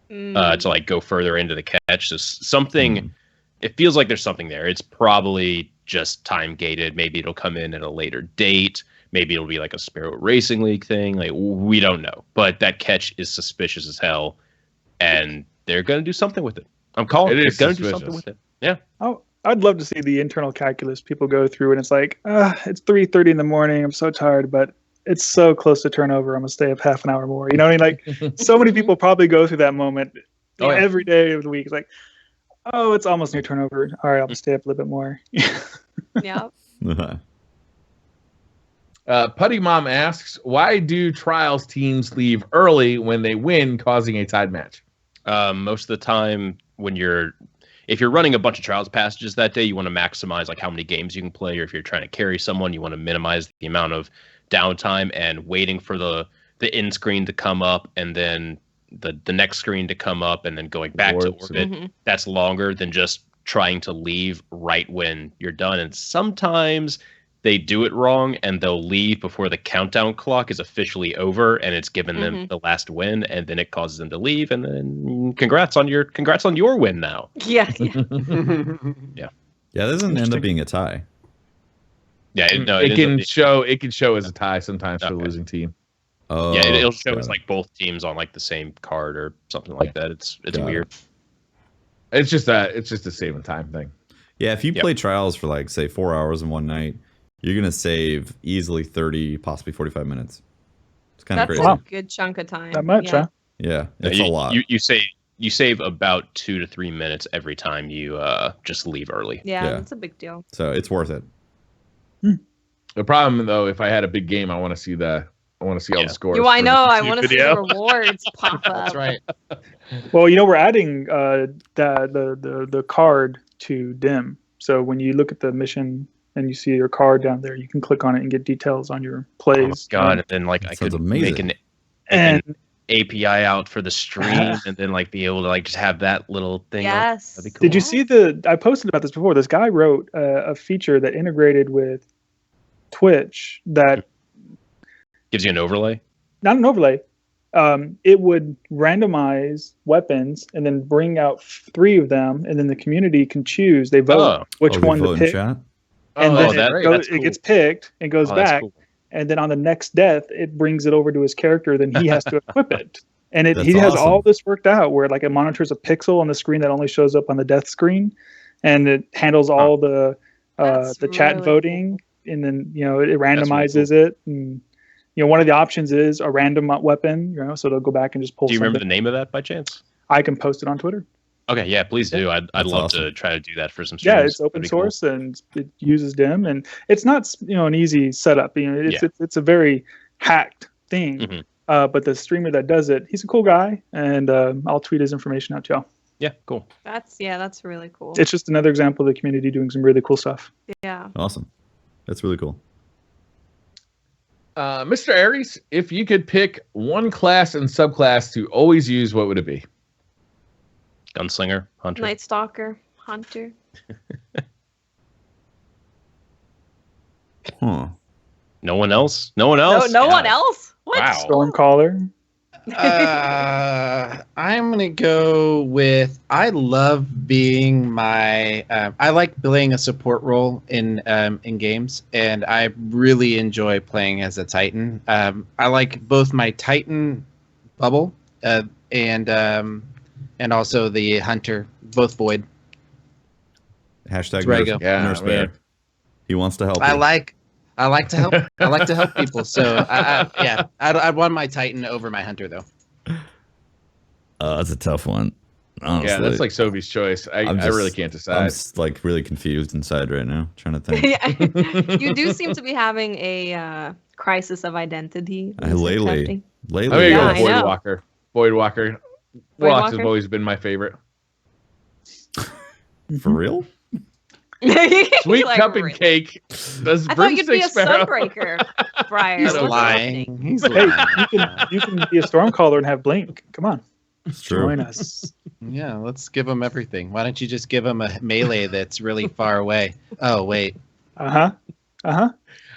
to like go further into the catch. So something, it feels like there's something there. It's probably just time gated. Maybe it'll come in at a later date. Maybe it'll be like a Sparrow Racing League thing. Like, we don't know. But that catch is suspicious as hell, and they're going to do something with it. I'm calling it. They're going to do something with it. Yeah. Oh, I'd love to see the internal calculus people go through, and it's like, it's 3:30 in the morning. I'm so tired, but it's so close to turnover. I'm going to stay up half an hour more. You know what I mean? Like, so many people probably go through that moment every day of the week. It's like, oh, it's almost near turnover. All right, I'll stay up a little bit more. Yeah. Putty Mom asks, why do trials teams leave early when they win, causing a tied match? Most of the time, if you're running a bunch of trials passages that day, you want to maximize like how many games you can play, or if you're trying to carry someone, you want to minimize the amount of downtime, and waiting for the end screen to come up and then the next screen to come up and then going back to orbit. That's longer than just trying to leave right when you're done. And sometimes they do it wrong and they'll leave before the countdown clock is officially over and it's given them the last win, and then it causes them to leave, and then congrats on your win now. Yeah. Yeah. Yeah, this doesn't end up being a tie. Yeah, it can show as a tie sometimes for the losing team. Oh, yeah, it'll show as like both teams on like the same card or something like that. It's weird. It's just a save and time thing. Yeah, if you play trials for like say 4 hours in one night, you're gonna save easily 30, possibly 45 minutes. It's kind of crazy. That's a good chunk of time. That much, huh? Yeah, it's a lot. You save about 2 to 3 minutes every time you just leave early. Yeah, that's a big deal. So it's worth it. The problem though, if I had a big game, I want to see all the scores. I know. I want to see the rewards pop up. That's right. Well, we're adding the card to dim. So when you look at the mission and you see your card down there, you can click on it and get details on your plays. Oh my god! And then like I could make an API out for the stream, and then like be able to like just have that little thing. Yes. That'd be cool. Did you see I posted about this before. This guy wrote a feature that integrated with Twitch that gives you an overlay? Not an overlay. It would randomize weapons and then bring out 3 of them, and then the community can choose. They vote which one to pick. And then it gets picked and goes back. Cool. And then on the next death, it brings it over to his character. Then he has to equip it. And he has all this worked out where like it monitors a pixel on the screen that only shows up on the death screen. And it handles all the chat voting. Cool. And then, it randomizes it. And, one of the options is a random weapon, so it'll go back and just pull. Do you remember the name of that by chance? I can post it on Twitter. Okay, yeah, please do. I'd love to try to do that for some streams. Yeah, it's open source and it uses DIM, and it's not an easy setup. It's a very hacked thing. But the streamer that does it, he's a cool guy, and I'll tweet his information out to y'all. Yeah, cool. That's really cool. It's just another example of the community doing some really cool stuff. Yeah. Awesome. That's really cool. Mr. Aries, if you could pick one class and subclass to always use, what would it be? Gunslinger, Hunter. Night Stalker, Hunter. No one else? No one else? No one else? What? Wow. Stormcaller. I'm gonna go with. I love being my. I like playing a support role in games, and I really enjoy playing as a Titan. I like both my Titan bubble and also the Hunter, both Void. Hashtag Nurse Bear. He wants to help. I like to help. I like to help people. So I'd want my Titan over my Hunter though. That's a tough one. Honestly. Yeah, that's like Sophie's choice. I really can't decide. I'm just like really confused inside right now, trying to think. Yeah. You do seem to be having a crisis of identity. Lately. I'm gonna go Void Walker. Void Walker. Warlocks has always been my favorite. For real? Sweet cup and cake. Does I thought you'd be a Sparrow. Sunbreaker, Briar. He's lying. Hey, you can be a Stormcaller and have Blink. Come on. It's true. Join us. Yeah, let's give him everything. Why don't you just give him a melee that's really far away? Oh, wait. Uh-huh. Uh-huh.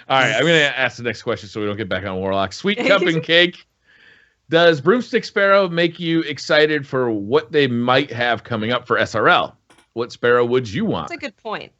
All right, I'm going to ask the next question so we don't get back on Warlock. Sweet Cup and Cake. Does Broomstick Sparrow make you excited for what they might have coming up for SRL? What Sparrow would you want? That's a good point.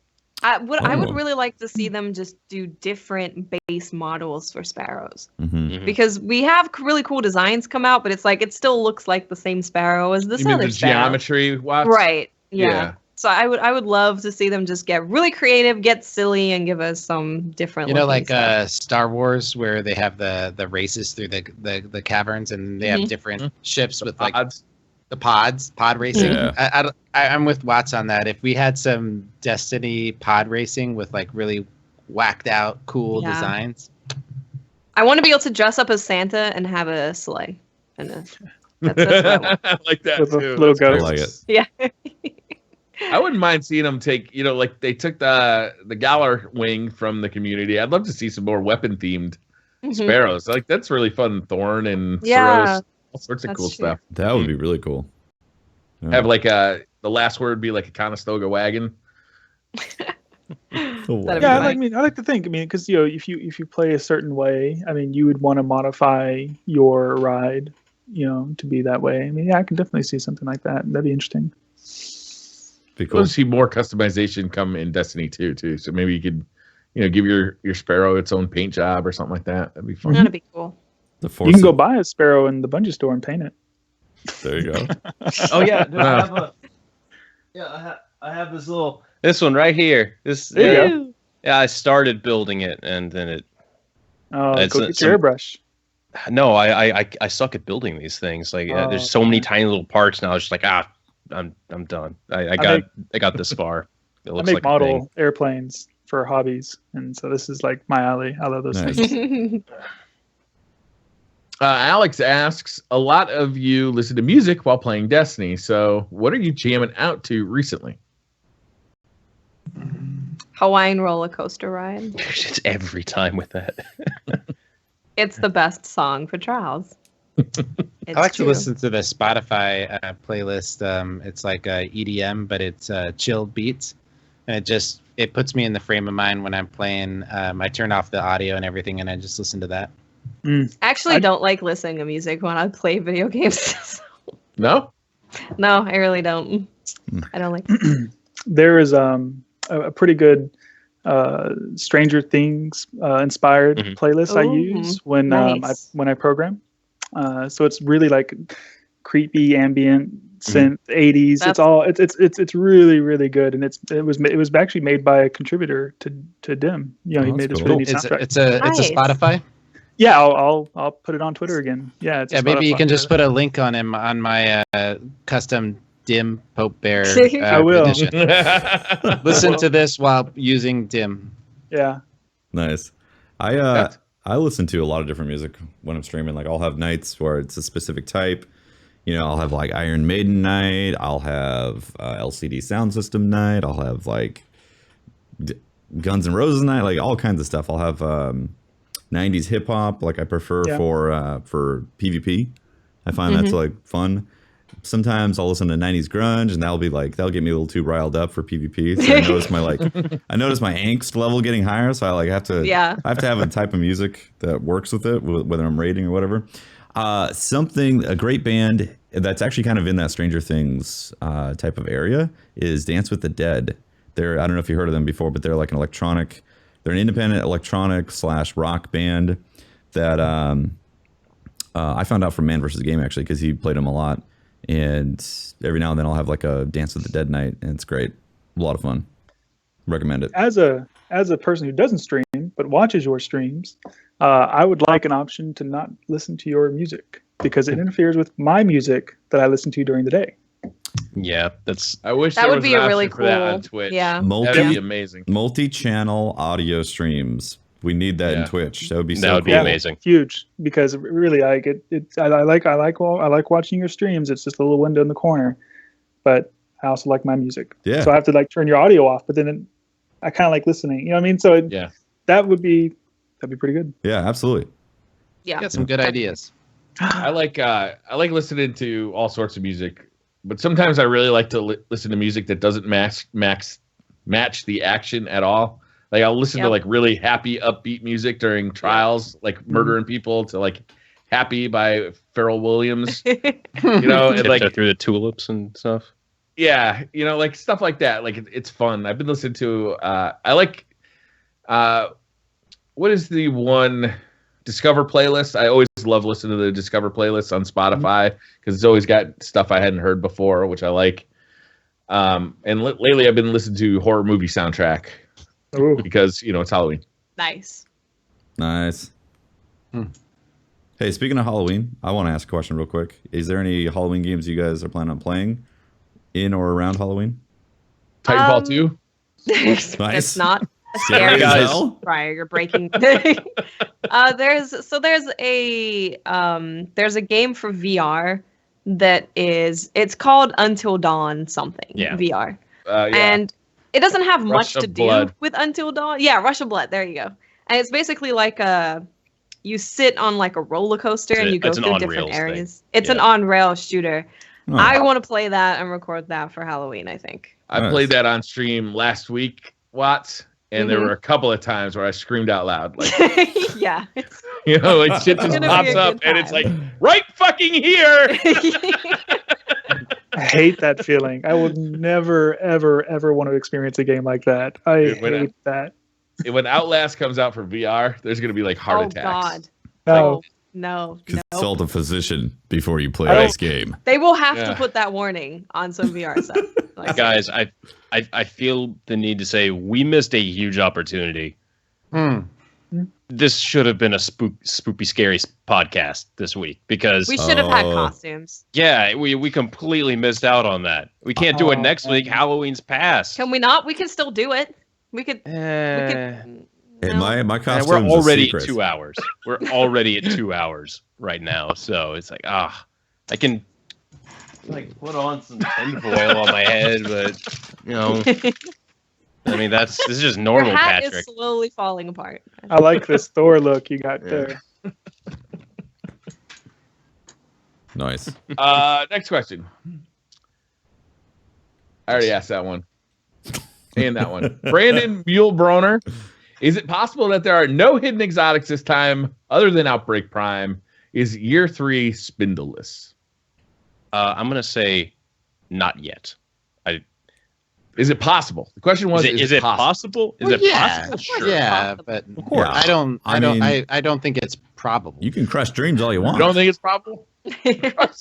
I would really like to see them just do different base models for Sparrows. Because we have really cool designs come out, but it's like it still looks like the same Sparrow as this You mean other the Sparrow. geometry? Watts? Right. Yeah. So I would love to see them just get really creative, get silly, and give us some different. You know, like stuff. Star Wars, where they have the races through the caverns, and they have different ships with like the pod racing. Yeah. I'm with Watts on that. If we had some Destiny pod racing with like really whacked out cool designs, I want to be able to dress up as Santa and have a sleigh. And that's what I want. I like that With a too. little That's ghost. I like it. Yeah. I wouldn't mind seeing them take, like they took the Galar wing from the community. I'd love to see some more weapon themed Sparrows. Like that's really fun. Thorn and Soros, all sorts of cool stuff. That would be really cool. Yeah. Have like the last word be like a Conestoga wagon. Cool. That'd Yeah, be I like to think. Because if you play a certain way, you would want to modify your ride, to be that way. I can definitely see something like that. That'd be interesting. Be We'll cool. see more customization come in Destiny 2 too. So maybe you could, give your Sparrow its own paint job or something like that. That'd be fun. That'd be cool. The You can go buy a Sparrow in the Bungie store and paint it. There you go. Oh yeah, I have this one right here. There you go. Yeah, I started building it and then it. Oh, It's go get your airbrush. No, I suck at building these things. Like there's so many tiny little parts now. It's just like I'm done. I got this far. It I looks make like a thing. model airplanes for hobbies, and so this is like my alley. I love those Nice. things. Alex asks, a lot of you listen to music while playing Destiny. So what are you jamming out to recently? Hawaiian roller coaster ride. It's every time with that. It's the best song for trials. I like to listen to the Spotify playlist. It's like EDM, but it's chilled beats, and it puts me in the frame of mind when I'm playing. I turn off the audio and everything, and I just listen to that. I actually don't like listening to music when I play video games. No? No, I really don't. I don't like it. There is a pretty good Stranger Things inspired playlist I use when nice. I program. So it's really like creepy ambient synth 80s. It's really really good, and it was actually made by a contributor to Dim. He made this cool. really neat soundtrack. It's a Spotify. Yeah, I'll put it on Twitter again. Yeah, it's Maybe you Spotify. can just put a link on him on my custom Dim Pope Bear. I will. edition. Listen to this while using Dim. Yeah. Nice. I listen to a lot of different music when I'm streaming. Like I'll have nights where it's a specific type. I'll have like Iron Maiden night. I'll have LCD Sound System night. I'll have like Guns N' Roses night. Like all kinds of stuff. I'll have 90s hip hop. Like I prefer for PvP. I find that's like fun. Sometimes I'll listen to 90s grunge, and that'll get me a little too riled up for PvP. So I notice my angst level getting higher. So I have to have a type of music that works with it, whether I'm raiding or whatever. A great band that's actually kind of in that Stranger Things type of area is Dance with the Dead. I don't know if you heard of them before, but they're like they're an independent electronic / rock band that I found out from Man vs. Game actually, because he played them a lot. And every now and then I'll have like a Dance with the Dead night, and it's great. A lot of fun. Recommend it. As a person who doesn't stream but watches your streams, I would like an option to not listen to your music because it interferes with my music that I listen to during the day. Yeah, I wish that there would was be an a really option for that on cool. Twitch. Yeah. That'd be amazing. Multi-channel audio streams. We need that in Twitch. That would be so That would cool. be amazing. Huge, because really, I like watching your streams. It's just a little window in the corner, but I also like my music. Yeah. So I have to turn your audio off, but then I kind of like listening. You know what I mean? So that'd be pretty good. Yeah, absolutely. Yeah. Got some good ideas. I like listening to all sorts of music, but sometimes I really like to listen to music that doesn't match the action at all. Like I'll listen to like really happy, upbeat music during trials, like murdering people, to like "Happy" by Pharrell Williams. And like through the tulips and stuff. Yeah, like stuff like that. Like it's fun. I've been listening to. I like. What is the one Discover playlist? I always love listening to the Discover playlist on Spotify because it's always got stuff I hadn't heard before, which I like. And lately I've been listening to horror movie soundtrack because it's Halloween. Nice. Hey, speaking of Halloween, I want to ask a question real quick. Is there any Halloween games you guys are planning on playing in or around Halloween? Titanfall 2? Nice. It's not a Scary scary as hell. Right, you're breaking. There's a game for VR that it's called Until Dawn something. VR. And it doesn't have much to do with Until Dawn. Yeah, Rush of Blood. There you go. And it's basically like you sit on like a roller coaster and you go through different areas. It's an on-rail shooter. Oh. I want to play that and record that for Halloween, I think. I played that on stream last week, Watts, and there were a couple of times where I screamed out loud. Like, yeah. Like shit just pops up and it's like, right fucking here! I hate that feeling. I would never, ever, ever want to experience a game like that. I hate that. When Outlast comes out for VR, there's going to be like heart attacks. God. No. Consult a physician before you play this game. They will have to put that warning on some VR stuff. Like, guys, I feel the need to say we missed a huge opportunity. This should have been a spoopy scary podcast this week because we should have had costumes. Yeah, we completely missed out on that. We can't do it next week. Halloween's past. Can we not? We can still do it. We could. Hey, my costume. We're already at 2 hours. We're already at 2 hours right now. So it's like, I can like put on some tinfoil on my head, but I mean this is just normal. Your hat Patrick is slowly falling apart. I like this Thor look you got there. Nice. Next question. I already asked that one. And that one. Brandon Mulebroner. Is it possible that there are no hidden exotics this time other than Outbreak Prime? Is year 3 spindleless? I'm going to say not yet. Is it possible? The question was, is it possible? Is it possible? Sure. Yeah, but of course. I don't think it's probable. You can crush dreams all you want. You don't think it's probable?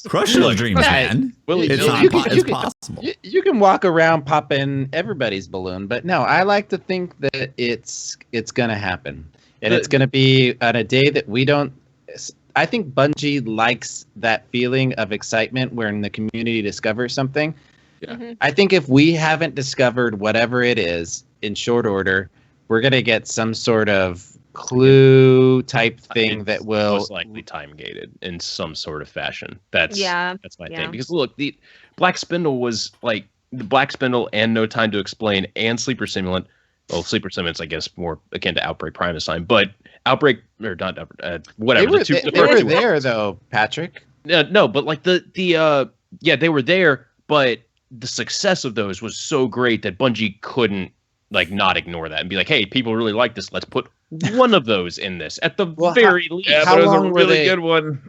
Crush those dreams, man. It's possible. You can walk around popping everybody's balloon, but no, I like to think that it's going to happen. And it's going to be on a day that we don't... I think Bungie likes that feeling of excitement when the community discovers something. Yeah. I think if we haven't discovered whatever it is in short order, we're going to get some sort of clue type thing that will most likely time gated in some sort of fashion. That's my thing. Because look, the Black Spindle was like the Black Spindle and No Time to Explain and Sleeper Simulant. Well, Sleeper Simulant's I guess more akin to Outbreak Prime this time, but Outbreak or not whatever. They were there though, Patrick. No, but like they were there, but the success of those was so great that Bungie couldn't like not ignore that and be like, hey, people really like this. Let's put one of those in this at the very least. Yeah, but it was a really good one.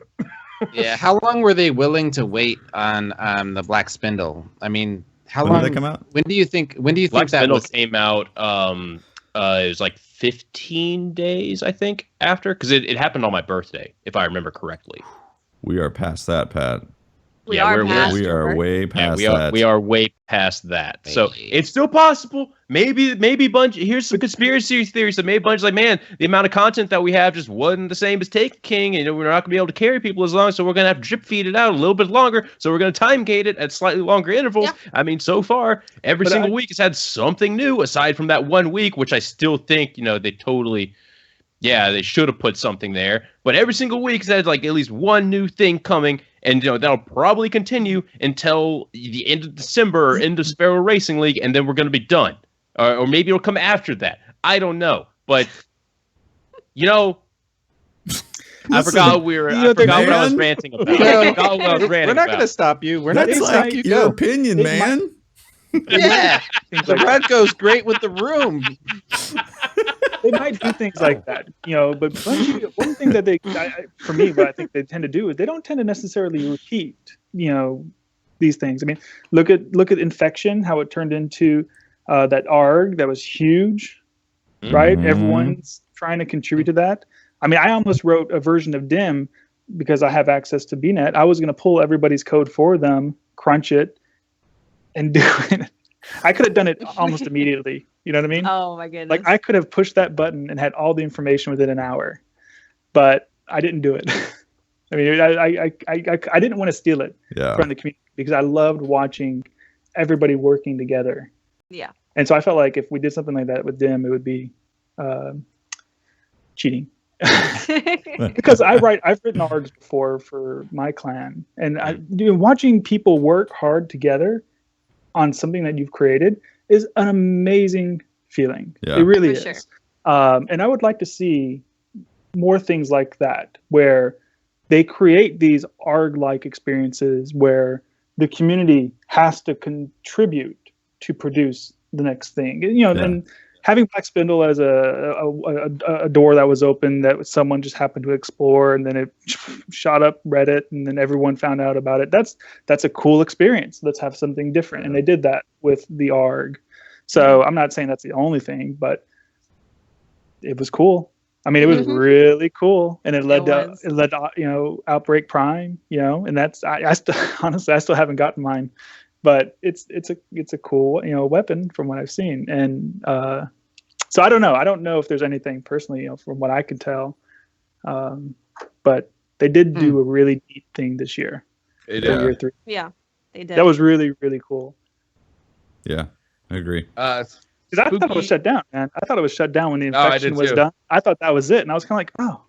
Yeah, how long were they willing to wait on the Black Spindle? I mean, how long did that come out? When do you think Black that Spindle came out? It was like 15 days, I think, after, because it happened on my birthday, if I remember correctly. We are past that, Pat. We are way past that. We are way past that. So it's still possible. Maybe Bungie. Here's some conspiracy theories that maybe Bungie's like, man, the amount of content that we have just wasn't the same as Take King, and we're not gonna be able to carry people as long, so we're gonna have to drip feed it out a little bit longer. So we're gonna time gate it at slightly longer intervals. Yeah. I mean, so far every single week has had something new aside from that 1 week, which I still think they totally. Yeah, they should have put something there. But every single week has had like at least one new thing coming. And that'll probably continue until the end of December or end of Sparrow Racing League, and then we're going to be done. Or maybe it'll come after that. I don't know. But, I forgot what I was ranting about. We're not going to stop you. We're not going to stop you. Your opinion, man. Yeah. The red goes great with the room. they might do things like that, but Bungie, one thing that for me, what I think they tend to do is they don't tend to necessarily repeat, these things. I mean, look at Infection, how it turned into that ARG that was huge, right? Everyone's trying to contribute to that. I mean, I almost wrote a version of DIM because I have access to BNet. I was going to pull everybody's code for them, crunch it, and do it. I could have done it almost immediately. You know what I mean? Oh my goodness! Like I could have pushed that button and had all the information within an hour, but I didn't do it. I mean, I didn't want to steal it from the community because I loved watching everybody working together. Yeah. And so I felt like if we did something like that with DIM, it would be cheating. Because I've written ARGs before for my clan, and watching people work hard together on something that you've created is an amazing feeling. It really is. Sure. And I would like to see more things like that, where they create these ARG-like experiences where the community has to contribute to produce the next thing. And having Black Spindle as a door that was open that someone just happened to explore, and then it shot up Reddit, and then everyone found out about it. That's a cool experience. Let's have something different. And they did that with the ARG. So I'm not saying that's the only thing, but it was cool. I mean, it was really cool, and it led to Outbreak Prime, and that's I still haven't gotten mine, but it's a cool weapon from what I've seen, and so I don't know if there's anything personally from what I could tell, but they did do a really neat thing this year. Year 3. Yeah, they did. That was really, really cool. Yeah, I agree. Because I thought it was shut down, man. I thought it was shut down when the infection was done. I thought that was it. And I was kind of like, oh,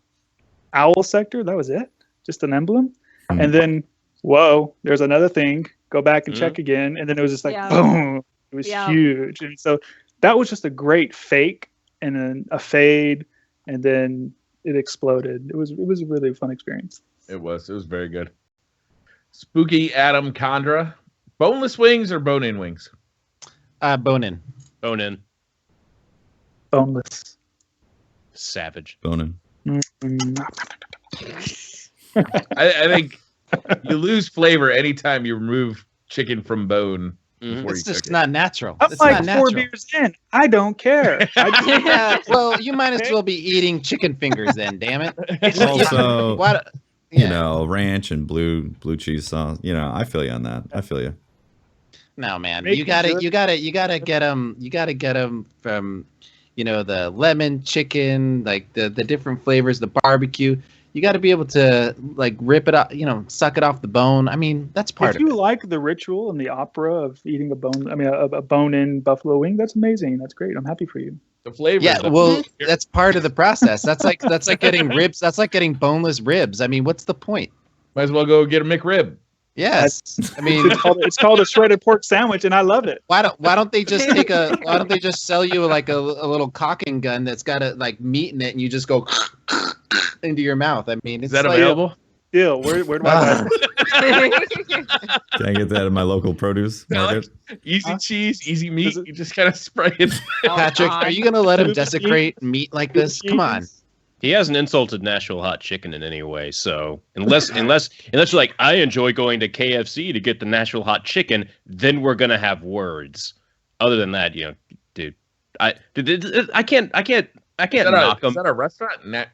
Owl Sector, that was it? Just an emblem? And then, whoa, there's another thing. Go back and check again. And then it was just like, boom. It was huge. And so that was just a great fake and then a fade. And then it exploded. It was a really fun experience. It was very good. Spooky Adam Condra. Boneless wings or bone-in wings? Bone-in. Bone-in. Boneless. Savage. Bone-in. I think you lose flavor anytime you remove chicken from bone. It's just not natural. I'm like 4 beers in. I don't care. Well, you might as well be eating chicken fingers then, damn it. Also, ranch and blue cheese sauce. I feel you on that. I feel you. No, man, you gotta get them from, the lemon chicken, like the different flavors, the barbecue. You got to be able to rip it up, suck it off the bone. I mean, that's part of it. If you like the ritual and the opera of eating a bone-in buffalo wing, that's amazing. That's great. I'm happy for you. The flavor. Yeah, well, that's part of the process. That's like getting ribs. That's like getting boneless ribs. I mean, what's the point? Might as well go get a McRib. Yes, I mean it's called a shredded pork sandwich, and I loved it. Why don't they just why don't they just sell you like a little cocking gun that's got meat in it, and you just go into your mouth? I mean, is that available? Deal. Where do I buy it? Can I get that in my local produce market? Easy cheese, easy meat. You just kind of spray it. Patrick, are you gonna let him desecrate meat like this? Come on. He hasn't insulted Nashville hot chicken in any way, so unless you're like, I enjoy going to KFC to get the Nashville hot chicken, then we're gonna have words. Other than that, dude, I can't knock them. Is that a restaurant?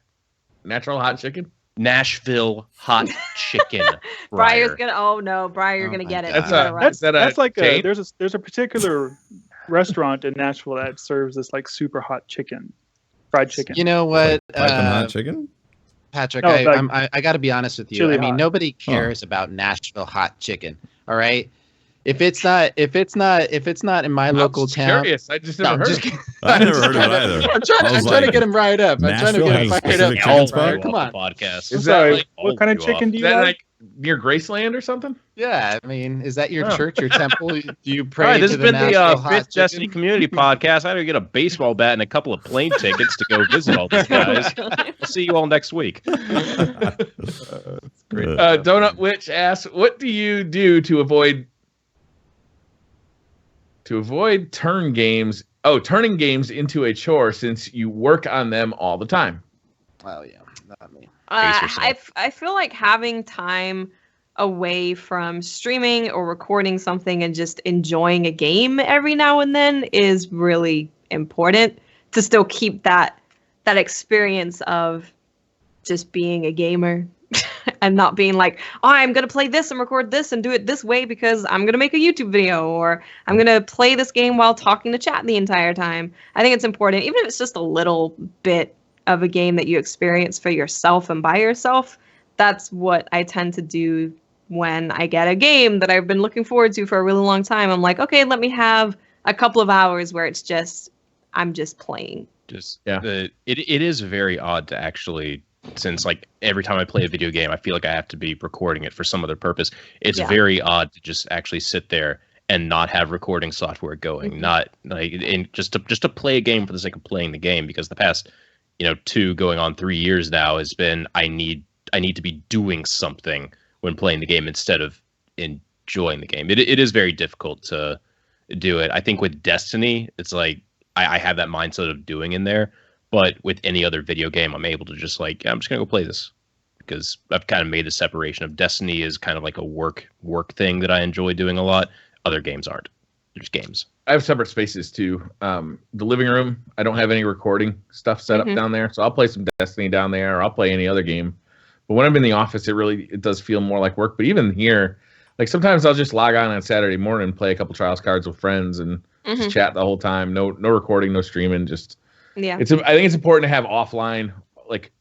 Natural hot chicken? Nashville hot chicken. Breyer's gonna. Oh no, Breyer, you're gonna get it. That's like there's a particular restaurant in Nashville that serves this super hot chicken. Fried chicken. You know what? Hot chicken? Patrick, I got to be honest with you. I mean, nobody cares about Nashville hot chicken. All right. If it's not in my local town, curious. I just never heard. I never heard of it either. I'm trying to get him right up. I'm trying to get him fired up. Come on, podcast. Is that what kind of chicken do you like? Near Graceland or something? Yeah, I mean, is that your church, your temple? Do you pray? All right, this has been the 5th Chicken? Destiny Community Podcast. I gotta get a baseball bat and a couple of plane tickets to go visit all these guys. We'll see you all next week. That's great. Donut Witch asks, "What do you do to avoid turn games turning games into a chore since you work on them all the time. Oh yeah, not me. I feel like having time away from streaming or recording something and just enjoying a game every now and then is really important to still keep that experience of just being a gamer and not being like, oh, I'm going to play this and record this and do it this way because I'm going to make a YouTube video, or I'm going to play this game while talking to chat the entire time. I think it's important, even if it's just a little bit of a game that you experience for yourself and by yourself. That's what I tend to do when I get a game that I've been looking forward to for a really long time. I'm like, okay, let me have a couple of hours where it's just, I'm just playing. It is very odd to actually, since like every time I play a video game, I feel like I have to be recording it for some other purpose. It's very odd to just actually sit there and not have recording software going, not like just to play a game for the sake of playing the game, because the past 2 going on 3 years now has been I need to be doing something when playing the game instead of enjoying the game. It is very difficult to do it. I think with Destiny, it's like I have that mindset of doing in there, but with any other video game, I'm able to just like, I'm just gonna go play this, because I've kind of made the separation of Destiny is kind of like a work thing that I enjoy doing a lot. Other games aren't. They're just games. I have separate spaces too. The living room, I don't have any recording stuff set up down there, so I'll play some Destiny down there, or I'll play any other game. But when I'm in the office, it does feel more like work. But even here, like sometimes I'll just log on Saturday morning and play a couple Trials cards with friends and just chat the whole time. No recording, no streaming. Just I think it's important to have offline, like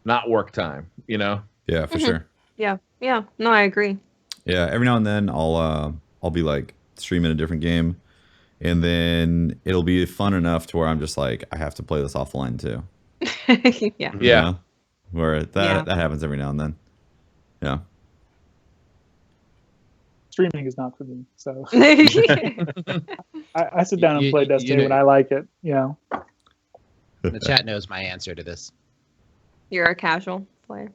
not work time. Yeah, for sure. Yeah. No, I agree. Yeah, every now and then I'll be like streaming a different game, and then it'll be fun enough to where I'm just like, I have to play this offline too. Yeah. Where that happens every now and then. Yeah. Streaming is not for me, so I sit down and play Destiny when I like it. The chat knows my answer to this. You're a casual player.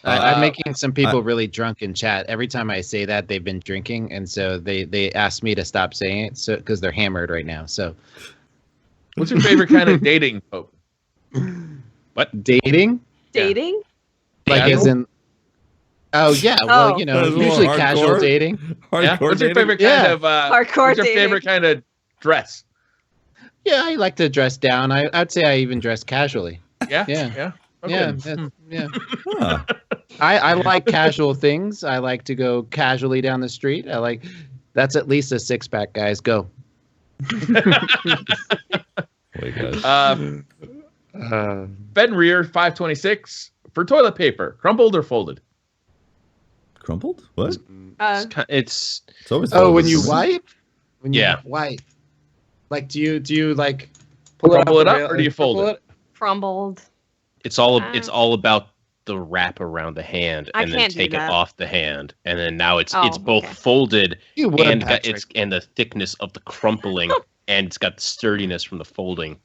I'm making some people really drunk in chat. Every time I say that, they've been drinking, and so they asked me to stop saying it, so because they're hammered right now. So, what's your favorite kind of dating, Pope? What dating? Dating? Like as in? Oh yeah, well usually casual dating. What's your favorite kind of hardcore? What's your favorite kind of dress? Yeah, I like to dress down. I'd say I even dress casually. Yeah. Okay. Yeah. Huh. I like casual things. I like to go casually down the street. That's at least a 6-pack, guys. Go. Ben Rear 526 for toilet paper, crumpled or folded? Crumpled? What? It's always when you wipe? When you Yeah. wipe. Like do you like crumble it up or do you fold it? Crumbled. It's all about the wrap around the hand and then take it off the hand, and then now it's both folded and and the thickness of the crumpling, and it's got the sturdiness from the folding.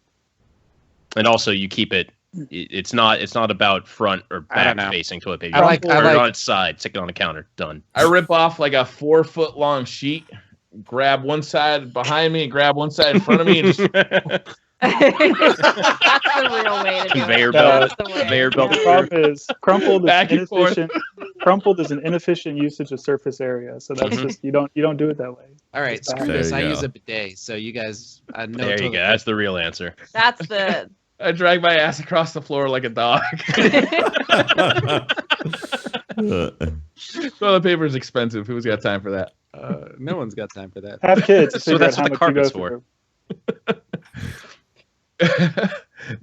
And also you keep it. It's not about front or back facing toilet paper. I like it on its side, stick it on the counter, done. I rip off like a 4-foot long sheet, grab one side behind me, and grab one side in front of me, and just. That's the real way to do Conveyor it. belt. Conveyor belt. The problem is crumpled Back is and forth. inefficient. Crumpled is an inefficient usage of surface area, so that's just you don't do it that way. All right, It's screw bad. this. There I you use go. a bidet, so you guys know. There you go. That's the real answer. That's the. I drag my ass across the floor like a dog. Toilet paper is expensive. Who's got time for that? No one's got time for that. Have kids. to So figure that's out what how the much you carpet's go for. through.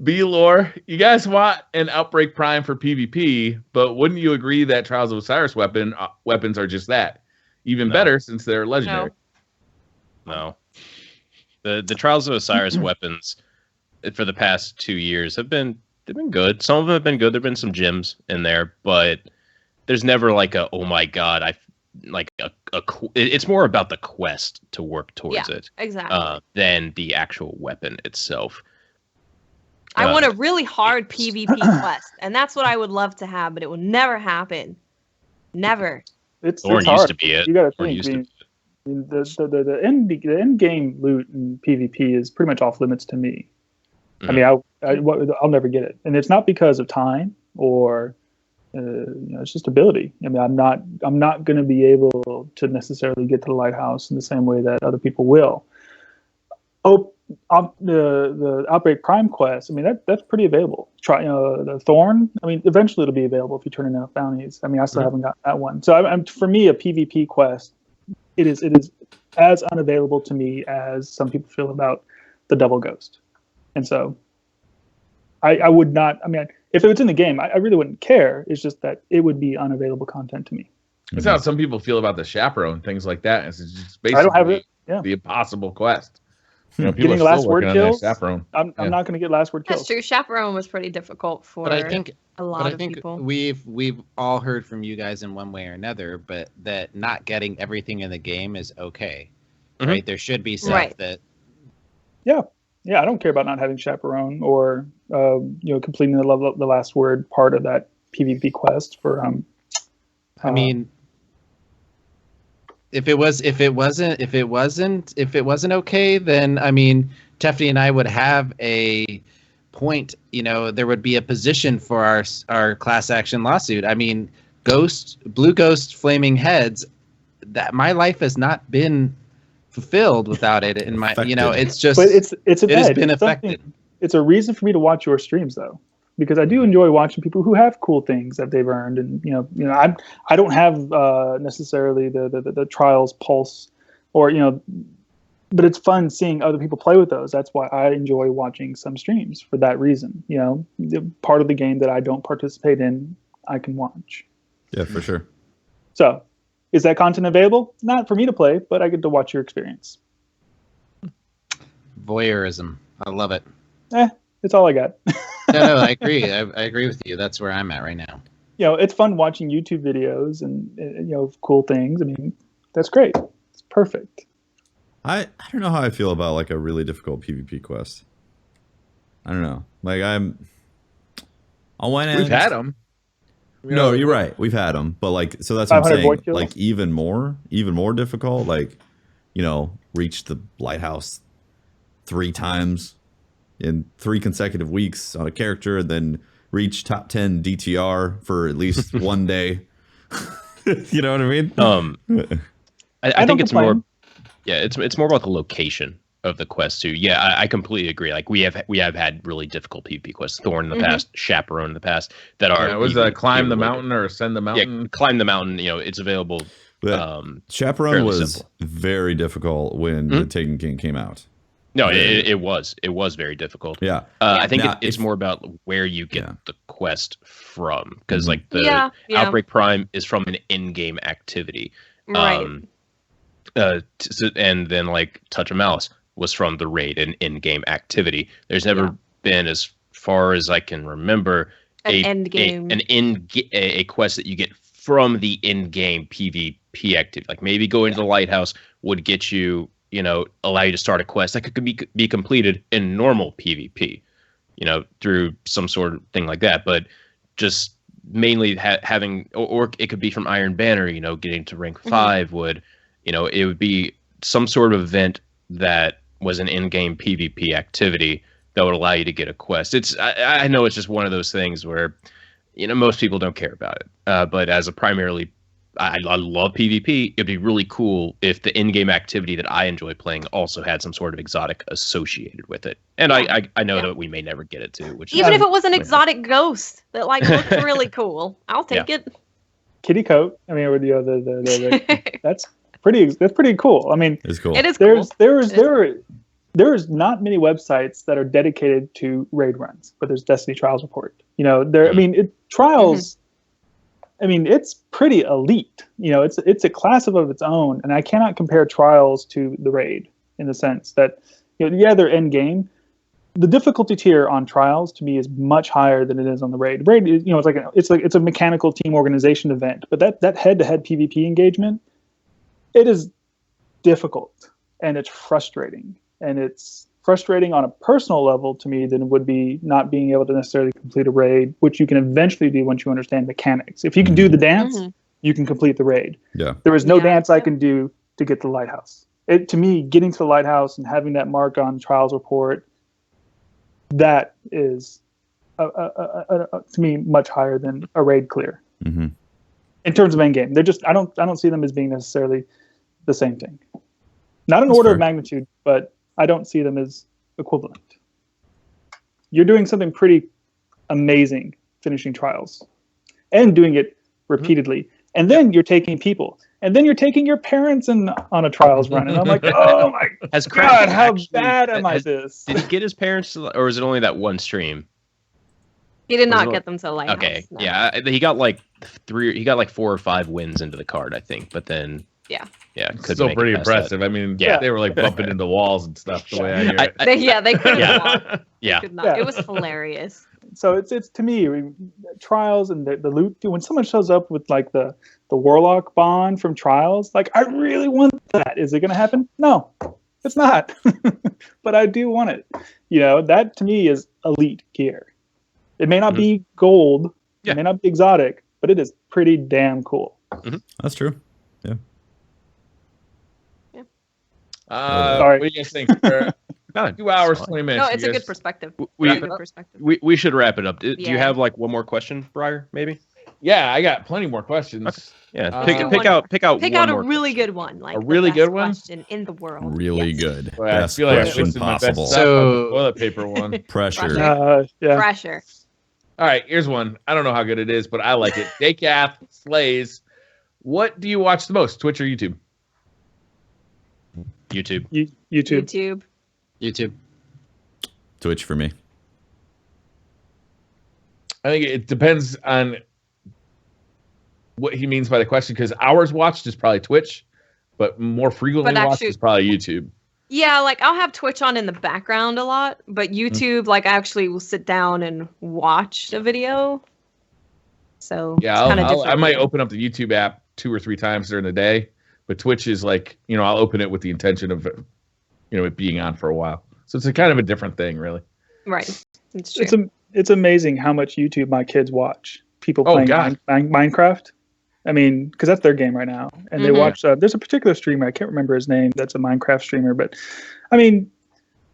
B-Lore, you guys want an Outbreak Prime for PvP, but wouldn't you agree that Trials of Osiris weapons are just that? Even better since they're legendary. No. The Trials of Osiris weapons for the past 2 years they've been good. Some of them have been good. There've been some gems in there, but there's never like a oh my god, it's more about the quest to work towards it. Exactly. Than the actual weapon itself. I want a really hard PvP quest, and that's what I would love to have, but it will never happen. Never. It's Thorn hard. used to be it. You got to Thorn think. used to be it. The end game loot in PvP is pretty much off limits to me. I mean, I'll never get it, and it's not because of time or it's just ability. I mean, I'm not going to be able to necessarily get to the lighthouse in the same way that other people will. The Outbreak Prime quest. I mean, that's pretty available. Try the Thorn. I mean, eventually it'll be available if you turn in enough bounties. I mean, I still haven't gotten that one. So for me, a PvP quest, it is as unavailable to me as some people feel about the Double Ghost. And so I would not. I mean, if it was in the game, I really wouldn't care. It's just that it would be unavailable content to me. That's how some people feel about the chaperone, things like that. It's just basically I don't have it. Yeah. The impossible quest. People Getting are last still word working on their kills. chaperone. I'm not going to get last word kills. That's true. Chaperone was pretty difficult for But I think a lot of people. We've all heard from you guys in one way or another, but that not getting everything in the game is okay, right? There should be stuff that. Yeah, I don't care about not having chaperone or completing the last word part of that PvP quest for. I mean, if it wasn't okay, then I mean, Tefty and I would have a point. There would be a position for our class action lawsuit. I mean, Blue Ghost, Flaming Heads. That my life has not been fulfilled without it. In my, it's just. But it has been affected. It's a reason for me to watch your streams, though. Because I do enjoy watching people who have cool things that they've earned, and I don't have necessarily the Trials Pulse, or but it's fun seeing other people play with those. That's why I enjoy watching some streams for that reason. The part of the game that I don't participate in, I can watch. Yeah, for sure. So, is that content available? Not for me to play, but I get to watch your experience. Voyeurism, I love it. It's all I got. No, I agree. I agree with you. That's where I'm at right now. It's fun watching YouTube videos and cool things. I mean, that's great. It's perfect. I don't know how I feel about like a really difficult PvP quest. I don't know. Like on one end, we've had them. No, you're right. We've had them, but like, so that's what I'm saying. Like even more difficult. Like, reach the lighthouse 3 times in 3 consecutive weeks on a character, and then reach top 10 DTR for at least one day. You know what I mean? I think it's more. Yeah, it's more about the location of the quest too. Yeah, I completely agree. Like we have had really difficult PvP quests, Thorn in the past, Chaperone in the past, that are. Yeah, it was climb the mountain or ascend the mountain. Yeah, climb the mountain. It's available. Chaperone was very difficult when the Taken King came out. No, it was very difficult. Yeah, I think it's more about where you get the quest from, because like the Outbreak Prime is from an in-game activity, right? And then like Touch of Malice was from the raid, an in-game activity. There's never been, as far as I can remember, a quest that you get from the in-game PvP activity. Like maybe going to the lighthouse would get you. Allow you to start a quest that could be completed in normal PvP, through some sort of thing like that. But just mainly having, or it could be from Iron Banner, getting to rank 5 would, it would be some sort of event that was an in-game PvP activity that would allow you to get a quest. I know it's just one of those things where, most people don't care about it. But as a primarily I love PvP. It'd be really cool if the in-game activity that I enjoy playing also had some sort of exotic associated with it. And I know that we may never get it too. Which even if it was an exotic ghost that like looked really cool, I'll take it. Kitty coat. I mean, with that's pretty cool. I mean, it's cool. It is cool. There's not many websites that are dedicated to raid runs, but there's Destiny Trials Report. I mean, Trials. I mean, it's pretty elite. It's a class of its own, and I cannot compare Trials to the raid in the sense that, they're end game. The difficulty tier on Trials to me is much higher than it is on the raid. Raid is, it's a mechanical team organization event, but that head-to-head PvP engagement, it is difficult and it's frustrating, and it's frustrating on a personal level to me than it would be not being able to necessarily complete a raid, which you can eventually do once you understand mechanics. If you can do the dance, you can complete the raid. Yeah. There is no dance I can do to get to the lighthouse. To me, getting to the lighthouse and having that mark on trials report, that is to me much higher than a raid clear. Mm-hmm. In terms of end game, they're just I don't see them as being necessarily the same thing. Not an That's order fair. of magnitude, but I don't see them as equivalent. You're doing something pretty amazing finishing trials and doing it repeatedly. And then you're taking people. And then you're taking your parents on a trials run. And I'm like, oh my Has God, Kraken how actually- bad am I has- this? Did he get his parents, or was it only that one stream? He did Was not it- get them to the lighthouse. Okay, no. yeah, he got like 4 or 5 wins into the card, I think. But then, Yeah. couldn't Still make it pretty past that. impressive. I mean, Yeah. they were like bumping into walls and stuff the way I hear it. They couldn't Yeah. walk. Yeah, Could not. Yeah. It was hilarious. So it's to me, trials and the loot. When someone shows up with like the warlock bond from trials, like I really want that. Is it going to happen? No, it's not. But I do want it. That to me is elite gear. It may not be gold. Yeah. It may not be exotic, but it is pretty damn cool. That's true. Sorry. What do you guys think? For No, 2 hours, it's fine. 20 minutes. No, it's you a guys- good perspective. We- It's a good perspective. We should wrap it up. Do you Yeah. have like one more question, Briar? Maybe. Yeah, I got plenty more questions. Okay. Yeah. Pick Pick out Pick one out a more really question. good one. Like A the really best good one? question in the world. Really Yes. good. Boy, I Best feel like I question listed my best possible. stuff on So- the toilet paper one. Pressure. Yeah. Pressure. All right, here's one. I don't know how good it is, but I like it. Daycath Slays. What do you watch the most, Twitch or YouTube? YouTube. YouTube. YouTube. YouTube. Twitch for me. I think it depends on what he means by the question, because hours watched is probably Twitch, but more frequently But watched actually- is probably YouTube. Yeah, like I'll have Twitch on in the background a lot, but YouTube, like I actually will sit down and watch a video. So Yeah, it's kind of different. I might open up the YouTube app 2 or 3 times during the day, but Twitch is like, I'll open it with the intention of, it being on for a while. So it's a kind of a different thing, really. Right. It's true. It's amazing how much YouTube my kids watch. People Oh, playing God. Minecraft. I mean, because that's their game right now, and they Mhm. watch. There's a particular streamer, I can't remember his name. That's a Minecraft streamer, but I mean,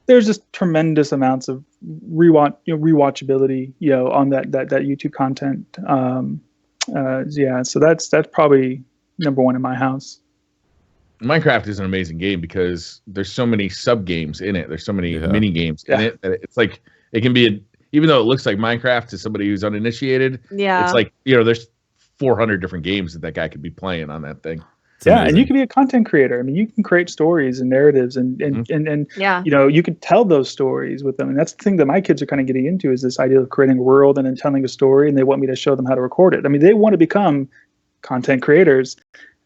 there's just tremendous amounts of rewatchability, on that YouTube content. So that's probably number one in my house. Minecraft is an amazing game because there's so many sub games in it. There's so many mini games in Yeah. it. That it's like it can be, even though it looks like Minecraft to somebody who's uninitiated, Yeah. it's like there's 400 different games that guy could be playing on that thing. It's Yeah, and amazing. you can be a content creator. I mean, you can create stories and narratives, and Yeah. you can tell those stories with them. And that's the thing that my kids are kind of getting into, is this idea of creating a world and then telling a story, and they want me to show them how to record it. I mean, they want to become content creators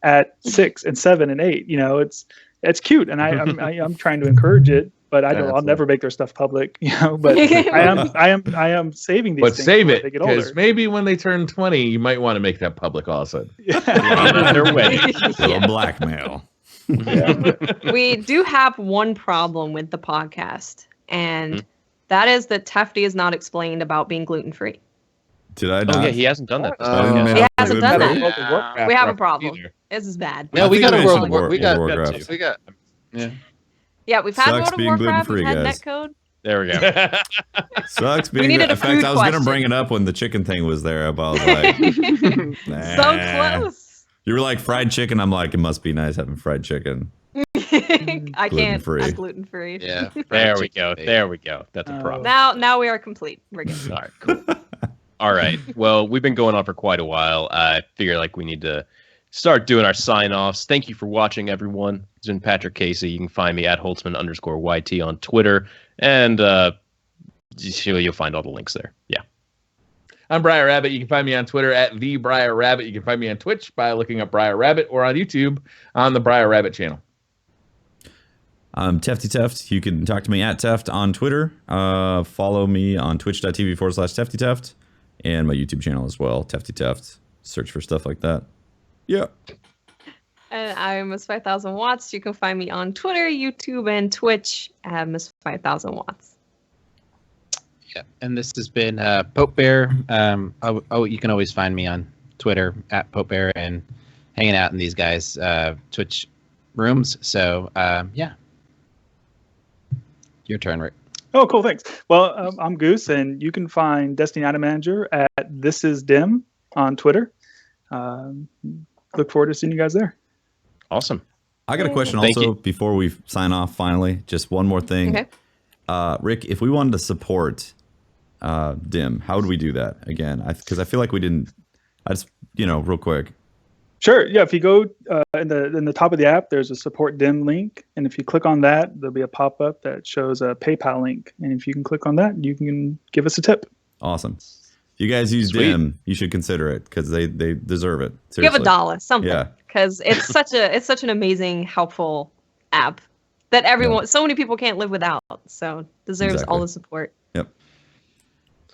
at 6 and 7 and 8. It's cute, and I'm trying to encourage it, but I don't. I'll Absolutely. never make their stuff public. But I am saving these. But things save for when it, they get because older. maybe when they turn 20, you might want to make that public all of a sudden. They're wedding. Little blackmail. We do have one problem with the podcast, and that is that Tefty is not explained about being gluten free. Did I Oh not? yeah, he hasn't done that. He hasn't done that. Yeah. We have a problem. This is bad. No, we think got a we World mentioned War. We got. World of Warcraft. We got. Yeah. Yeah, we've had Sucks World of being Warcraft, we've gluten-free, had guys. netcode. There we go. Sucks being. needed a In fact, food I was gonna question. bring it up when the chicken thing was there. But I was like, nah. So close. You were like fried chicken. I'm like, it must be nice having fried chicken. I can't. Gluten-free. I'm gluten free. Yeah. There we go. There we go. That's a problem. Now we are complete. We're good. All right, cool. All right. Well, we've been going on for quite a while. I figure like we need to start doing our sign-offs. Thank you for watching, everyone. It's been Patrick Casey. You can find me at Holtzmann_YT on Twitter, and you'll find all the links there. Yeah. I'm Briar Rabbit. You can find me on Twitter at the Briar Rabbit. You can find me on Twitch by looking up Briar Rabbit, or on YouTube on the Briar Rabbit channel. I'm Tefty Teft. You can talk to me at Teft on Twitter. Follow me on twitch.tv/Tefty Teft, and my YouTube channel as well, Tefty Teft. Search for stuff like that. Yeah. And I'm Miss 5000 Watts. You can find me on Twitter, YouTube, and Twitch at Miss 5000 Watts. Yeah. And this has been Pope Bear. You can always find me on Twitter at Pope Bear, and hanging out in these guys Twitch rooms. So yeah, your turn, Rick. Oh, cool. Thanks. Well, I'm Goose, and you can find Destiny Item Manager at This Is Dim on Twitter. Look forward to seeing you guys there. Awesome. I got a question Thank also you. before we sign off. Finally, just one more thing. Okay. Rick, if we wanted to support Dim, how would we do that again? Because I feel like we didn't. I just real quick. Sure. Yeah. If you go in the top of the app, there's a support dim link, and if you click on that, there'll be a pop-up that shows a PayPal link, and if you can click on that, you can give us a tip. Awesome. If you guys use Sweet. Dim, you should consider it because they deserve it. Give Seriously. $1, something. Yeah. Because it's such an amazing, helpful app that so many people can't live without. So deserves all the support. Yep.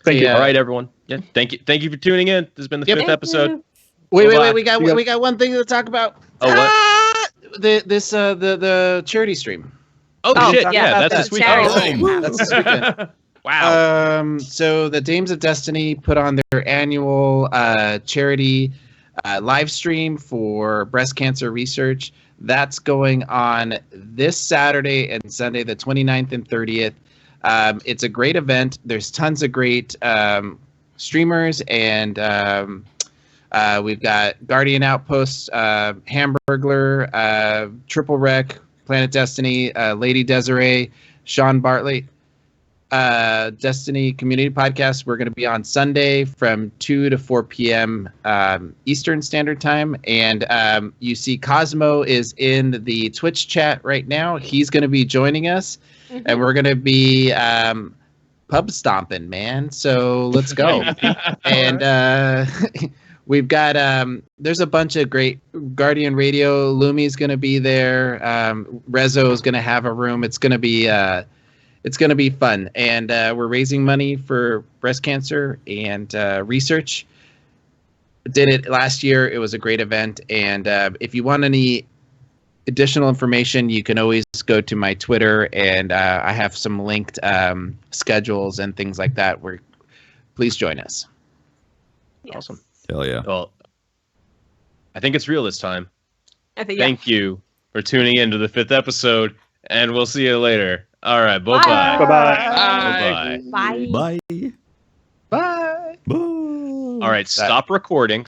Thank you. All right, everyone. Yeah. Thank you for tuning in. This has been the 5th episode. Wait. We got one thing to talk about. Oh, what? The charity stream. Oh, shit. Yeah, about that's that. this Charity. weekend. Oh, that's this weekend. Wow. So the Dames of Destiny put on their annual charity live stream for breast cancer research. That's going on this Saturday and Sunday, the 29th and 30th. It's a great event. There's tons of great streamers, and we've got Guardian Outpost, Hamburglar, Triple Wreck, Planet Destiny, Lady Desiree, Sean Bartley. Destiny Community Podcast. We're going to be on Sunday from 2 to 4 p.m. Eastern Standard Time. And you see Cosmo is in the Twitch chat right now. He's going to be joining us. Mm-hmm. And we're going to be pub stomping, man. So let's go. And we've got, there's a bunch of great Guardian Radio. Lumi's going to be there. Rezo is going to have a room. It's going to be fun, and we're raising money for breast cancer and research. Did it last year. It was a great event, and if you want any additional information, you can always go to my Twitter, and I have some linked schedules and things like that. Please join us. Yes. Awesome. Hell yeah. Well, I think it's real this time. I think, Thank you for tuning in to the 5th episode, and we'll see you later. All right. Bye. Bye-bye. Bye-bye. Bye-bye. Bye. Bye. Bye. Boo. All right. Stop recording.